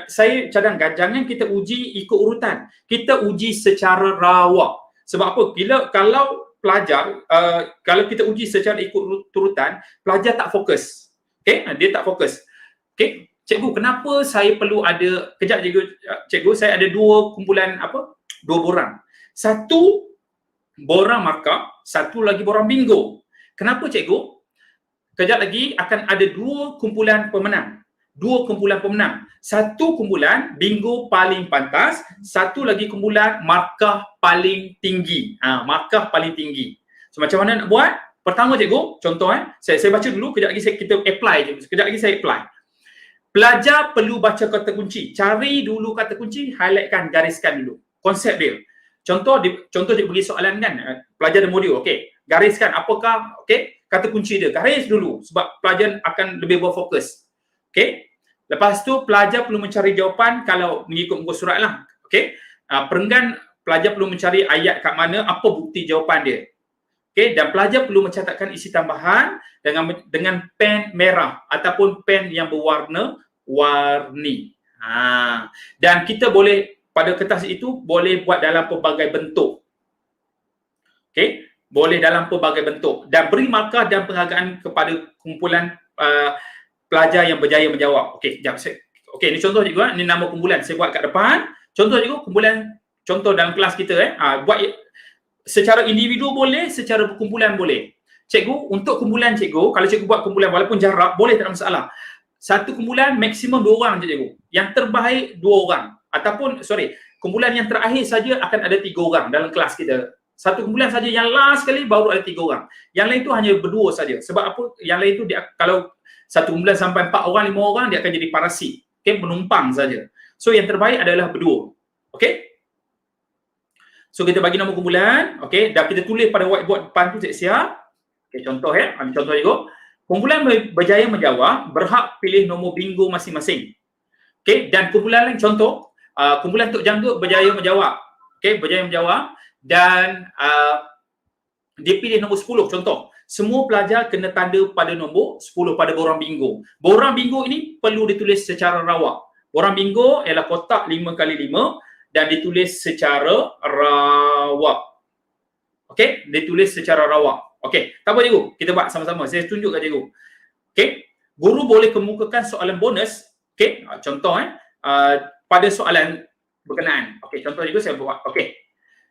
saya cadangkan, jangan kita uji ikut urutan. Kita uji secara rawak. Sebab apa? Kalau pelajar, kalau kita uji secara ikut urutan, pelajar tak fokus. Okay? Dia tak fokus. Okay? Cikgu, kenapa saya perlu ada, kejap cikgu, saya ada 2 kumpulan, 2 borang. Satu, borang markah, satu lagi borang bingo. Kenapa cikgu? Kejap lagi akan ada dua kumpulan pemenang. Satu kumpulan bingo paling pantas, satu lagi kumpulan markah paling tinggi. Markah paling tinggi. So macam mana nak buat? Pertama cikgu, contoh saya baca dulu, kejap lagi kita apply. Kejap lagi saya apply. Pelajar perlu baca kata kunci. Cari dulu kata kunci, highlightkan, gariskan dulu. Konsep dia. Contoh cikgu bagi soalan kan, pelajar ada modul, okey. Gariskan apakah, okey, kata kunci dia. Garis dulu sebab pelajar akan lebih berfokus. Okey. Lepas tu pelajar perlu mencari jawapan kalau mengikut muka surat lah. Okey. Perenggan pelajar perlu mencari ayat kat mana, apa bukti jawapan dia. Okey, dan pelajar perlu mencatatkan isi tambahan dengan pen merah ataupun pen yang berwarna-warni. Dan kita boleh pada kertas itu boleh buat dalam pelbagai bentuk. Okey, boleh dalam pelbagai bentuk dan beri markah dan penghargaan kepada kumpulan pelajar yang berjaya menjawab. Okey, jap saya. Okey, ni contoh cikgu, ni nama kumpulan saya buat kat depan. Contoh cikgu, kumpulan contoh dalam kelas kita buat secara individu boleh, secara berkumpulan boleh. Cikgu, untuk kumpulan cikgu, kalau cikgu buat kumpulan walaupun jarak boleh, tak ada masalah. Satu kumpulan maksimum 2 orang je cikgu. Yang terbaik 2 orang. Ataupun kumpulan yang terakhir saja akan ada 3 orang dalam kelas kita. Satu kumpulan saja yang last sekali baru ada 3 orang. Yang lain tu hanya berdua saja. Sebab apa? Yang lain tu kalau satu kumpulan sampai 4 orang, 5 orang dia akan jadi parasit. Okey, penumpang saja. So yang terbaik adalah berdua. Okey? So kita bagi nama kumpulan, okey, dah kita tulis pada whiteboard depan tu siap. Okey, contoh ambil contoh cikgu. Kumpulan berjaya menjawab berhak pilih nombor bingo masing-masing. Okey, dan kumpulan lain contoh, kumpulan Tok Janggut berjaya menjawab. Okey, berjaya menjawab dan dia pilih nombor 10 contoh. Semua pelajar kena tanda pada nombor 10 pada borang bingo. Borang bingo ini perlu ditulis secara rawak. Borang bingo ialah kotak 5x5 dan ditulis secara rawak. Okey, ditulis secara rawak. Okey, tak apa cikgu, kita buat sama-sama. Saya tunjuk kat cikgu. Okey, guru boleh kemukakan soalan bonus. Okey, contoh pada soalan berkenaan. Okey, contoh cikgu saya buat. Okey.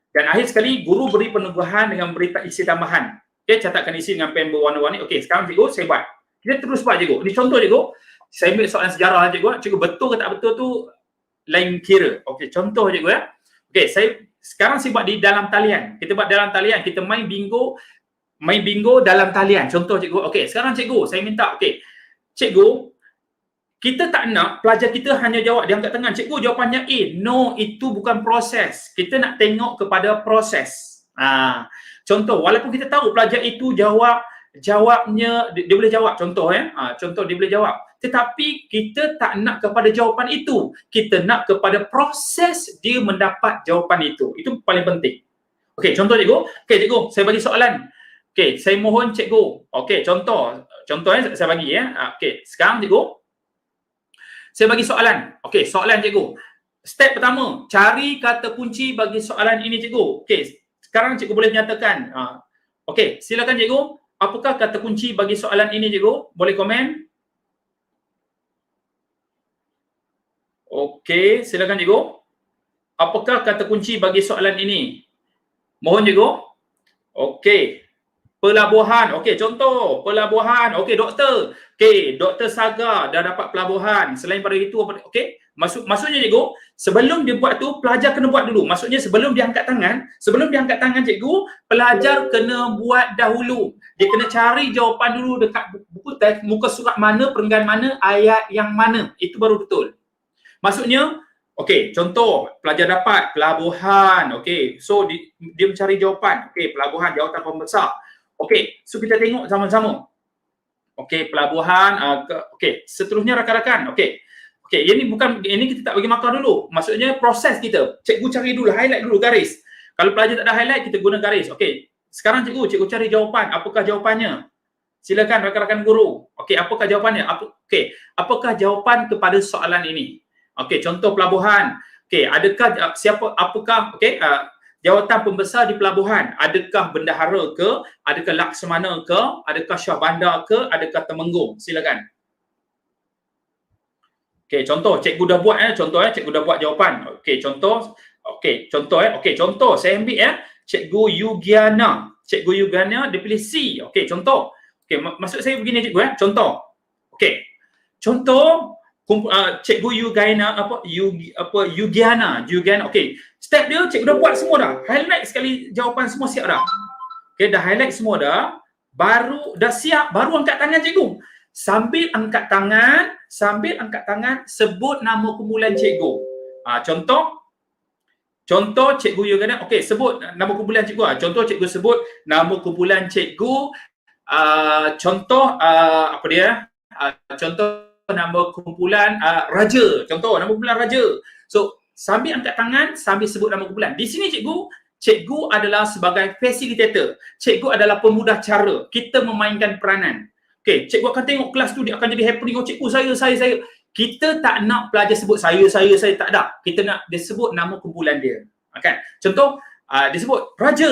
Dan akhir sekali guru beri penugahan dengan beri isi tambahan. Okey, catatkan isi dengan pen berwarna-warni. Okey, sekarang cikgu saya buat. Kita terus buat cikgu. Ni contoh cikgu. Saya ambil soalan sejarah cikgu. Cikgu betul ke tak betul tu lain kira. Okey, contoh cikgu ya. Okey, sekarang saya buat di dalam talian. Kita buat dalam talian. Kita main bingo dalam talian. Contoh cikgu. Okey, sekarang cikgu saya minta, okey. Cikgu, kita tak nak pelajar kita hanya jawab dia angkat tangan. Cikgu jawapannya A. No, itu bukan proses. Kita nak tengok kepada proses. Contoh, walaupun kita tahu pelajar itu jawabnya dia boleh jawab, contoh contoh dia boleh jawab. Tetapi kita tak nak kepada jawapan itu. Kita nak kepada proses dia mendapat jawapan itu. Itu paling penting. Okey, contoh cikgu. Okey cikgu, saya bagi soalan. Okey, saya mohon cikgu. Okey, contoh saya bagi Okey, sekarang cikgu saya bagi soalan. Okey, soalan cikgu. Step pertama, cari kata kunci bagi soalan ini cikgu. Okey, sekarang cikgu boleh menyatakan. Okey, silakan cikgu. Apakah kata kunci bagi soalan ini cikgu? Boleh komen? Okey, silakan cikgu. Apakah kata kunci bagi soalan ini? Mohon cikgu. Okey. Pelabuhan. Okey, contoh. Pelabuhan. Okey, doktor. Okey, Dr. Saga dah dapat pelabuhan. Selain pada itu, okey. Maksudnya cikgu, sebelum dia buat tu, pelajar kena buat dulu. Maksudnya sebelum dia angkat tangan cikgu, pelajar kena buat dahulu. Dia kena cari jawapan dulu dekat buku teks, muka surat mana, perenggan mana, ayat yang mana. Itu baru betul. Maksudnya, okey, contoh, pelajar dapat pelabuhan. Okey, so dia mencari jawapan. Okey, pelabuhan, jawatan pembesar. Okey, so kita tengok sama-sama. Okey, pelabuhan. Okey, seterusnya rakan-rakan. Okey. Okey, ini kita tak bagi markah dulu. Maksudnya proses kita. Cikgu cari dulu, highlight dulu, garis. Kalau pelajar tak ada highlight, kita guna garis. Okey. Sekarang cikgu cari jawapan. Apakah jawapannya? Silakan rakan-rakan guru. Okey, apakah jawapannya? Okey, apakah jawapan kepada soalan ini? Okey, contoh pelabuhan. Okey, apakah jawatan pembesar di pelabuhan? Adakah bendahara ke? Adakah laksamana ke? Adakah syah bandar ke? Adakah temenggung? Silakan. Okey, contoh cikgu dah buat cikgu dah buat jawapan. Okey, contoh. Okey, contoh Okey, contoh saya ambil cikgu Yugiana. Cikgu Yugana dia pilih C. Okey, contoh. Okey, maksud saya begini cikgu contoh. Okey. Contoh Cikgu Yugiana Yugiana. Okey. Step dia cikgu dah buat semua dah. Highlight sekali jawapan semua siap dah. Okey, dah highlight semua dah. Baru dah siap, baru angkat tangan cikgu. Sambil angkat tangan, sebut nama kumpulan cikgu. Contoh cikgu Yugana, okey, sebut nama kumpulan cikgu. Contoh cikgu sebut nama kumpulan cikgu. Contoh nama kumpulan Raja. Contoh nama kumpulan Raja. So, sambil angkat tangan, sambil sebut nama kumpulan. Di sini cikgu adalah sebagai facilitator. Cikgu adalah pemudah cara. Kita memainkan peranan. Okey, cikgu akan tengok kelas tu, dia akan jadi happening. Oh, cikgu saya. Kita tak nak pelajar sebut saya, tak ada. Kita nak dia sebut nama kumpulan dia. Okay. Contoh, dia sebut Raja.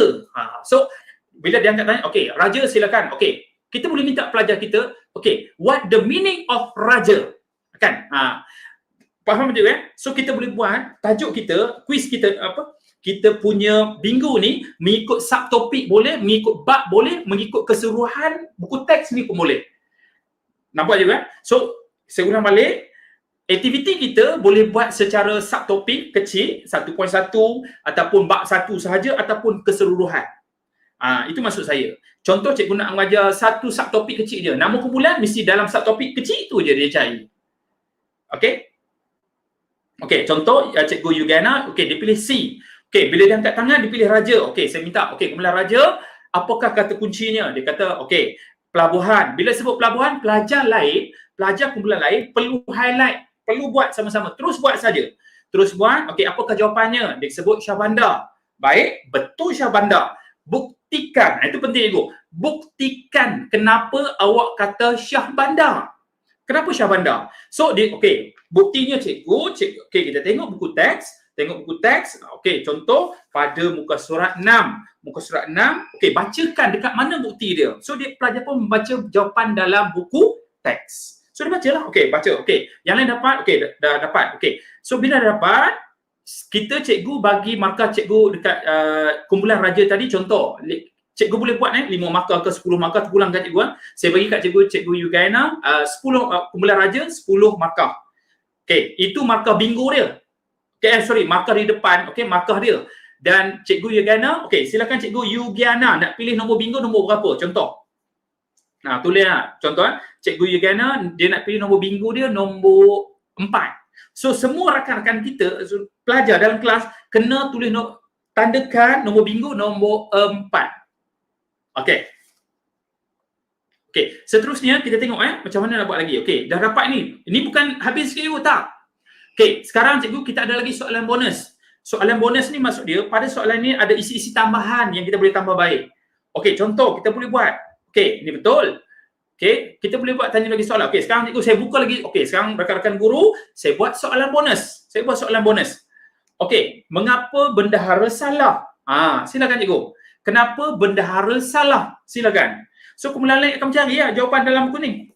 So, bila dia angkat tangan, okey, Raja silakan. Okey, kita boleh minta pelajar kita, okey, what the meaning of Raja? Kan? Faham tak So, kita boleh buat tajuk kita, quiz kita, kita punya bingo ni mengikut subtopik boleh, mengikut bab boleh, mengikut keseluruhan buku teks ni pun boleh. Nampak juga? So, saya ulang balik, aktiviti kita boleh buat secara subtopik kecil, 1.1 ataupun bab 1 sahaja ataupun keseluruhan. Itu maksud saya. Contoh cikgu nak mengajar satu subtopik kecil je. Nama kumpulan mesti dalam subtopik kecil tu je dia cari. Okey? Okey, contoh cikgu Yugana, okey, dia pilih C. Okey, bila dia angkat tangan, dia pilih Raja. Okey, saya minta, okey, kumpulan Raja, apakah kata kuncinya? Dia kata, okey, pelabuhan. Bila sebut pelabuhan, pelajar kumpulan lain perlu highlight, perlu buat sama-sama. Terus buat saja. Terus buat, okey, apakah jawapannya? Dia sebut Shah Bandar. Baik, betul Shah Bandar. Buktikan, itu penting cikgu. Buktikan kenapa awak kata Shah Bandar. Kenapa Shah Bandar? So, okey, buktinya cikgu, okey, kita tengok buku teks. Okey, contoh pada muka surat 6. Okey, bacakan dekat mana bukti dia. So, pelajar pun membaca jawapan dalam buku teks. So, dia bacalah. Okey, baca. Okey, yang lain dapat. Okey, dah dapat. Okey. So, bila dah dapat, cikgu bagi markah cikgu dekat kumpulan Raja tadi. Contoh, cikgu boleh buat 5 markah ke 10 markah, terpulang kat cikgu. Saya bagi kat cikgu Yugana 10 kumpulan Raja 10 markah. Okey, itu markah bingo dia. Okey, markah di depan. Okey, markah dia. Dan cikgu Yugana, okey, silakan cikgu Yugiana nak pilih nombor bingo nombor berapa? Contoh. Tulis contoh cikgu Yugana dia nak pilih nombor bingo dia nombor 4. So, semua rakan-rakan kita, pelajar dalam kelas kena tulis tandakan nombor bingo nombor 4. Okey. Okey, seterusnya kita tengok macam mana nak buat lagi. Okey, dah dapat ni. Ini bukan habis cikgu tak? Okey, sekarang cikgu kita ada lagi soalan bonus. Soalan bonus ni maksud dia pada soalan ni ada isi-isi tambahan yang kita boleh tambah baik. Okey, contoh kita boleh buat. Okey, ini betul. Okey, kita boleh buat tanya lagi soalan. Okey, sekarang cikgu saya buka lagi. Okey, sekarang rakan-rakan guru, saya buat soalan bonus. Okey, mengapa bendahara salah? Silakan cikgu. Kenapa bendahara salah? Silakan. So, kumpulan lain akan mencari jawapan dalam buku ni.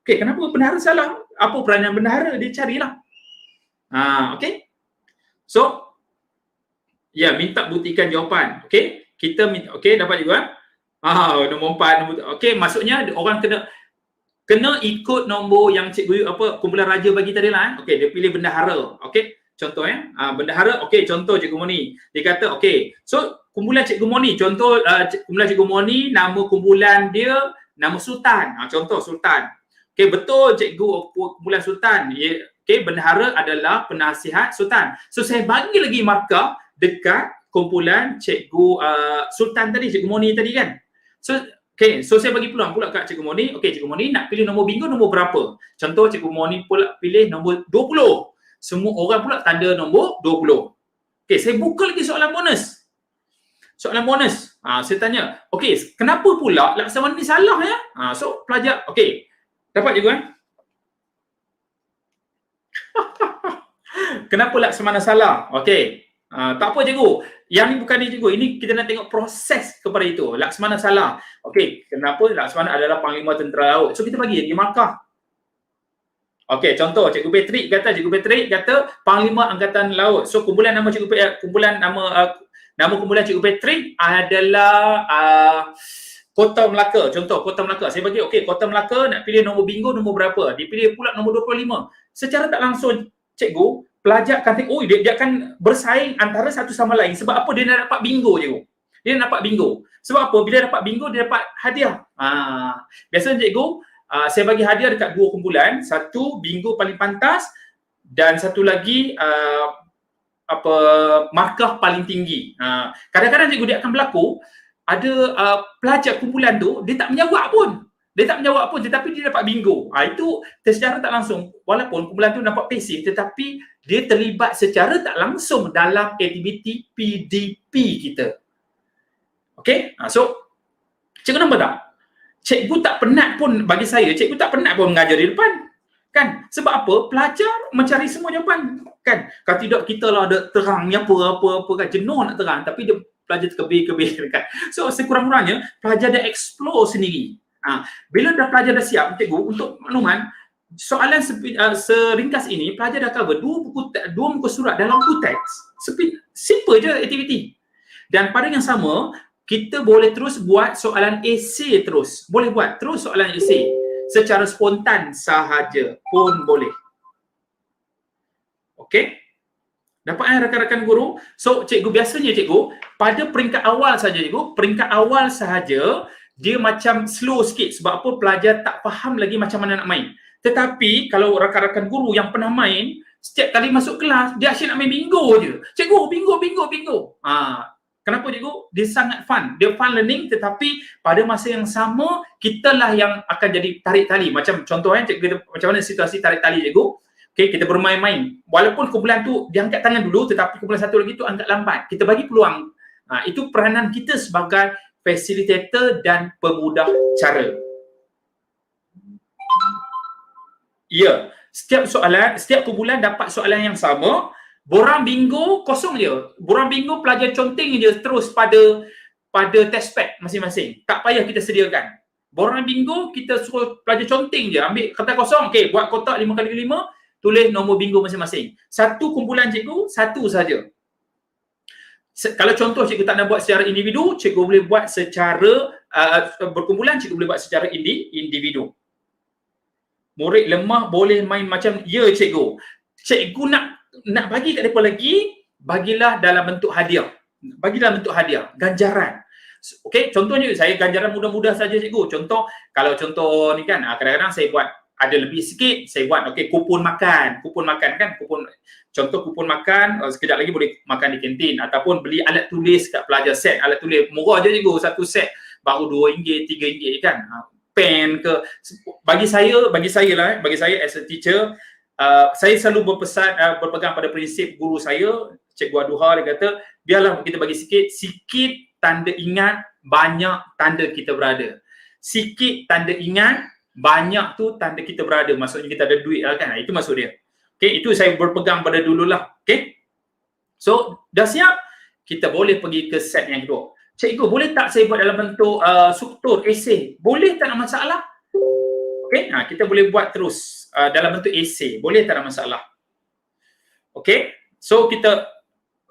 Okey, kenapa bendahara salah? Apa peranan bendahara? Dia carilah. Okey. So, minta buktikan jawapan. Okey, kita minta. Okey, dapat juga. Nombor 4, okey, maksudnya orang kena ikut nombor yang cikgu kumpulan Raja bagi tadi lah. Okey, dia pilih bendahara. Okey, contoh bendahara. Okey, contoh cikgu Moni. Dia kata okey. So, kumpulan cikgu Moni, contoh kumpulan cikgu Moni, nama kumpulan dia nama Sultan. Contoh Sultan. Okey, betul cikgu kumpulan Sultan. Okey, bendahara adalah penasihat Sultan. So, saya bagi lagi markah dekat kumpulan cikgu Sultan tadi, cikgu Moni tadi kan. So, okay, so saya bagi peluang pula kat cikgu Moni. Okey, cikgu Moni nak pilih nombor bingo nombor berapa? Contoh cikgu Moni pula pilih nombor 20. Semua orang pula tanda nombor 20. Okey, saya buka lagi soalan bonus. Saya tanya, okey, kenapa pula laksamana ni salah ya? So pelajar, okey. Dapat cikgu Kenapa laksamana salah? Okey. Tak apa cikgu. Yang ni bukan ni cikgu. Ini kita nak tengok proses kepada itu. Laksamana salah. Okey, kenapa Laksamana adalah Panglima Tentera Laut? So kita bagi lagi markah. Okey, contoh cikgu Patrick kata Panglima Angkatan Laut. So kumpulan nama Nama kumpulan Cikgu Patrick adalah Kota Melaka. Contoh Kota Melaka. Saya bagi Kota Melaka nak pilih nombor bingo nombor berapa? Dipilih pula nombor 25. Secara tak langsung cikgu, pelajar akan tengok, dia akan bersaing antara satu sama lain. Sebab apa? Dia nak dapat bingo cikgu. Dia nak dapat bingo. Sebab apa? Bila dapat bingo, dia dapat hadiah. Biasanya cikgu, saya bagi hadiah dekat 2 kumpulan. Satu, bingo paling pantas dan satu lagi markah paling tinggi. Kadang-kadang cikgu dia akan berlaku ada pelajar kumpulan tu dia tak menjawab pun. Tetapi dia dapat bingo. Itu secara tak langsung walaupun kumpulan tu nampak pasif tetapi dia terlibat secara tak langsung dalam aktiviti PDP kita. Okey? So cikgu nampak tak? Cikgu tak penat pun bagi saya, cikgu tak penat pun mengajar di depan. Kan? Sebab apa? Pelajar mencari semua jawapan. Kan? Kalau tidak kita lah ada terangnya apa kan. Jenuh nak terang tapi dia pelajar terkebir kan. So sekurang-kurangnya pelajar dah explore sendiri. Bila dah pelajar dah siap cikgu untuk makluman soalan seringkas ini pelajar dah cover 2 muka surat dalam buku teks. Simple je aktiviti. Dan pada yang sama kita boleh terus buat soalan esei terus. Boleh buat terus soalan esei secara spontan sahaja pun boleh. Okey? Dapat rakan-rakan guru? So cikgu biasanya cikgu pada peringkat awal saja cikgu, peringkat awal sahaja dia macam slow sikit sebab apa pelajar tak faham lagi macam mana nak main. Tetapi kalau rakan-rakan guru yang pernah main, setiap kali masuk kelas dia asyik nak main bingo je. Cikgu bingo. Kenapa cikgu? Dia sangat fun. Dia fun learning tetapi pada masa yang sama kitalah yang akan jadi tarik tali. Macam contohnya cikgu macam mana situasi tarik tali cikgu? Okey, kita bermain-main. Walaupun kumpulan tu dia angkat tangan dulu tetapi kumpulan satu lagi tu angkat lambat. Kita bagi peluang. Itu peranan kita sebagai facilitator dan pemudah cara. Ya, setiap kumpulan dapat soalan yang sama. Borang bingo kosong je. Borang bingo pelajar conteng je terus pada test pack masing-masing. Tak payah kita sediakan. Borang bingo kita suruh pelajar conteng je. Ambil kertas kosong, okey, buat kotak 5x5, tulis nombor bingo masing-masing. Satu kumpulan cikgu, satu saja. Kalau contoh cikgu tak nak buat secara individu, cikgu boleh buat secara berkumpulan, cikgu boleh buat secara individu. Murid lemah boleh main macam ya cikgu. Cikgu nak bagi kat mereka lagi, bagilah dalam bentuk hadiah. Bagilah bentuk hadiah, ganjaran. Okey, contohnya saya ganjaran mudah-mudah saja cikgu. Contoh, kalau contoh ni kan, kadang-kadang saya buat ada lebih sikit, saya buat kupon makan kan, contoh kupon makan, sekejap lagi boleh makan di kantin ataupun beli alat tulis kat pelajar, set alat tulis murah je cikgu, satu set baru RM2, RM3 kan. Pen ke, bagi saya as a teacher, saya selalu berpegang pada prinsip guru saya, Cikgu Aduha, dia kata biarlah kita bagi sikit tanda ingat, banyak tanda kita berada. Sikit tanda ingat, banyak tu tanda kita berada, maksudnya kita ada duit lah kan, itu maksud dia. Okay, itu saya berpegang pada dululah. Okay, so dah siap, kita boleh pergi ke set yang kedua. Cikgu, boleh tak saya buat dalam bentuk struktur esei? Boleh, tak ada masalah. Okay, kita boleh buat terus dalam bentuk esei, boleh, tak ada masalah. Okay, so kita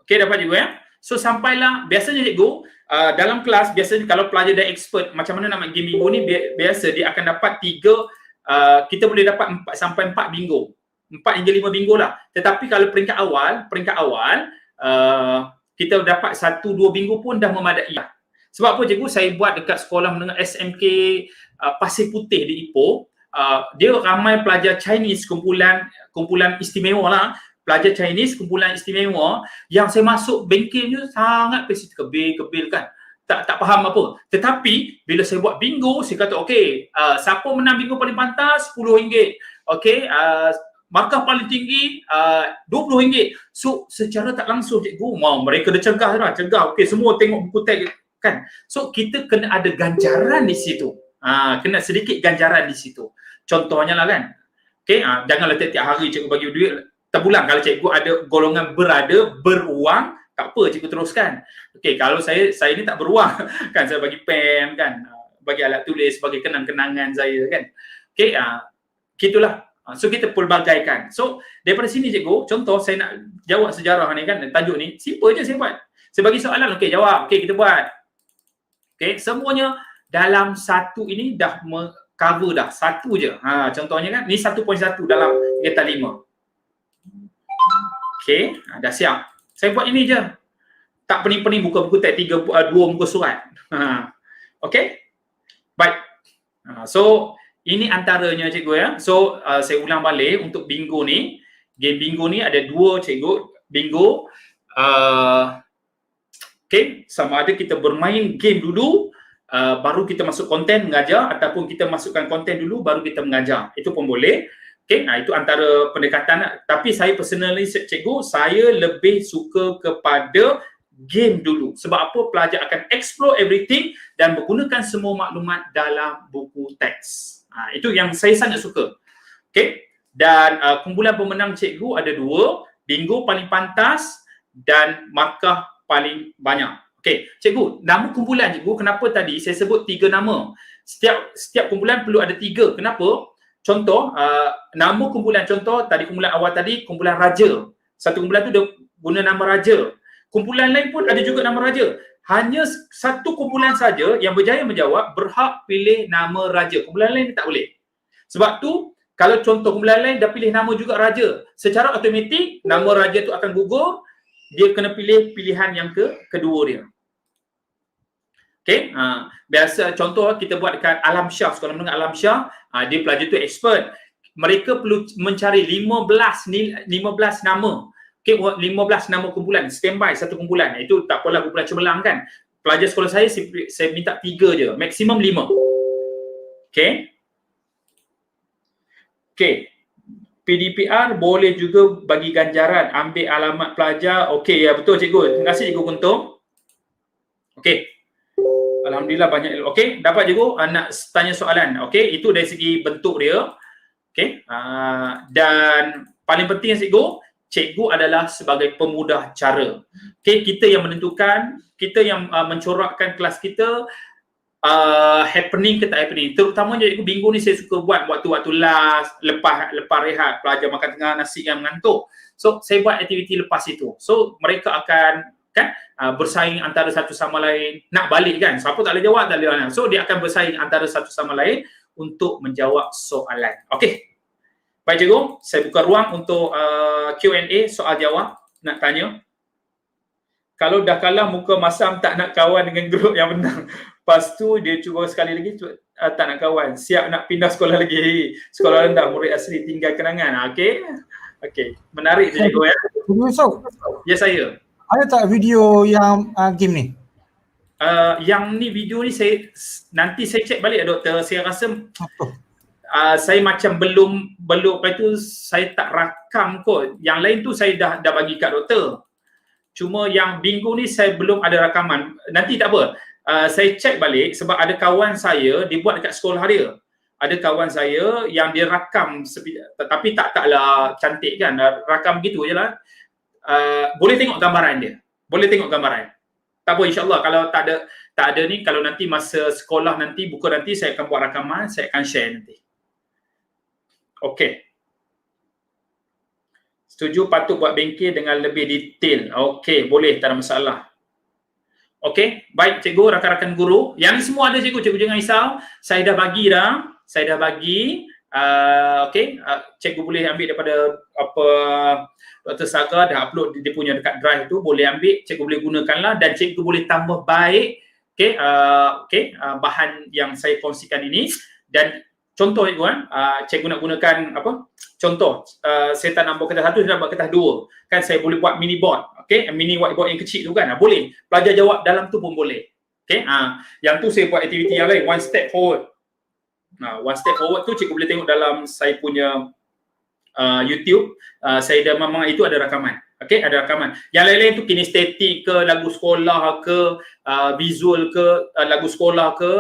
dapat juga ya. So sampailah, biasanya cikgu dalam kelas, biasanya kalau pelajar dah expert macam mana nak main game bingo ni, biasa dia akan dapat 3, kita boleh dapat 4 sampai 4 bingo, 4 hingga 5 bingo lah. Tetapi kalau peringkat awal kita dapat 1-2 bingo pun dah memadai lah. Sebab apa cikgu? Saya buat dekat sekolah menengah SMK Pasir Putih di Ipoh. Dia ramai pelajar Chinese, kumpulan istimewa lah. Pelajar Chinese, kumpulan istimewa yang saya masuk bengkelnya sangat pasif, kebil kan. Tak faham apa. Tetapi bila saya buat bingo, saya kata okey, siapa menang bingo paling pantas RM10. Okey, markah paling tinggi RM20. So secara tak langsung cikgu, mereka dah cegah. Okey, semua tengok buku teks kan. So kita kena ada ganjaran di situ. Kena sedikit ganjaran di situ. Contohnya lah kan. Okey, janganlah tiap-tiap hari cikgu bagi duit terbulan. Kalau cikgu ada golongan beruang, tak apa, cikgu teruskan. Okey, kalau saya ni tak beruang kan, saya bagi pen kan, bagi alat tulis sebagai kenang-kenangan saya kan. Okey, gitulah. So kita pelbagaikan. So daripada sini cikgu, contoh saya nak jawab sejarah ni kan, tajuk ni simple je saya buat. Saya bagi soalan, okey jawab. Okey kita buat. Okey, semuanya dalam satu ini dah cover dah. Satu je. Contohnya kan, ni 1.1 dalam kegiatan 5. Okey, dah siap. Saya buat ini je. Tak pening-pening buka buku teks 2 muka surat. Okey? Baik. So, ini antaranya cikgu ya. So, saya ulang balik untuk bingo ni. Game bingo ni ada 2 cikgu. Bingo. Okey, sama ada kita bermain game dulu, baru kita masuk konten mengajar, ataupun kita masukkan konten dulu baru kita mengajar. Itu pun boleh. Okay, itu antara pendekatan. Tapi saya personally cikgu, saya lebih suka kepada game dulu. Sebab apa? Pelajar akan explore everything dan menggunakan semua maklumat dalam buku teks. Itu yang saya sangat suka. Okay, dan kumpulan pemenang cikgu ada 2, bingo paling pantas dan markah paling banyak. Okay, cikgu, nama kumpulan cikgu, kenapa tadi saya sebut 3 nama? Setiap kumpulan perlu ada 3. Kenapa? Contoh, nama kumpulan contoh tadi, kumpulan awal tadi, kumpulan raja. Satu kumpulan tu dia guna nama raja. Kumpulan lain pun ada juga nama raja. Hanya satu kumpulan saja yang berjaya menjawab berhak pilih nama raja. Kumpulan lain tak boleh. Sebab tu, kalau contoh kumpulan lain dah pilih nama juga raja, secara automatik nama raja tu akan gugur, dia kena pilih pilihan yang kedua dia. Okay, biasa contoh kita buat dekat Alam Shah, sekolah menengah Alam Shah, dia pelajar tu expert. Mereka perlu mencari 15 nama. Okay, 15 nama kumpulan, standby satu kumpulan. Itu tak apalah kumpulan cemerlang kan. Pelajar sekolah saya minta 3 je, maksimum 5. Okay. Okay. PDPR boleh juga bagi ganjaran, ambil alamat pelajar. Okey, ya betul cikgu. Terima kasih cikgu Kuntung. Okey. Alhamdulillah banyak. Okey, dapat cikgu nak tanya soalan. Okey, itu dari segi bentuk dia. Okey. Dan paling penting cikgu adalah sebagai pemudah cara. Okey, kita yang menentukan, kita yang mencorakkan kelas kita happening ke tak happening. Terutamanya cikgu bingo ni saya suka buat waktu-waktu last, lepas rehat, pelajar makan tengah nasi yang mengantuk. So saya buat aktiviti lepas itu. So mereka akan bersaing antara satu sama lain, nak balik kan, siapa tak boleh jawab tak boleh. So dia akan bersaing antara satu sama lain untuk menjawab soalan. Okey, baik cikgu, saya buka ruang untuk Q&A, soal jawab. Nak tanya, kalau dah kalah muka masam tak nak kawan dengan grup yang menang, lepas tu dia cuba sekali lagi tak nak kawan, siap nak pindah sekolah lagi, sekolah rendah, murid asli tinggal kenangan. Okey, menarik tu cikgu ya. Ya saya. Ada tak video yang game ni? Yang ni video ni nanti saya cek balik doktor. Saya rasa saya macam belum lepas tu saya tak rakam kot. Yang lain tu saya dah bagi kat doktor. Cuma yang bingo ni saya belum ada rakaman. Nanti tak apa. Saya cek balik sebab ada kawan saya dia buat dekat sekolah dia. Ada kawan saya yang dia rakam tapi taklah cantik kan. Rakam gitu je lah. Boleh tengok gambaran dia. Boleh tengok gambaran. Tak apa, insyaAllah kalau tak ada ni, kalau nanti masa sekolah nanti, buka nanti saya akan buat rakaman, saya akan share nanti. Okey. Setuju patut buat bengkel dengan lebih detail. Okey, boleh, tak ada masalah. Okey, baik cikgu, rakan-rakan guru. Yang ni semua ada cikgu jangan risau. Saya dah bagi. Okey, cikgu boleh ambil daripada Dr. Saga dah upload dia punya dekat drive tu, boleh ambil, cikgu boleh gunakanlah dan cikgu boleh tambah baik bahan yang saya kongsikan ini. Dan contoh cikgu cikgu nak gunakan contoh saya tak nak buat kertas 1, saya nak buat kertas 2 kan, saya boleh buat mini board, mini whiteboard yang kecil tu kan, boleh pelajar jawab dalam tu pun boleh. Yang tu saya buat aktiviti yang lain, one step forward. One step forward tu cikgu boleh tengok dalam saya punya YouTube. Saya dah memang itu ada rakaman. Ada rakaman. Yang lain-lain tu kinestetik ke, lagu sekolah ke, visual ke, lagu sekolah ke,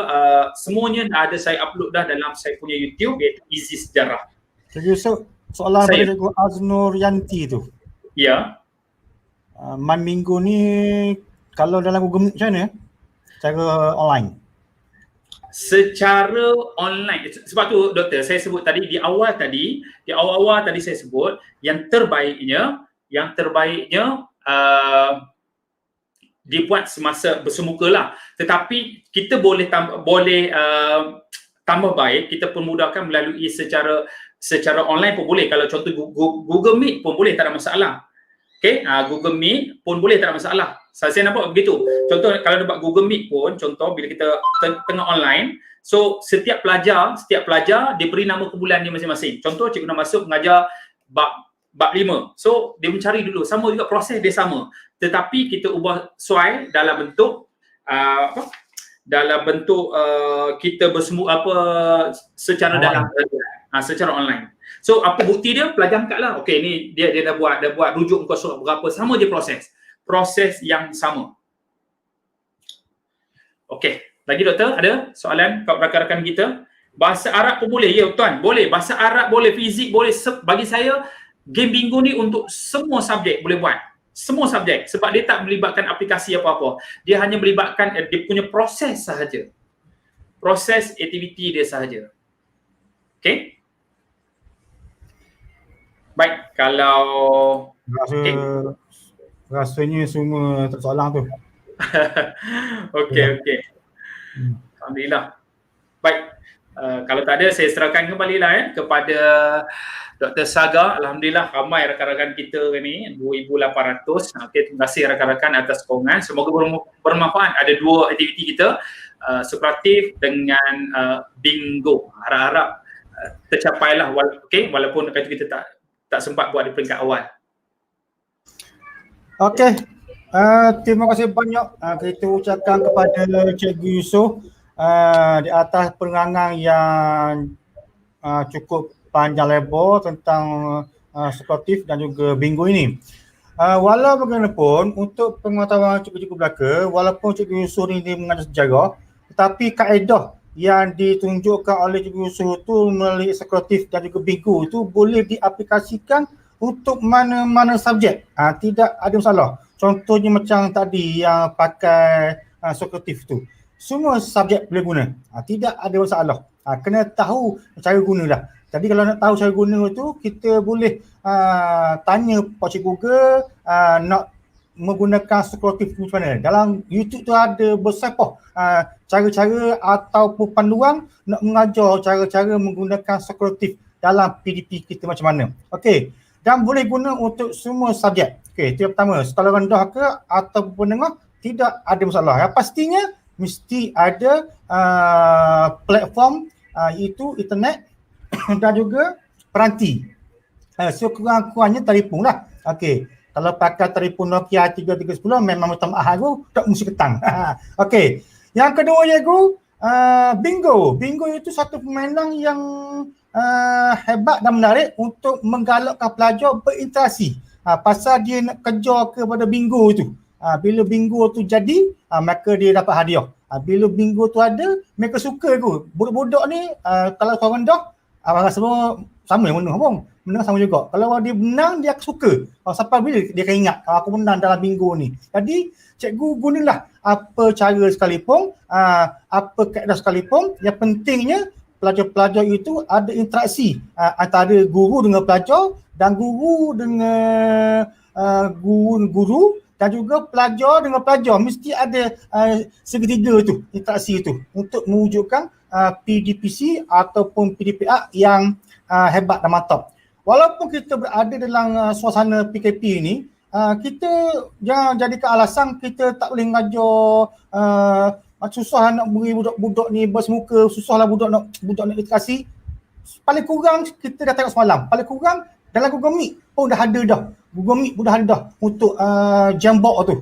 semuanya dah ada saya upload dah dalam saya punya YouTube, iaitu Easy Sejarah. Cikgu, soalan pada Cikgu Aznur Yanti tu. Ya. Man minggu ni kalau dalam Google Meet macam mana? Cara online? Secara online. Sebab tu doktor saya sebut tadi di awal tadi saya sebut yang terbaiknya dibuat semasa bersemuka lah. Tetapi kita boleh tambah baik, kita permudahkan melalui secara online pun boleh. Kalau contoh Google Meet pun boleh, tak ada masalah. Okay, Google Meet pun boleh, tak ada masalah. Saya nampak begitu. Contoh kalau dapat Google Meet pun, contoh bila kita tengah online, so setiap pelajar diberi nama kumpulan dia masing-masing. Contoh cikgu nak masuk mengajar bab 5. So dia mencari dulu, sama juga proses dia sama. Tetapi kita ubah soal dalam bentuk kita bersemu secara dalam secara online. So apa bukti dia? Pelajar angkat lah. Okey, ni dia dah buat rujuk muka surat berapa, sama je proses yang sama. Okey, lagi doktor ada soalan kat rakan-rakan kita? Bahasa Arab pun boleh? Ya tuan, boleh. Bahasa Arab boleh, fizik boleh. Bagi saya game bingo ni untuk semua subjek boleh buat. Semua subjek, sebab dia tak melibatkan aplikasi apa-apa. Dia hanya melibatkan dia punya proses sahaja. Proses aktiviti dia sahaja. Okey? Baik, kalau rasanya semua tak soalan tu. Okey. Alhamdulillah. Baik. Kalau tak ada, saya serahkan kembalilah kepada Dr. Saga. Alhamdulillah ramai rakan-rakan kita ni, 2,800. Okay, terima kasih rakan-rakan atas sokongan. Semoga bermanfaat. Ada 2 aktiviti kita, superatif dengan bingo. Harap-harap tercapailah walaupun kita tak sempat buat di peringkat awal. Okey. Terima kasih banyak kita ucapkan kepada Cikgu Yusof di atas penerangan yang cukup panjang lebar tentang superatif dan juga bingo ini. Walau bagaimanapun, untuk pengetahuan cikgu-cikgu belaka, walaupun Cikgu Yusof ni dia mengajar sejarah, tetapi kaedah yang ditunjukkan oleh Cikgu Yusof tu melalui superatif dan juga bingo itu boleh diaplikasikan untuk mana-mana subjek. Tidak ada masalah. Contohnya macam tadi yang pakai superatif tu. Semua subjek boleh guna. Tidak ada masalah. Kena tahu cara guna lah. Jadi kalau nak tahu cara guna tu, kita boleh tanya Pak Cik Google nak menggunakan superatif macam mana. Dalam YouTube tu ada bersepah cara-cara ataupun panduan nak mengajar cara-cara menggunakan superatif dalam PDP kita macam mana. Okey. Dan boleh guna untuk semua subjek. Okey, itu yang pertama. Skala rendah ke ataupun menengah, tidak ada masalah. Yang pastinya mesti ada platform iaitu internet dan juga peranti. Sekurang-kurangnya telefon lah. Okey, kalau pakai telefon Nokia 3310 memang minta maaf aku, tak mesti ketang. Okey, yang kedua iaitu bingo. Bingo itu satu permainan yang hebat dan menarik untuk menggalakkan pelajar berinteraksi. Pasal dia nak kejar kepada bingo tu. Bila bingo tu jadi, maka dia dapat hadiah. Bila bingo tu ada, mereka suka tu. Budak-budak ni kalau korang rendah, rasa sama yang menang pun. Menang sama juga. Kalau dia menang, dia akan suka. Sampai bila dia akan ingat, aku menang dalam bingo ni. Jadi, cikgu gunalah apa cara sekalipun, apa kaedah sekalipun. Yang pentingnya, pelajar-pelajar itu ada interaksi antara guru dengan pelajar dan guru dengan guru dan juga pelajar dengan pelajar. Mesti ada segitiga tu, interaksi itu untuk mewujudkan PDPC ataupun PDPA yang hebat dan mantap. Walaupun kita berada dalam suasana PKP ini, kita jangan jadikan alasan kita tak boleh mengajar. Susah nak beri budak-budak ni bersemuka, susahlah budak nak edukasi. Paling kurang kita dah tengok semalam, paling kurang dalam Google Meet pun dah ada dah. Google Meet pun dah ada dah untuk Jamboard tu.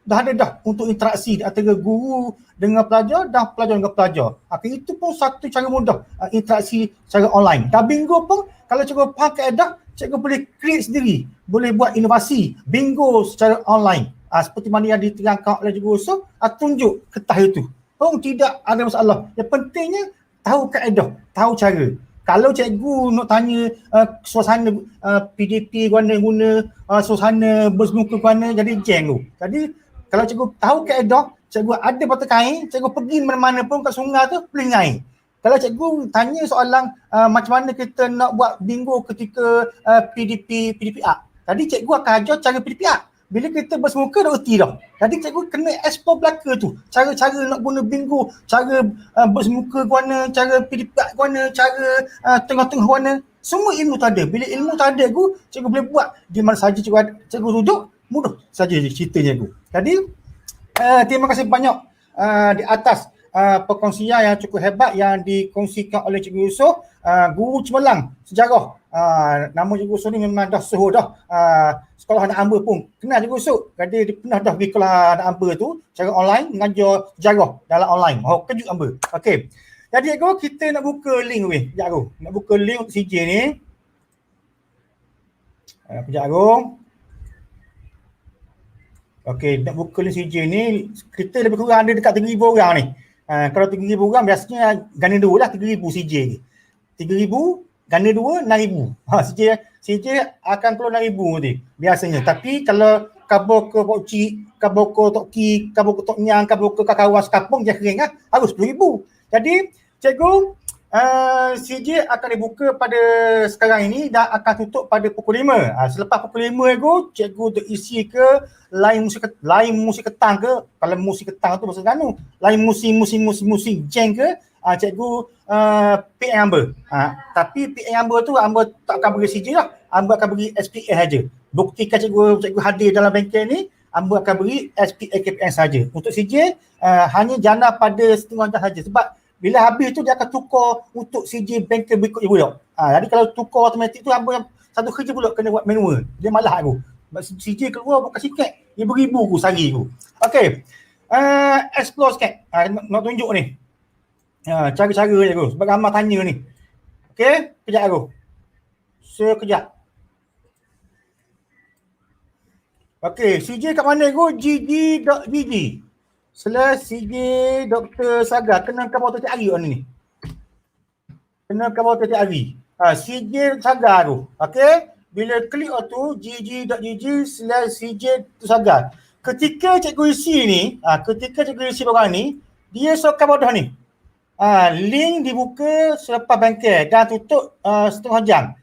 Dah ada dah untuk interaksi antara guru dengan pelajar dan pelajar dengan pelajar. Itu pun satu cara mudah interaksi secara online. Dan bingo pun kalau cikgu faham kaedah, cikgu boleh create sendiri, boleh buat inovasi bingo secara online. Seperti mana yang diterangkan oleh Cikgu Yusof, tunjuk kertas itu. Tidak ada masalah. Yang pentingnya tahu kaedah, tahu cara. Kalau cikgu nak tanya suasana PDP guna suasana bersemuka guna, jadi jeng tu. Jadi kalau cikgu tahu kaedah, cikgu ada patah kain, cikgu pergi mana-mana pun kat sungai tu boleh ngair. Kalau cikgu tanya soalan macam mana kita nak buat bingo ketika PDPA, tadi cikgu akan ajar cara PDPA. bila kita bersemuka dah erti dah. Jadi cikgu kena explore belaka tu. Cara-cara nak guna bingo, cara bersemuka ke mana, cara pilipat ke mana, cara tengah-tengah ke mana. Semua ilmu tu ada. Bila ilmu tu ada cikgu boleh buat di mana saja cikgu duduk, mudah saja cerita cikgu. Jadi terima kasih banyak di atas perkongsian yang cukup hebat yang dikongsikan oleh Cikgu Yusof, guru cemerlang sejarah. Nama Cikgu Yusof ni memang dah suhu dah. Sekolah anak hamba pun kenal Cikgu Yusof. Jadi dia pernah dah pergi sekolah anak hamba tu secara online mengajar sejarah dalam online. Oh, kejut hamba. Okey. Jadi cikgu kita nak buka link weh. Sekejap aku. Nak buka link untuk CJ ni. Sekejap aku. Okey, nak buka link CJ ni kita lebih kurang ada dekat 3,000 orang ni. Kalau 3,000 orang biasanya ganda 2 lah 3,000 CJ ni. 3,000 ganda 2 6,000. CJ akan keluar 6,000 nanti biasanya. Tapi kalau kabur ke pokcik, kabur ke tok ki, kabur ke tok nyang, kabur ke kawan sekampung je kering lah, harus 10,000. Jadi cikgu CJ akan dibuka pada sekarang ini dan akan tutup pada pukul 5. Selepas pukul 5 cikgu terisi ke lain musik ketang ke, kalau musik ketang tu bahasa Terengganu, lain musik jeng ke, cikgu PM hamba. Tapi PM hamba tu hamba tak akan beri CJ lah, hamba akan beri SPA saja. Buktikan cikgu hadir dalam bengkel ni, hamba akan beri SPA KPN saja. Untuk CJ hanya jana pada setengah jam saja sebab bila habis tu dia akan tukar untuk CJ bengkel berikutnya pula. Jadi kalau tukar automatik tu hamba satu kerja pula kena buat manual. Dia malah aku. CJ keluar bukan sikit, ribu-ribu aku sehari aku. Okey. Explore sikit. Nak tunjuk ni. Cara-cara je aku. Sebab ramai tanya ni. Okey, kejap aku. Sekejap. Okey, CJ kat mana aku? gg.gg. /CJ Dr. Sagar. Kenakan bawah tiap hari orang ni. Kenakan bawah tiap hari. CJ Sagar tu. Okey. Bila klik tu gg.gg/CJ Dr. Sagar. Ketika cikgu isi ni, ketika cikgu isi program ni, dia sokan bawah ni. Link dibuka selepas bengkel dan tutup setengah jam.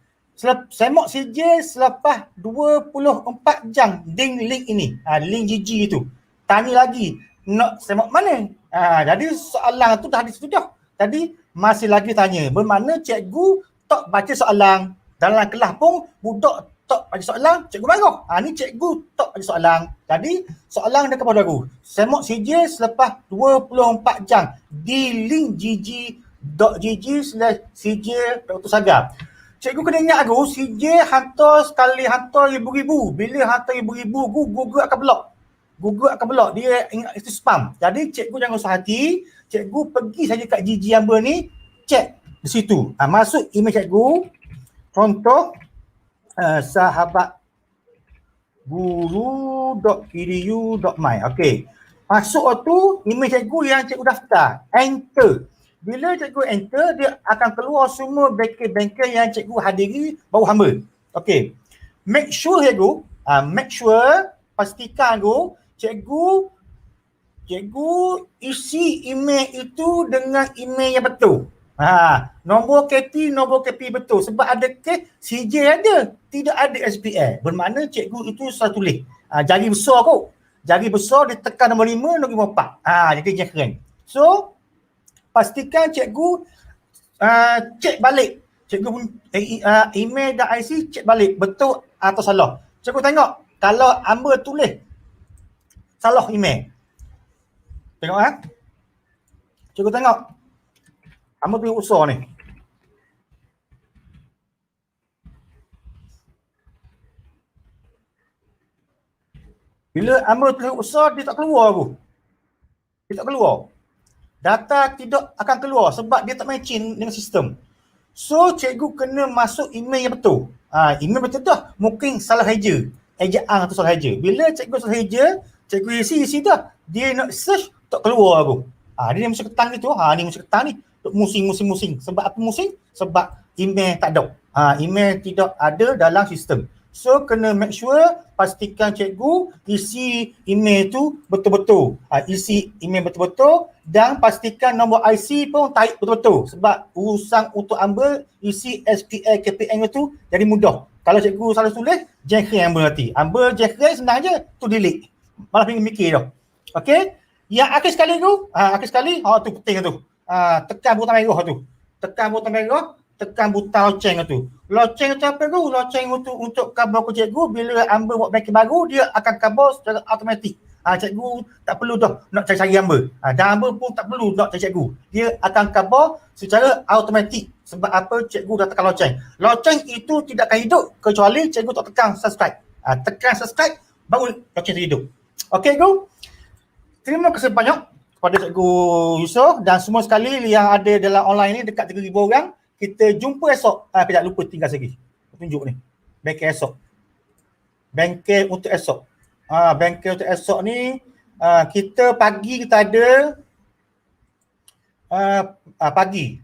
Semok CJ selepas 24 jam link ini. Link GG tu. Tanya lagi. Nak semok mana? Jadi soalan tu dah sudah. Jadi masih lagi tanya. Bermakna cikgu tak baca soalan. Dalam kelas pun budak tak baca soalan, cikgu marah. Ni cikgu tak baca soalan. Jadi soalan dia kepada aku. Semok CJ selepas 24 jam di link gg.gg/CJ Dr. Sagar. Cikgu kena ingat aku, CJ hantar ribu-ribu. Bila hantar ribu-ribu, Google akan block. Dia ingat itu spam. Jadi cikgu jangan usah hati. Cikgu pergi saja kat GG hamba ni, cek di situ. Masuk email cikgu. Contoh sahabat guru.edu.my. Okey. Masuk tu email cikgu yang cikgu daftar. Enter. Bila cikgu enter, dia akan keluar semua bengkel-bengkel yang cikgu hadiri bawah hamba. Okey. Make sure pastikan cikgu isi email itu dengan email yang betul. Nombor KP betul. Sebab ada kes CJ ada, tidak ada SPA. Bermakna cikgu itu salah tulis. Jari besar kot. Jari besar ditekan nombor 5, nombor 4. Jadi dia keren. So, pastikan cikgu cek balik. Cikgu email dan IC cek balik. Betul atau salah. Cikgu tengok. Kalau hamba tulis salah email. Tengok Cikgu tengok. Hamba tulis usah ni. Bila hamba tulis usah, dia tak keluar aku. Dia tak keluar. Data tidak akan keluar sebab dia tak matching dengan sistem. So, cikgu kena masuk email yang betul. Email betul dah. Mungkin salah saja. Ejaan tu salah saja. Bila cikgu salah saja, cikgu isi dah. Dia nak search, tak keluar aku. Dia ni musik ketang gitu. Ni musik ketang ni. Musing. Sebab apa musing? Sebab email tak ada. Email tidak ada dalam sistem. So, kena make sure, pastikan cikgu isi email tu betul-betul. Isi email betul-betul dan pastikan nombor IC pun tarik betul-betul. Sebab urusan untuk hamba isi SPA KPN itu jadi mudah. Kalau cikgu salah tulis, jengkel Amber nanti. Amber jengkel senang je, tu delete. Malah mikir dah. Okey? Yang akhir sekali tu, akhir sekali, tu penting tu. Tekan butang merah tu. Tekan butang merah, tekan butang loceng tu. Loceng tu apa tu? Loceng untuk cover ke cikgu, bila Amber buat banking baru, dia akan cover secara automatik. Cikgu tak perlu dah nak cari Amber. Dan Amber pun tak perlu nak cari cikgu. Dia akan cover secara automatik. Sebab apa? Cikgu dah tekan loceng. Loceng itu tidak akan hidup kecuali cikgu tak tekan subscribe. Tekan subscribe, baru loceng itu hidup. Okey, cikgu? Terima kasih banyak kepada Cikgu Yusof dan semua sekali yang ada dalam online ni dekat 3,000 orang. Kita jumpa esok. Kejap lupa tinggal lagi. Tunjuk ni. Bengkel esok. Bengkel untuk esok. Bengkel untuk esok ni kita pagi kita ada pagi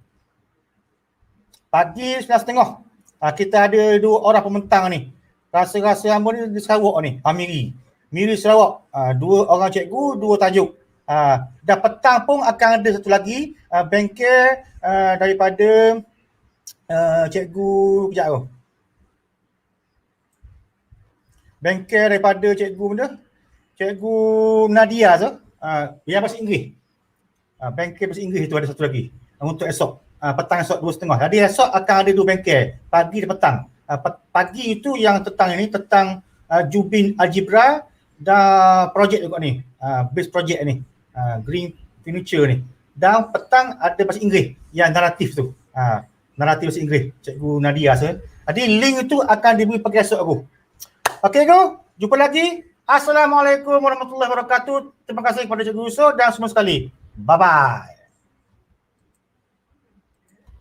9:30 kita ada 2 orang pementang ni. Rasa-rasa hamba ni di Sarawak ni, Miri Sarawak. 2 orang cikgu, 2 tajuk. Dan petang pun akan ada satu lagi bengkel daripada cikgu kejap tu. Bengkel daripada cikgu mana? Cikgu Nadia tu. Yang bahasa Inggeris. Bengkel bahasa Inggeris tu ada satu lagi untuk esok. Petang esok 2:30. Jadi esok akan ada 2 bengkel, pagi dan petang. Pagi itu yang tentang ini, tentang Jubin Algebra dan projek juga ni. Base project ni. Green Furniture ni. Dan petang ada bahasa Inggeris yang naratif tu. Naratif bahasa Inggeris, Cikgu Nadia. Jadi link itu akan diberi pagi esok aku. Okey go, jumpa lagi. Assalamualaikum warahmatullahi wabarakatuh. Terima kasih kepada Cikgu Yusof dan semua sekali. Bye-bye.